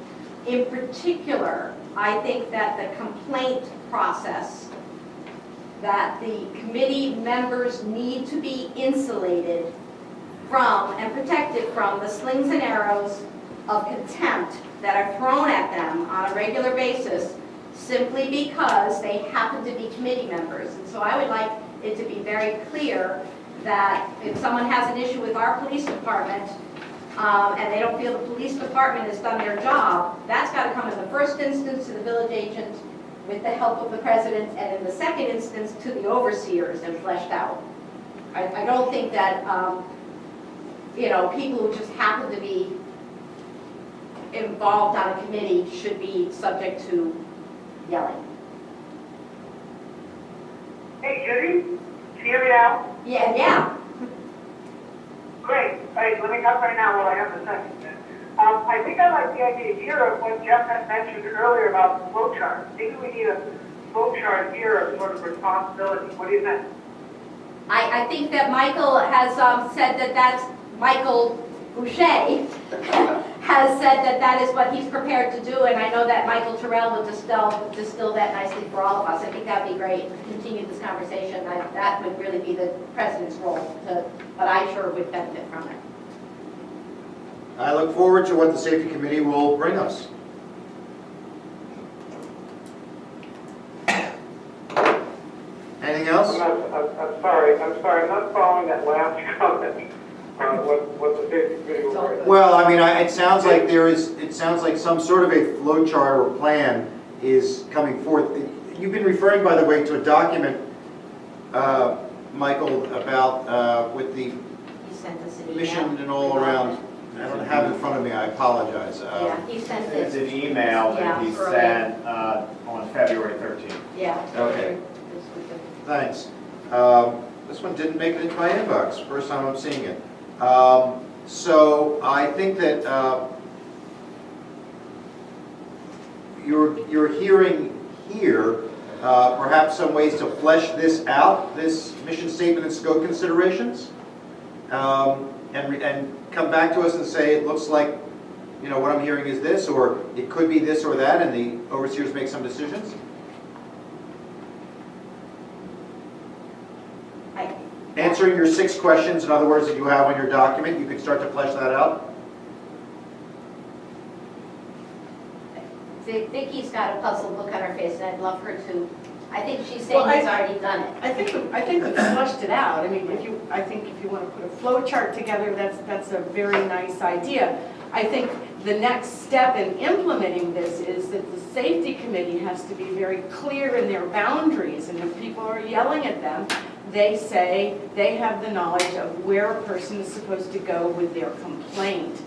In particular, I think that the complaint process, that the committee members need to be insulated from and protected from the slings and arrows of contempt that are thrown at them on a regular basis simply because they happen to be committee members. And so I would like it to be very clear that if someone has an issue with our police department and they don't feel the police department has done their job, that's got to come in the first instance to the village agent with the help of the president, and in the second instance to the overseers and fleshed out. I don't think that people who just happen to be involved on a committee should be subject to yelling. Hey, Judy, hear me out? Yeah. Wait, let me cut right now while I have the second. I think I like the idea here of what Jeff had mentioned earlier about the flow chart. Maybe we need a flow chart here of sort of responsibility. What do you think? I think that Michael has said that that's, Michael Boucher has said that that is what he's prepared to do, and I know that Michael Terrell would distill that nicely for all of us. I think that'd be great to continue this conversation. That would really be the president's role, but I sure would benefit from it. I look forward to what the safety committee will bring us. Anything else? I'm sorry, I'm not following that last comment. What the safety committee will bring. Well, I mean, it sounds like it sounds like some sort of a flow chart or plan is coming forth. You've been referring, by the way, to a document, Michael, about with the He sent us an email. mission and all around. I don't have it in front of me, I apologize. Yeah, he sent It's this. an email that he Yeah, earlier. sent on February 13th. Yeah. Okay. Thanks. This one didn't make it into my inbox, first time I'm seeing it. So I think that you're hearing here perhaps some ways to flesh this out, this mission statement and scope considerations, and come back to us and say, it looks like, you know, what I'm hearing is this, or it could be this or that, and the overseers make some decisions. Answering your 6 questions, in other words, that you have on your document, you can start to flesh that out. Vicky's got a puzzled look on her face, and I'd love her to, I think she's Well, saying he's already done it. I think we flushed it out. I mean, I think if you want to put a flow chart together, that's a very nice idea. I think the next step in implementing this is that the safety committee has to be very clear in their boundaries, and if people are yelling at them, they say they have the knowledge of where a person is supposed to go with their complaint.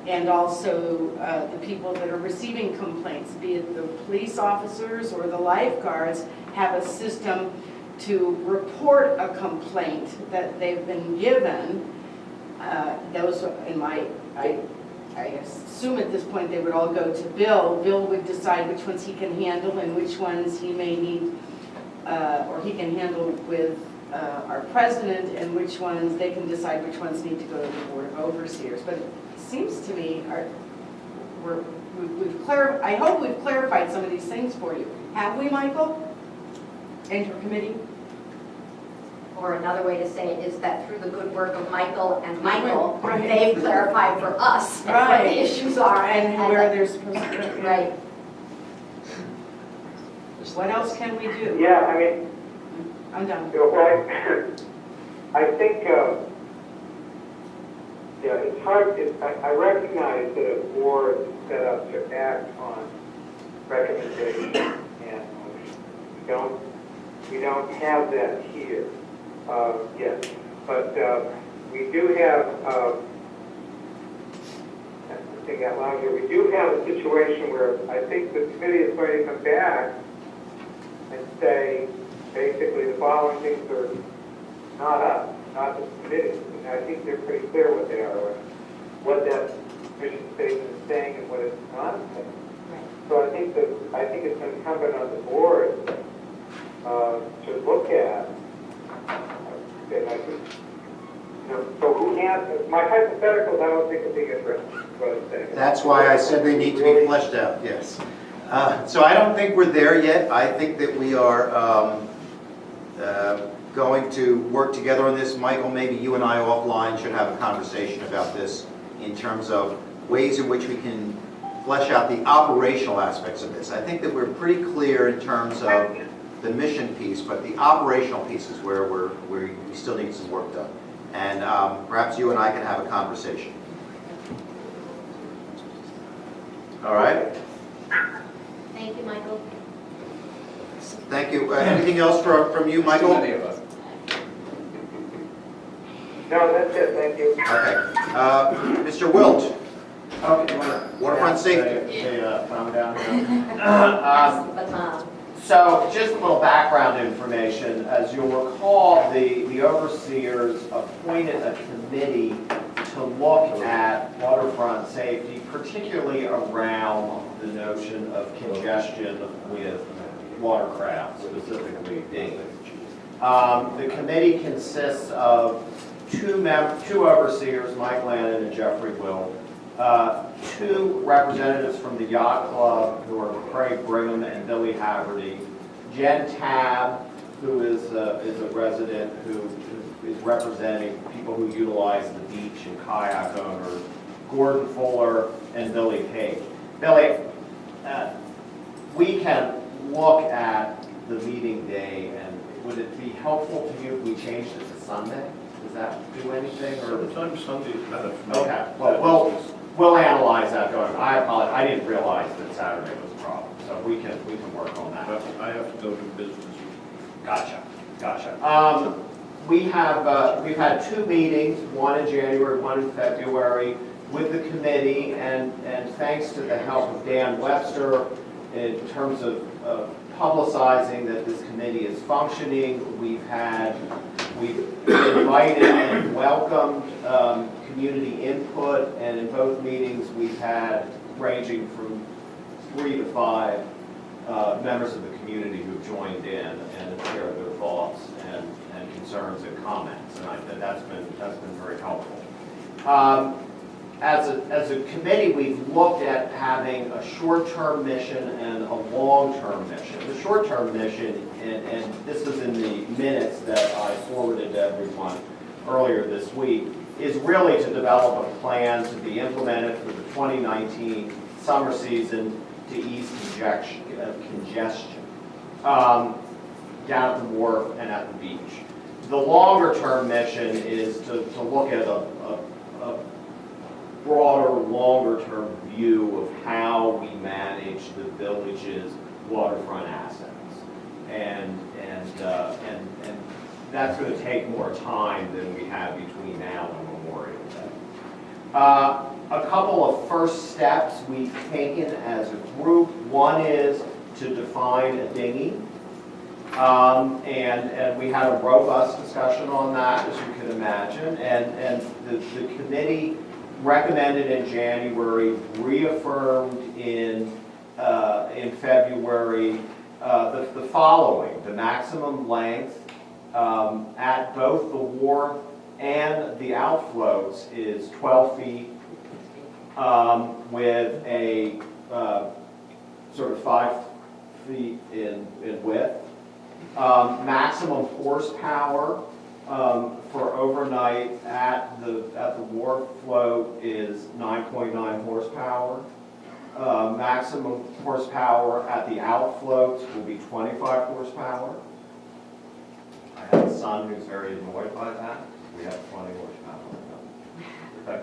And also the people that are receiving complaints, be it the police officers or the lifeguards, have a system to report a complaint that they've been given. Those, in my, I assume at this point they would all go to Bill. Bill would decide which ones he can handle and which ones he may need, or he can handle with our president, and which ones, they can decide which ones need to go to the Board of Overseers. But it seems to me, I hope we've clarified some of these things for you. Have we, Michael? And your committee? Or another way to say it is that through the good work of Michael and Michael, Right. they've clarified for us what Right. the issues are. And where they're supposed to go. Right. What else can we do? Yeah, I mean, I'm done. well, I think, yeah, it's hard, I recognize that a board is set up to act on recommendations and motions. We don't have that here. Yes, but we do have, thinking out loud here, we do have a situation where I think the committee is going to come back and say, basically, the following things are not us, not the committee. And I think they're pretty clear what they are, what that mission statement is saying and what it's not saying. So I think it's incumbent on the board to look at. And I think, so who has, my hypotheticals, I don't think are being addressed, is what I'm saying. That's why I said they need to be fleshed out, yes. So I don't think we're there yet. I think that we are going to work together on this. Michael, maybe you and I offline should have a conversation about this in terms of ways in which we can flesh out the operational aspects of this. I think that we're pretty clear in terms of the mission piece, but the operational piece is where we still need some work done. And perhaps you and I can have a conversation. All right? Thank you, Michael. Thank you. Anything else from you, Michael? No, that's it, thank you. Okay. Mr. Wilt, Okay, waterfront safety. Calm down here. Pass the baton. So just a little background information. As you'll recall, the overseers appointed a committee to look at waterfront safety, particularly around the notion of congestion with watercraft, specifically dinghies. The committee consists of two overseers, Mike Lannon and Jeffrey Will, two representatives from the Yacht Club, who are Craig Brigham and Billy Haverty, Jen Tabb, who is a resident who is representing people who utilize the beach and kayak owners, Gordon Fuller, and Billy Page. Billy, we can look at the meeting day, and would it be helpful to you if we changed it to Sunday? Does that do anything, or? Sometimes Sunday is better for me. Okay, well, we'll analyze that going. I apologize, I didn't realize that Saturday was a problem, so we can work on that. But I have to go to business. Gotcha. We've had two meetings, one in January, one in February, with the committee, and thanks to the help of Dan Webster in terms of publicizing that this committee is functioning, we've invited and welcomed community input, and in both meetings we've had ranging from 3 to 5 members of the community who've joined in and have shared their thoughts and concerns and comments, and I think that's been very helpful. As a committee, we've looked at having a short-term mission and a long-term mission. The short-term mission, and this is in the minutes that I forwarded to everyone earlier this week, is really to develop a plan to be implemented for the 2019 summer season to ease congestion down at the wharf and at the beach. The longer-term mission is to look at a broader, longer-term view of how we manage the village's waterfront assets. And that's going to take more time than we have between now and Memorial Day. A couple of first steps we've taken as a group. One is to define a dinghy. And we had a robust discussion on that, as you can imagine. And the committee recommended in January, reaffirmed in February, the following: the maximum length at both the wharf and the outfloats is 12 feet with a sort of 5 feet in width. Maximum horsepower for overnight at the wharf float is 9.9 horsepower. Maximum horsepower at the outfloats will be 25 horsepower. I have a son who's very annoyed by that. We have 20 horsepower. Okay.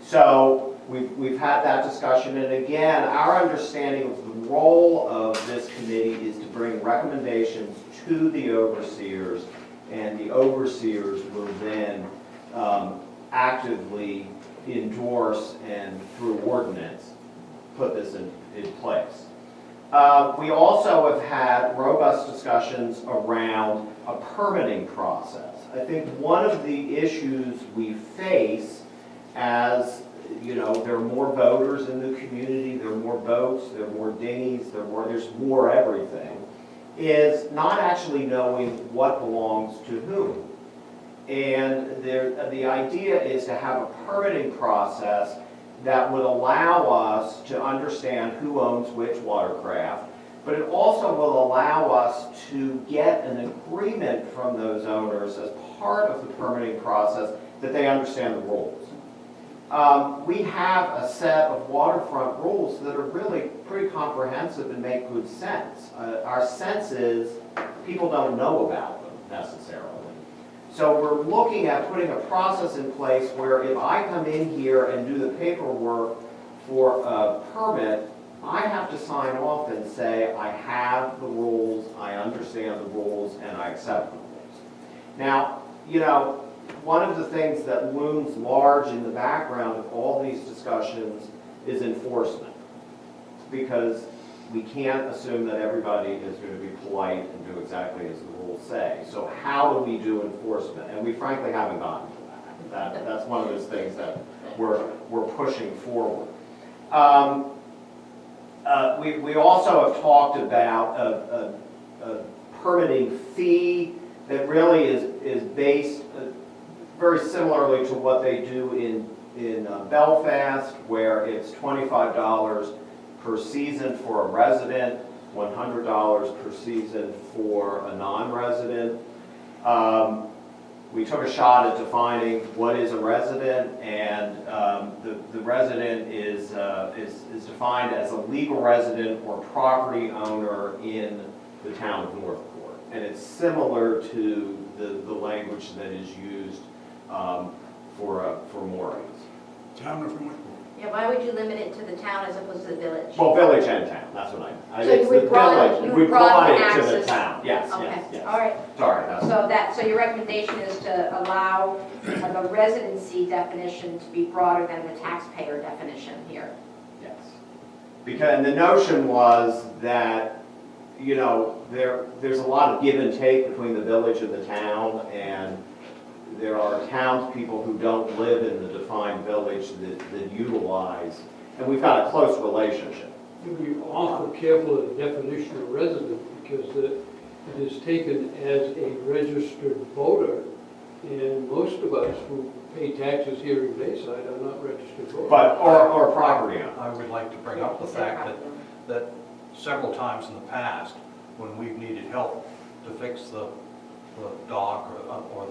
So we've had that discussion, and again, our understanding of the role of this committee is to bring recommendations to the overseers, and the overseers will then actively endorse and through ordinance put this in place. We also have had robust discussions around a permitting process. I think one of the issues we face, as you know, there are more boaters in the community, there are more boats, there are more dinghies, there's more everything, is not actually knowing what belongs to whom. And the idea is to have a permitting process that would allow us to understand who owns which watercraft, but it also will allow us to get an agreement from those owners as part of the permitting process that they understand the rules. We have a set of waterfront rules that are really pretty comprehensive and make good sense. Our sense is people don't know about them necessarily. So we're looking at putting a process in place where if I come in here and do the paperwork for a permit, I have to sign off and say I have the rules, I understand the rules, and I accept the rules. Now, you know, one of the things that looms large in the background of all these discussions is enforcement. Because we can't assume that everybody is going to be polite and do exactly as the rules say. So how do we do enforcement? And we frankly haven't gotten to that. That's one of those things that we're pushing forward. We also have talked about a permitting fee that really is based very similarly to what they do in Belfast, where it's $25 per season for a resident, $100 per season for a non-resident. We took a shot at defining what is a resident, and the resident is defined as a legal resident or property owner in the town of Northport. And it's similar to the language that is used for moorings. Town of Northport. Yeah, why would you limit it to the town as opposed to the village? Well, village and town, that's what I. So you would broaden, We brought it to the access. town, yes, Okay, yes, yes. all right. Sorry, that's. So your recommendation is to allow the residency definition to be broader than the taxpayer definition here? Yes. Because, and the notion was that, you know, there's a lot of give and take between the village and the town, and there are townspeople who don't live in the defined village that utilize, and we've got a close relationship. To be awful careful of the definition of resident, because it is taken as a registered voter, and most of us who pay taxes here in Bayside are not registered voters. But, or property owner. I would like to bring up the fact that several times in the past, when we've needed help to fix the dock or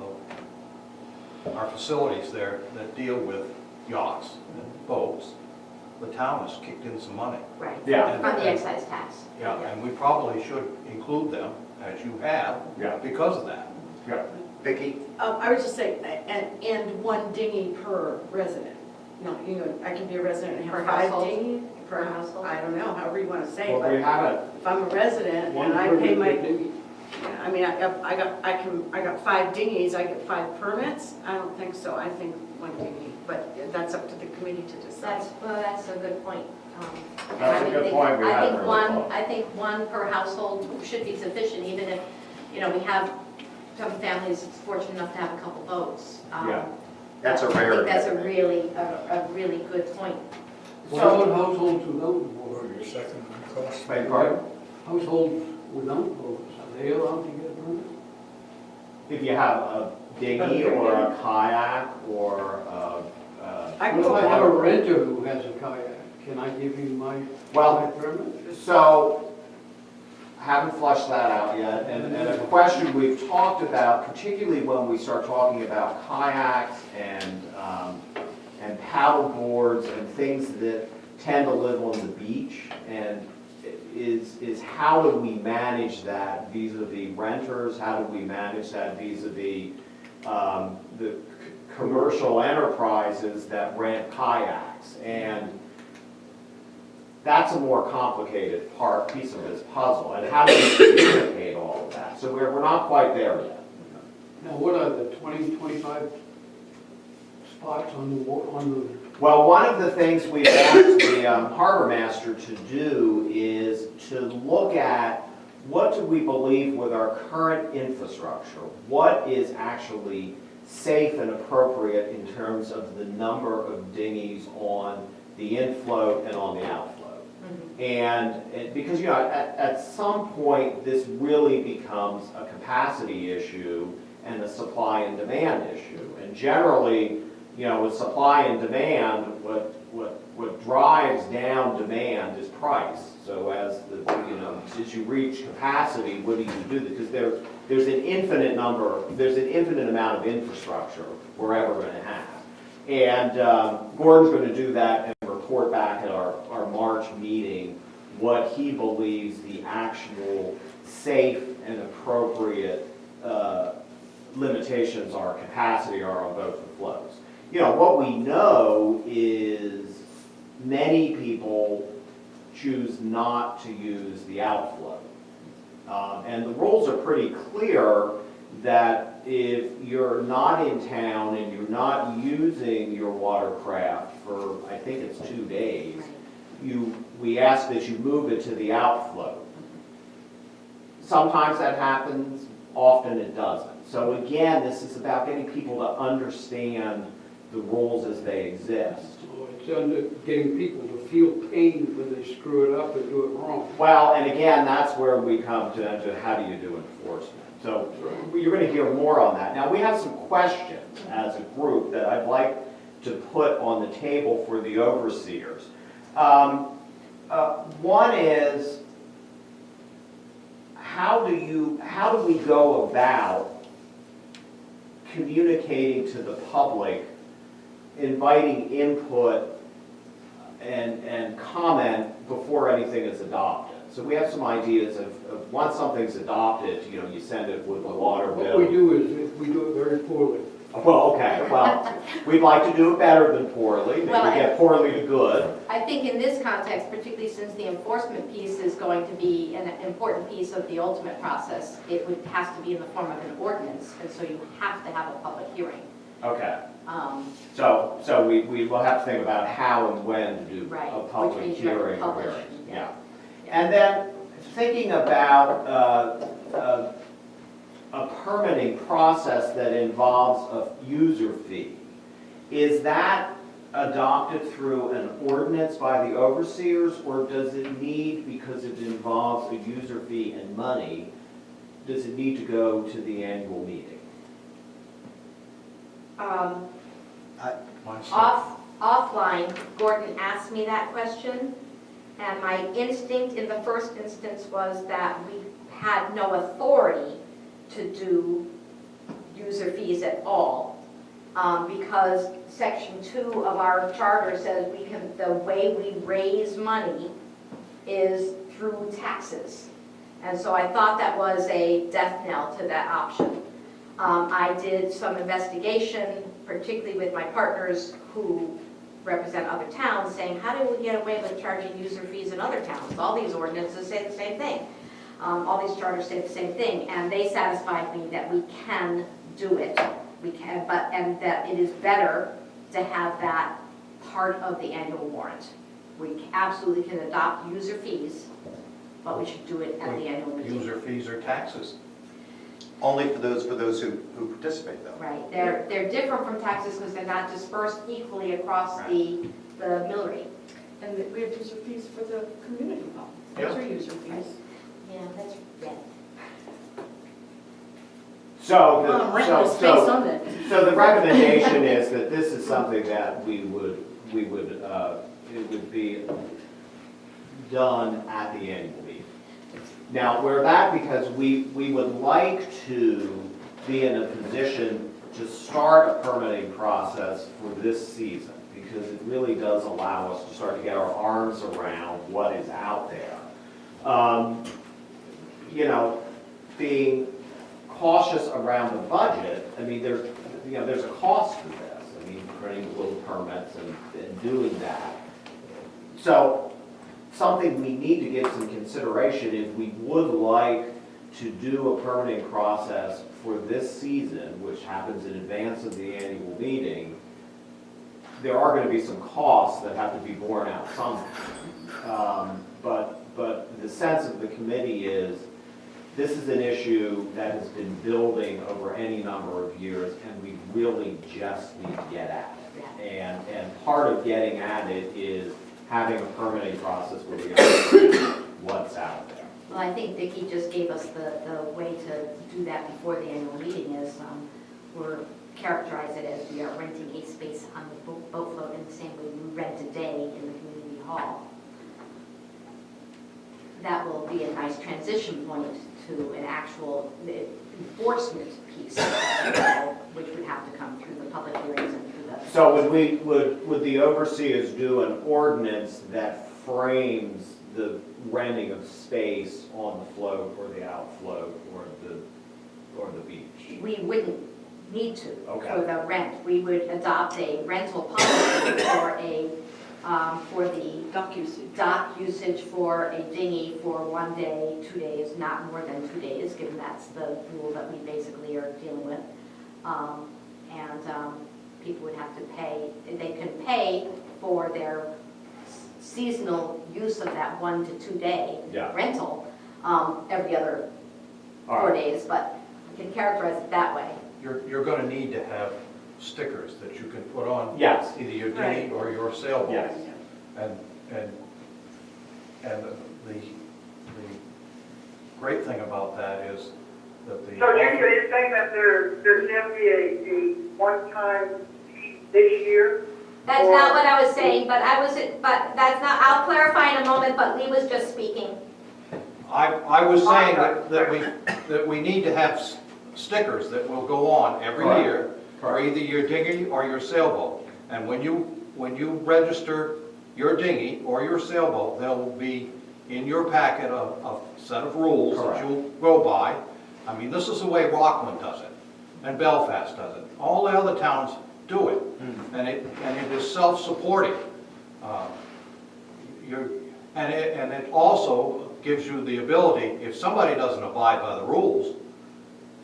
our facilities there that deal with yachts and boats, the town has kicked in some money. Right. Yeah. On the excise tax. Yeah, and we probably should include them, as you have, Yeah. because of that. Yeah. Vicki? I would just say, and one dinghy per resident. No, you know, I can be a resident and Per have 5 household? dinghy. Per household? I don't know, however you want to say, Well, we but haven't, if I'm a resident One and I permit pay per my, dinghy. I mean, I got 5 dinghies, I get 5 permits? I don't think so, I think 1 dinghy, but that's up to the committee to decide. That's a good point. That's a good point. We haven't really thought. I think one per household should be sufficient, even if, you know, we have some families fortunate enough to have a couple boats. Yeah. That's a rarity. I think that's a really good point. What about households without water? Your second cost. beg your pardon? Households without boats, are they allowed to get a permit? If you have a dinghy or a kayak or I can What if go I have a out. renter who has a kayak? Can I give you my Well, permit? so, haven't flushed that out yet, and a question we've talked about, particularly when we start talking about kayaks and paddle boards and things that tend to live on the beach, and is how do we manage that vis-a-vis renters? How do we manage that vis-a-vis the commercial enterprises that rent kayaks? And that's a more complicated piece of this puzzle, and how do we communicate all of that? So we're not quite there yet. Now, what are the 20, 25 spots on the, Well, one of the things we've asked the harbor master to do is to look at what do we believe with our current infrastructure, what is actually safe and appropriate in terms of the number of dinghies on the inflow and on the outflow. And because, you know, at some point, this really becomes a capacity issue and a supply and demand issue. And generally, you know, with supply and demand, what drives down demand is price. So as you reach capacity, what do? Because there's an infinite amount of infrastructure we're ever going to have. And Gordon's going to do that and report back at our March meeting what he believes the actual safe and appropriate limitations are, capacity are on both the flows. You know, what we know is many people choose not to use the outflow. And the rules are pretty clear that if you're not in town and you're not using your watercraft for, I think it's 2 days, you we ask that you move it to the outflow. Sometimes that happens, often it doesn't. So again, this is about getting people to understand the rules as they exist. So it's under getting people to feel pain when they screw it up and do it wrong. Well, and again, that's where we come to how do you do enforcement. So you're going to hear more on that. Now, we have some questions as a group that I'd like to put on the table for the overseers. One is, how do we go about communicating to the public, inviting input and comment before anything is adopted? So we have some ideas of once something's adopted, you send it with the water bill. What we do is, we do it very poorly. Well, okay, well, we'd like to do it better than poorly, maybe Well, get poorly to good. I think in this context, particularly since the enforcement piece is going to be an important piece of the ultimate process, it has to be in the form of an ordinance, and so you have to have a public hearing. Okay, so we will have to think about how and when to do Right, a which public means you have to hearing. publish, Yeah. And then thinking about a permitting process that involves a user fee, is that adopted through an ordinance by the overseers, or does it need, because it involves a user fee and money, does it need to go to the annual meeting? Offline, Gordon asked me that question, and my instinct in the first instance was that we had no authority to do user fees at all, because Section 2 of our charter says the way we raise money is through taxes. And so I thought that was a death knell to that option. I did some investigation, particularly with my partners who represent other towns, saying, how do we get away with charging user fees in other towns? All these ordinances say the same thing. All these charters say the same thing, and they satisfied me that we can do it. We can, and that it is better to have that part of the annual warrant. We absolutely can adopt user fees, but we should do it at the annual meeting. User fees or taxes. Only for those who participate, though. Right, they're different from taxes because they're not dispersed equally across the mill rate. And we have user fees for the community hall. Those are user fees. Yeah, that's rent. So the recommendation is that this is something that it would be done at the annual meeting. Now, we're that because we would like to be in a position to start a permitting process for this season, because it really does allow us to start to get our arms around what is out there. Being cautious around the budget, I mean, there's a cost to this. I mean, printing little permits and doing that. So something we need to give some consideration if we would like to do a permitting process for this season, which happens in advance of the annual meeting. There are going to be some costs that have to be borne out somehow. But the sense of the committee is this is an issue that has been building over any number of years, and we really just need to get at it. And part of getting at it is having a permitting process where we understand what's out there. Well, I think Vicki just gave us the way to do that before the annual meeting is we're characterize it as we are renting a space on the boat float in the same way we rent a day in the community hall. That will be a nice transition point to an actual enforcement piece, which would have to come through the public hearings and through the... So would the overseers do an ordinance that frames the renting of space on the float or the outfloat or the beach? We wouldn't need to Okay. for the rent. We would adopt a rental policy for the dock usage for a dinghy for 1 day, 2 days, not more than 2 days, given that's the rule that we basically are dealing with. People would have to pay, they can pay for their seasonal use of that 1 to 2 day Yeah. rental every other All 4 right. days, but we can characterize it that way. You're gonna need to have stickers that you can put on Yes. either your Right. dinghy or your sailboat. Yes. And the great thing about that is that the. So you're saying that there's going to be a one-time fee this year? That's not what I was saying, but that's not, I'll clarify in a moment, but Lee was just speaking. I was saying that we need to have stickers that will go on every Correct. year for either your dinghy or your sailboat. And when you register your dinghy or your sailboat, there will be in your packet a set of rules that Correct. you'll go by. I mean, this is the way Rockland does it, and Belfast does it. All the other towns do it, and it is self-supporting. And it also gives you the ability, if somebody doesn't abide by the rules,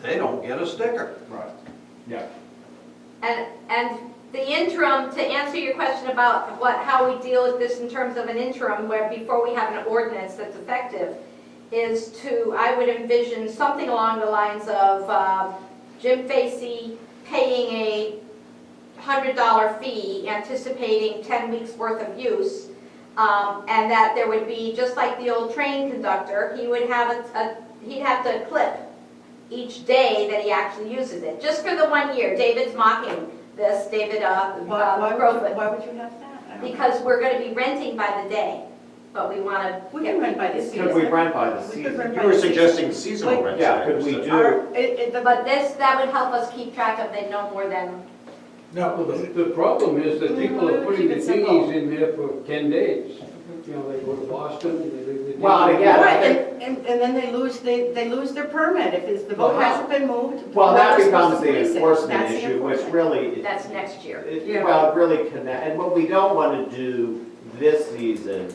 they don't get a sticker. Right. Yeah. And the interim, to answer your question about how we deal with this in terms of an interim, where before we have an ordinance that's effective, is I would envision something along the lines of Jim Facey paying a $100 fee, anticipating 10 weeks worth of use, and that there would be, just like the old train conductor, he would have he'd have to clip each day that he actually uses it, just for the 1 year. David's mocking this, David Crowfoot. Why would you have that? I don't know. Because we're going to be renting by the day, but we want to. We can rent by the season. Could we rent by the We could season? rent You by were the season. suggesting seasonal rent. Yeah, could we do? But that would help us keep track of the no more than. No, the problem is that people are putting the dinghies in there for 10 days. You know, they go to Boston, they. Well, again, Right, and then they lose their permit if the boat hasn't been moved. Well, that we're supposed becomes to the police it. enforcement That's the issue, which enforcement. really, That's next year. well, it really connect, and what we don't want to do this season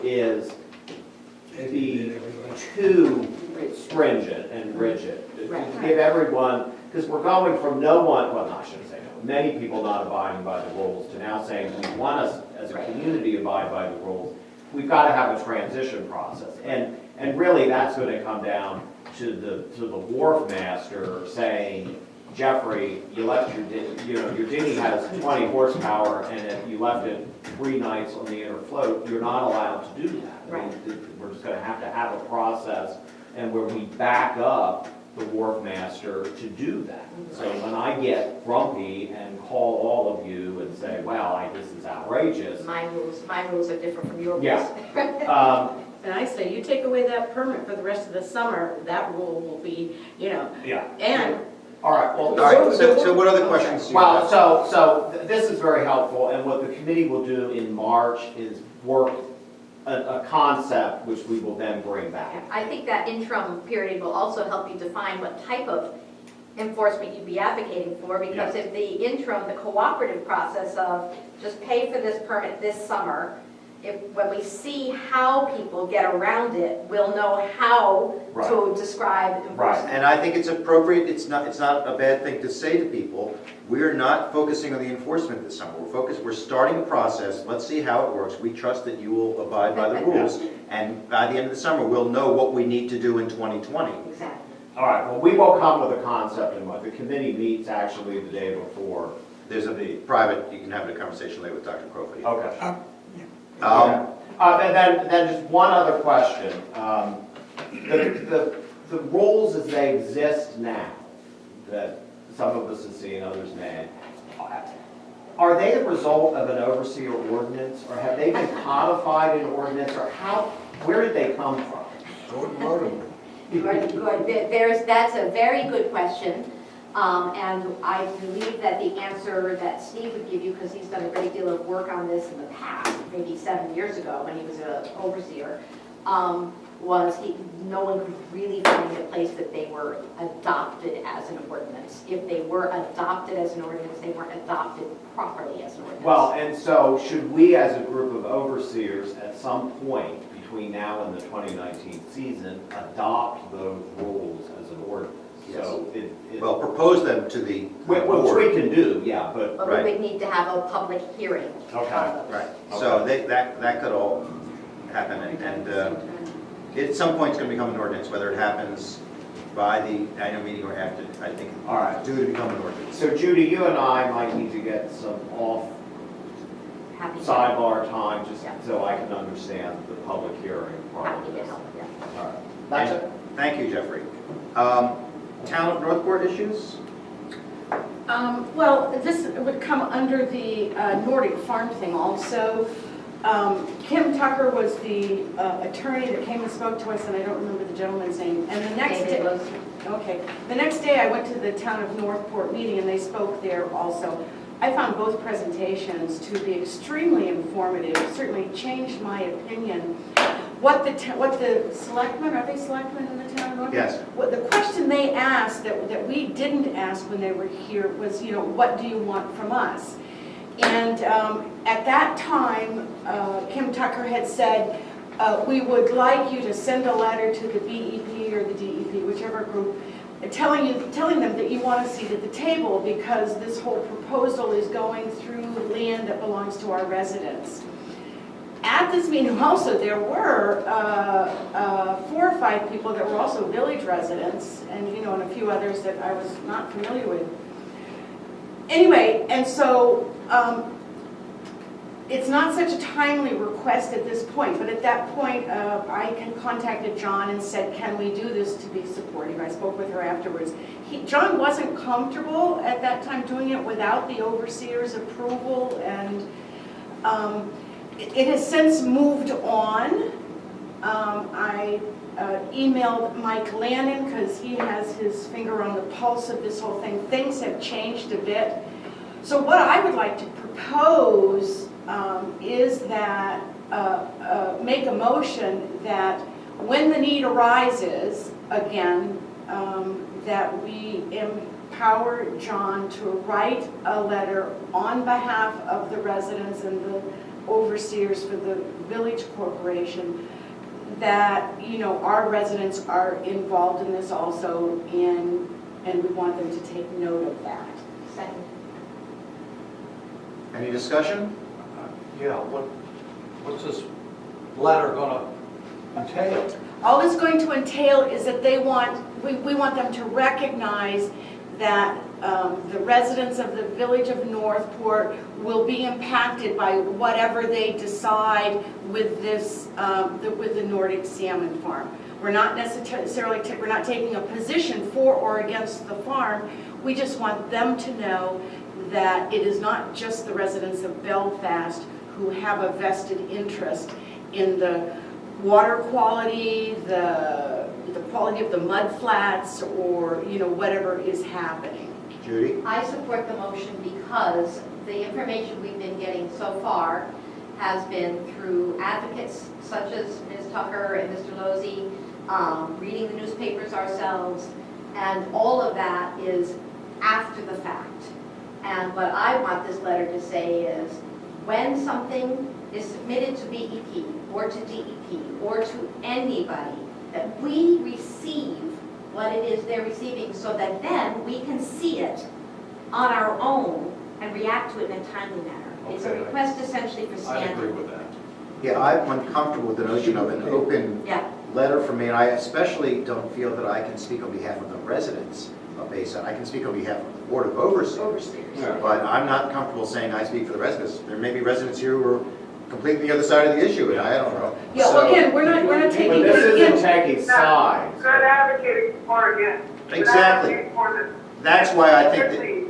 is be too stringent and rigid. Right. To give everyone, because we're going from no one, well, no, I shouldn't say no, many people not abiding by the rules to now saying we want us as a community abide by the rules. We've got to have a transition process. And really that's going to come down to the wharf master saying, Jeffrey, you left your dinghy has 20 horsepower, and if you left it 3 nights on the inner float, you're not allowed to do that. I mean, we're just going to have a process, and where we back up the wharf master to do that. So when I get grumpy and call all of you and say, well, this is outrageous. My rules are different from your rules. Yeah. And I say, you take away that permit for the rest of the summer, that rule will be, Yeah. and All right, well. All right, so what other questions do you Well, have? so this is very helpful, and what the committee will do in March is work a concept which we will then bring back. I think that interim period will also help you define what type of enforcement you'd be advocating for, because if the interim, the cooperative process of just pay for this permit this summer, when we see how people get around it, we'll know how to describe enforcement. Right. And I think it's appropriate, it's not a bad thing to say to people, we're not focusing on the enforcement this summer. We're starting a process, let's see how it works. We trust that you will abide by the rules, and by the end of the summer, we'll know what we need to do in 2020. Exactly. All right, well, we will come with a concept, and what the committee meets actually the day before. There's a private, you can have a conversation later with Dr. Crowfoot. Okay. Um, Then just one other question. The rules as they exist now, that some of us have seen, others may, are they the result of an overseer ordinance, or have they been codified in ordinance, or where did they come from? Good. That's a very good question. And I believe that the answer that Steve would give you, because he's done a great deal of work on this in the past, maybe 7 years ago when he was an overseer, was no one could really find a place that they were adopted as an ordinance. If they were adopted as an ordinance, they weren't adopted properly as an ordinance. Well, and so should we as a group of overseers at some point between now and the 2019 season adopt those rules as an ordinance? So it, Well, propose them to the which we board. can do, yeah, but, But Right. we would need to have a public hearing. okay. Right, so that could all happen, and at some point, it's going to become an ordinance, whether it happens by the annual meeting or after, I think. All right. It's due to become an ordinance. So Judy, you and I might need to get some off Happy to, sidebar time, just Yeah. so I can understand the public hearing part happy of to get this. help, yeah. All right. That's it? Thank you, Jeffrey. Town of Northport issues? Well, this would come under the Nordic farm thing also. Kim Tucker was the attorney that came and spoke to us, and I don't remember the gentleman's name. And the next day, David was, okay, the next day I went to the town of Northport meeting, and they spoke there also. I found both presentations to be extremely informative, certainly changed my opinion. What the selectmen, are they selectmen in the town of Northport? Yes. What the question they asked that we didn't ask when they were here was, you know, what do you want from us? And at that time, Kim Tucker had said, we would like you to send a letter to the BEP or the DEP, whichever group, telling them that you want a seat at the table because this whole proposal is going through land that belongs to our residents. At this meeting also, there were 4 or 5 people that were also village residents, and you know, and a few others that I was not familiar with. Anyway, and so it's not such a timely request at this point, but at that point, I contacted John and said, can we do this to be supportive? I spoke with her afterwards. John wasn't comfortable at that time doing it without the overseer's approval, and it has since moved on. I emailed Mike Lannon because he has his finger on the pulse of this whole thing. Things have changed a bit. So what I would like to propose is that, make a motion that when the need arises, again, that we empower John to write a letter on behalf of the residents and the overseers for the village corporation, that, you know, our residents are involved in this also, and we want them to take note of that. second. Any discussion? Yeah, what's this letter gonna entail? All it's going to entail is that we want them to recognize that the residents of the village of Northport will be impacted by whatever they decide with this, with the Nordic salmon farm. We're not necessarily, we're not taking a position for or against the farm. We just want them to know that it is not just the residents of Belfast who have a vested interest in the water quality, the quality of the mud flats, or, you know, whatever is happening. Judy? I support the motion because the information we've been getting so far has been through advocates such as Ms. Tucker and Mr. Lozzi, reading the newspapers ourselves, and all of that is after the fact. And what I want this letter to say is, when something is submitted to BEP or to DEP or to anybody, that we receive what it is they're receiving so that then we can see it on our own and react to it in a timely manner. It's a Okay. request essentially for I standard. agree with that. Yeah, I'm uncomfortable with the notion of an open Yeah, letter from me, and I especially don't feel that I can speak on behalf of the residents of Bayside. I can speak on behalf of the Board of Overseers. overseers. But I'm not comfortable saying I speak for the residents. There may be residents here who are completely the other side of the issue, and I don't know. Yeah, well, again, we're not taking But this this isn't taking sides. Good advocating for again. Good Exactly. advocating for the That's why I think that, strictly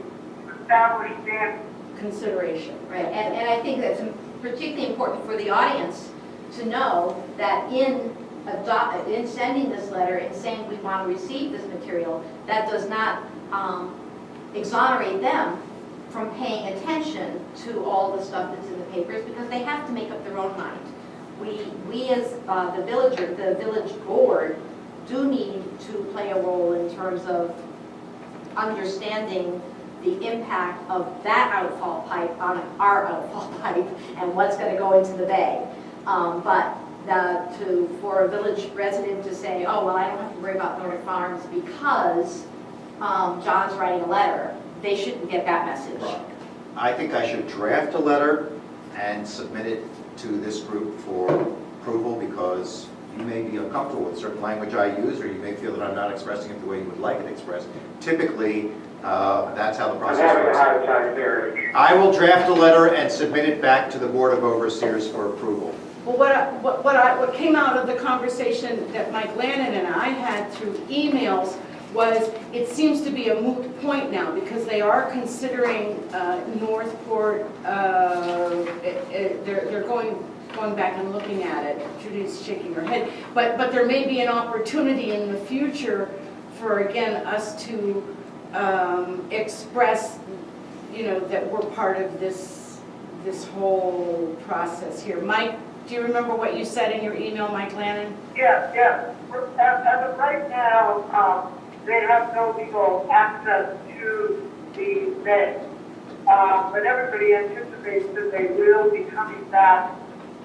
established standards. consideration. Right, and I think that's particularly important for the audience to know that in sending this letter and saying we want to receive this material, that does not exonerate them from paying attention to all the stuff that's in the papers, because they have to make up their own mind. We as the village board, do need to play a role in terms of understanding the impact of that outfall pipe on our outfall pipe and what's going to go into the bay. But for a village resident to say, oh, well, I don't have to worry about Nordic Farms because John's writing a letter, they shouldn't get that message. I think I should draft a letter and submit it to this group for approval, because you may be uncomfortable with certain language I use, or you may feel that I'm not expressing it the way you would like it expressed. Typically, that's how the I'm process having a works. hard time hearing. I will draft a letter and submit it back to the Board of Overseers for approval. Well, what came out of the conversation that Mike Lannon and I had through emails was, it seems to be a moot point now, because they are considering Northport, they're going back and looking at it. Judy's shaking her head. But there may be an opportunity in the future for, again, us to express, that we're part of this whole process here. Mike, do you remember what you said in your email, Mike Lannon? Yes. As of right now, they have no legal access to the bay. But everybody anticipates that they will be coming back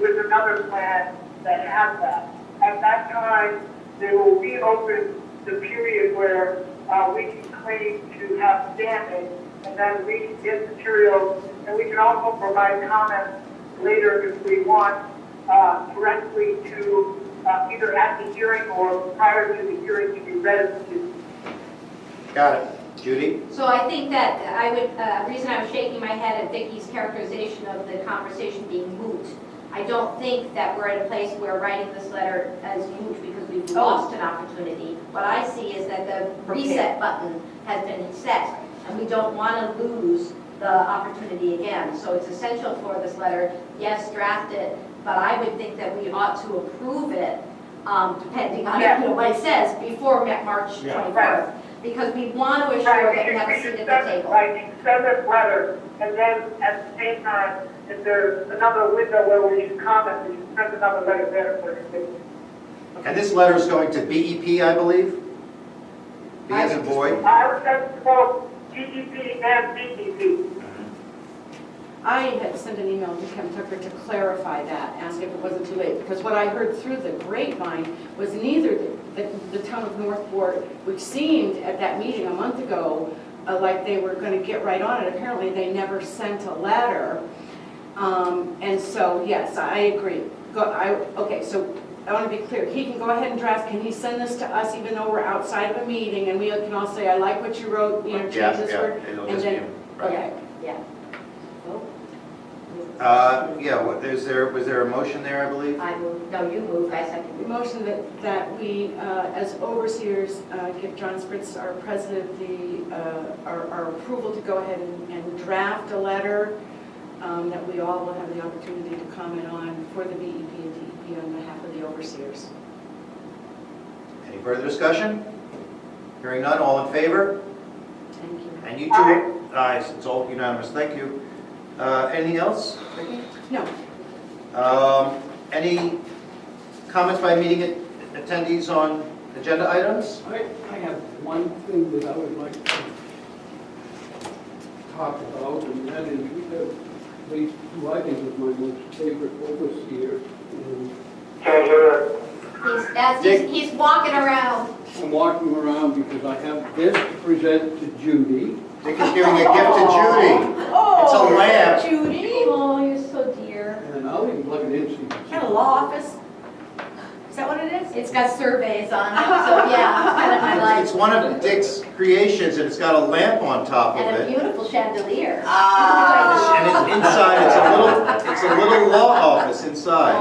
with another plan that has that. At that time, they will reopen the period where we can claim to have standing, and then we can get materials, and we can also provide comments later if we want, directly to either at the hearing or prior to the hearing to be read to. Got it. Judy? So I think that I would, the reason I was shaking my head at Vicky's characterization of the conversation being moot, I don't think that we're at a place where writing this letter as moot because we've lost an opportunity. What I see is that the reset button has been set, and we don't want to lose the opportunity again. So it's essential for this letter, yes, draft it, but I would think that we ought to approve it, depending on what it says, before March 24th. Because we want to assure that we have a seat at the table. Right, send this letter, and then at the same time, if there's another window where we should comment, we should send another letter there for you. And this letter is going to BEP, I believe? B as in boy? I would send both DEP and BEP. I had sent an email to Kim Tucker to clarify that, ask if it wasn't too late, because what I heard through the grapevine was neither the town of Northport, which seemed at that meeting a month ago like they were going to get right on it. Apparently, they never sent a letter. And so, yes, I agree. Okay, so I want to be clear. He can go ahead and draft. Can he send this to us even though we're outside of a meeting, and we can all say, I like what you wrote, change this word? It'll And just then, be- okay. Yeah. Was there a motion there, I believe? I move, no, you move, I second. The motion that we, as overseers, give John Spritz, our president, our approval to go ahead and draft a letter that we all will have the opportunity to comment on for the BEP and DEP on behalf of the overseers. Any further discussion? Hearing none, all in favor? Thank you. And you too? Aye, it's all unanimous, thank you. Anything else? No. Any comments by meeting attendees on agenda items? I have one thing that I would like to talk about, and that is, at least who I think is my most favorite overseer. And Can't hear. He's walking around. I'm walking around because I have this to present to Judy. Dick is giving a gift to Judy. It's a lamp. Judy. Oh, you're so dear. And I'll even plug it in so you can Is see. that a law office? Is that what it is? It's got surveys on it, so yeah, it's kind of my life. It's one of Dick's creations, and it's got a lamp on top of And a it. beautiful chandelier. And it's inside, it's a little law office inside.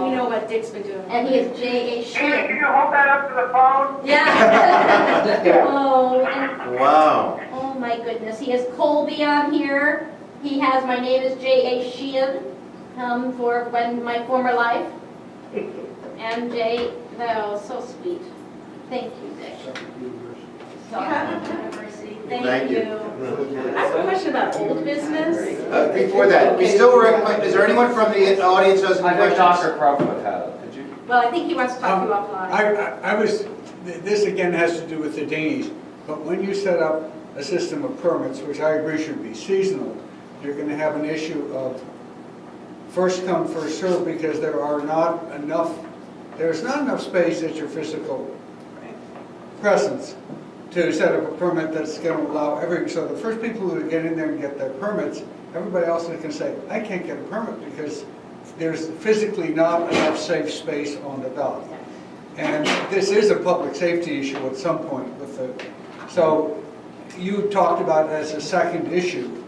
We know what Dick's been doing. And he is J.A. Can Sheehan. you hold that up to the phone? Yeah. Oh, and Wow. oh my goodness, he has Colby on here. He has, my name is J.A. Sheehan, for my former life. And J, oh, so sweet. Thank you, Dick. So, University. Thank you. I have a question about old business. Before that, is there anyone from the audience who has any I think questions? Dr. Crowfoot had it. Did you? Well, I think he wants to talk to you offline. I was, this again has to do with the dinghies, but when you set up a system of permits, which I agree should be seasonal, you're going to have an issue of first come, first served, because there's not enough space at your physical presence to set up a permit that's gonna allow so the first people who get in there and get their permits, everybody else is gonna say, I can't get a permit because there's physically not enough safe space on the dock. And this is a public safety issue at some point with the, so you talked about it as a second issue,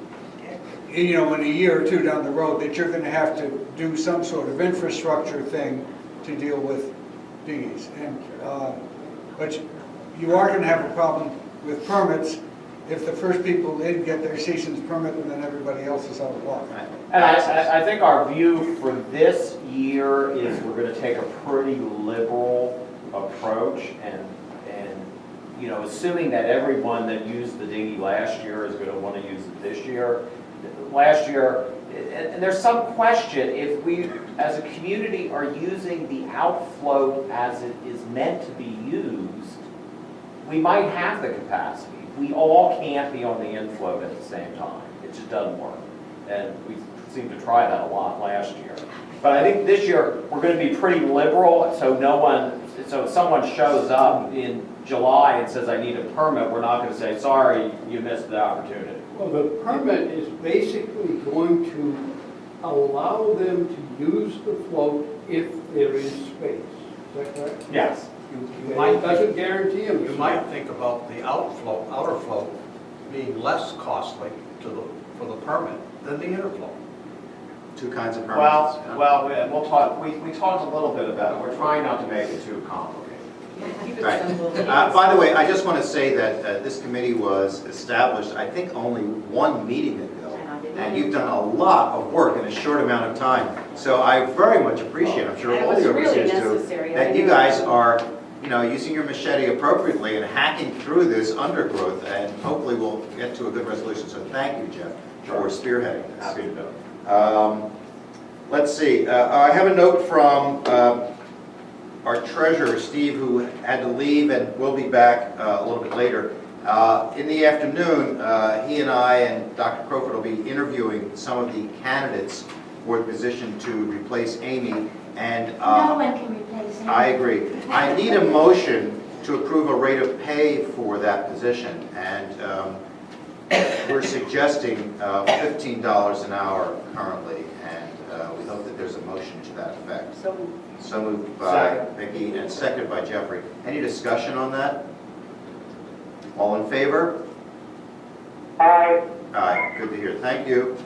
you know, in a year or two down the road, that you're gonna have to do some sort of infrastructure thing to deal with dinghies. And, but you are gonna have a problem with permits if the first people in get their season's permit and then everybody else is out of luck. And I think our view for this year is we're gonna take a pretty liberal approach and, you know, assuming that everyone that used the dinghy last year is gonna wanna use it this year. Last year, and there's some question if we, as a community, are using the outflow as it is meant to be used, we might have the capacity. We all can't be on the infloat at the same time. It just doesn't work. And we seemed to try that a lot last year. But I think this year, we're going to be pretty liberal, so so if someone shows up in July and says, I need a permit, we're not going to say, sorry, you missed the opportunity. Well, the permit is basically going to allow them to use the float if there is space. Is that correct? Yes. It doesn't guarantee them. You might think about the outer flow being less costly for the permit than the inner flow. Two kinds of permits. Well, we'll talk, we talked a little bit about it. We're trying not to make it too complicated. Right. By the way, I just want to say that this committee was established, I think, only one meeting ago. And you've done a lot of work in a short amount of time. So I very much appreciate, I'm sure And it all was the really overseers do, necessary. that you guys are, you know, using your machete appropriately and hacking through this undergrowth, and hopefully we'll get to a good resolution. So thank you, Jeff, for spearheading this. Happy to do it. Let's see, I have a note from our treasurer, Steve, who had to leave and will be back a little bit later. In the afternoon, he and I and Dr. Crowfoot will be interviewing some of the candidates for the position to replace Amy. And No one can replace him. I agree. I need a motion to approve a rate of pay for that position. And we're suggesting $15 an hour currently. And we hope that there's a motion to that effect. So moved by Vicki and seconded by Jeffrey. Any discussion on that? All in favor? Aye. Aye, good to hear. Thank you.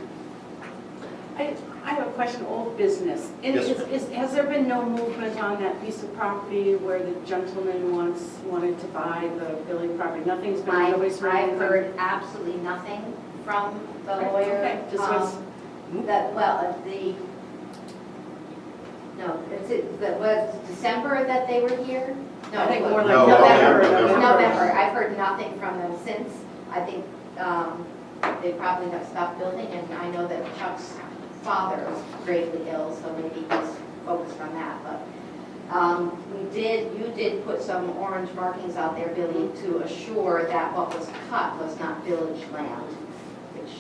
I have a question, old business. Yes, Has there been no movement on that piece of property where the gentleman wanted to buy the building property? Nothing's been, nobody's heard I've anything? heard absolutely nothing from the lawyer. Okay, just was, Was December that they were here? No, I think it more was like November. November. I've heard nothing from them since. I think they probably have stopped building, and I know that Chuck's father is gravely ill, so maybe he's focused on that. But you did put some orange markings out there, Billy, to assure that what was cut was not village land, which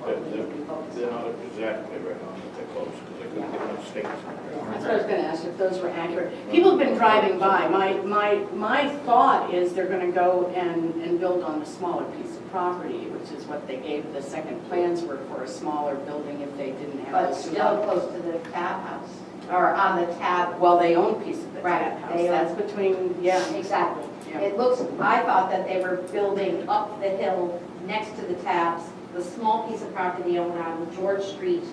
we need to be focused They're on. not exactly right on it, they're close, because they couldn't get enough stakes. that's what I was gonna ask, if those were accurate. People have been driving by. My thought is they're gonna go and build on a smaller piece of property, which is what they gave the second plans were, for a smaller building if they didn't have But those two still houses. close to the tab house, or on the tab. Well, they own a piece of the Right, tab house. they own- That's between, yeah. Exactly. Yeah. It looks, I thought that they were building up the hill next to the tabs. The small piece of property they own on George Street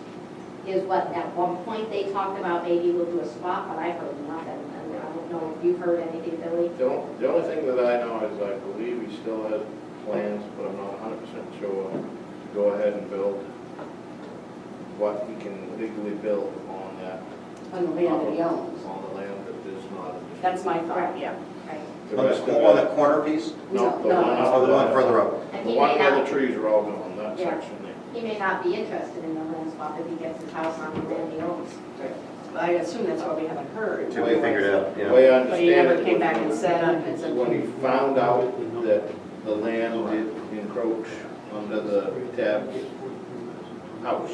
is what, at one point they talked about maybe we'll do a swap, but I've heard nothing. And I don't know if you've heard anything, Billy? The only thing that I know is I believe he still has plans, but I'm not 100% sure, to go ahead and build what he can legally build on that. On the land that he owns. On the land that is not. That's my thought, yeah. Right. The On rest of the it- corner piece? No, the No, one no. Oh, the one further up. And The he one may where not, the trees are all gone, that Yeah. section there. he may not be interested in the land swap if he gets his house on the land he owns. I assume that's why we haven't heard. Until we figure it out, The yeah. way I But he understand never it came was back and said, when he found out that the land did encroach under the tab house.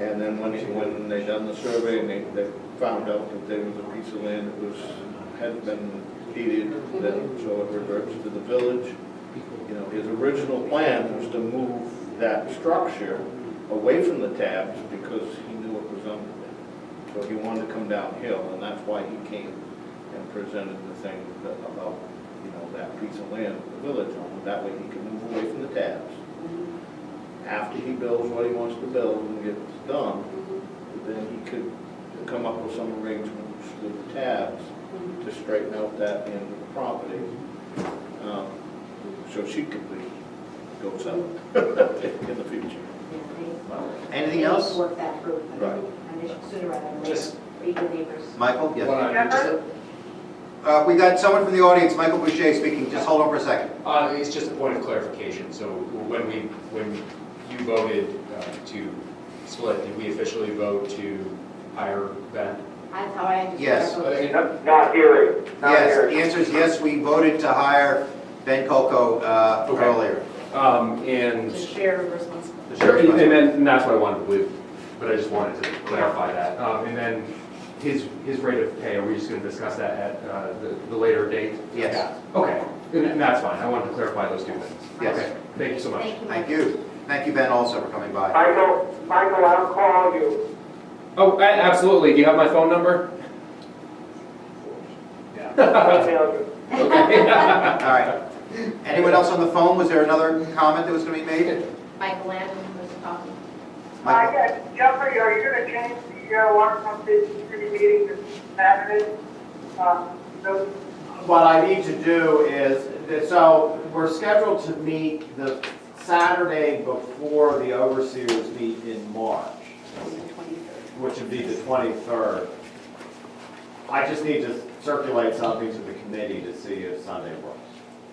And then when they done the survey and they found out that there was a piece of land that hadn't been repeated, that, so it reverts to the village. You know, his original plan was to move that structure away from the tabs because he knew it was under there. So he wanted to come downhill, and that's why he came and presented the thing about, you know, that piece of land the village owned. That way he can move away from the tabs. After he builds what he wants to build and gets done, then he could come up with some arrangements with the tabs to straighten out that end of the property. So she could be, go sell in the future. Anything else? Work that through. Right. And they should sooner rather than later. Just- Read the neighbors. Michael, yes. Jennifer? We got someone from the audience, Michael Boucher speaking. Just hold on for a second. It's just a point of clarification. So when you voted to split, did we officially vote to hire Ben? That's how I understand. Yes. it. Not hearing. Not Yes, hearing. the answer is yes, we voted to hire Ben Colco Okay. earlier. And To share responsibility. The sure, sheriff's and that's what I wanted to believe, but I just wanted to clarify that. And then his rate of pay, are we just going to discuss that at the later date? Yes. Okay, and that's fine. I wanted to clarify those two things. Yes. Okay, thank you so much. Thank you. Thank you. Thank you, Ben, also for coming by. Michael, I'll call you. Oh, absolutely. Do you have my phone number? Email you. All right. Anyone else on the phone? Was there another comment that was going to be made? Michael Landon was talking. Michael? Yes, Jeffrey, are you going to change the water pump station committee meeting to Saturday? Those- What I need to do is, so we're scheduled to meet the Saturday before the overseers meet in March, which would be the 23rd. I just need to circulate something to the committee to see if Sunday works.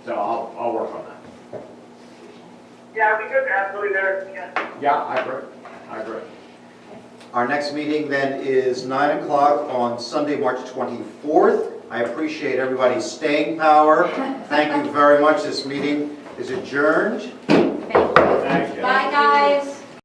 So I'll work on that. Yeah, we could absolutely there. Yeah, I agree. Our next meeting then is 9 o'clock on Sunday, March 24th. I appreciate everybody's staying power. Thank you very much. This meeting is adjourned. Thank you. Thank you. Bye, guys.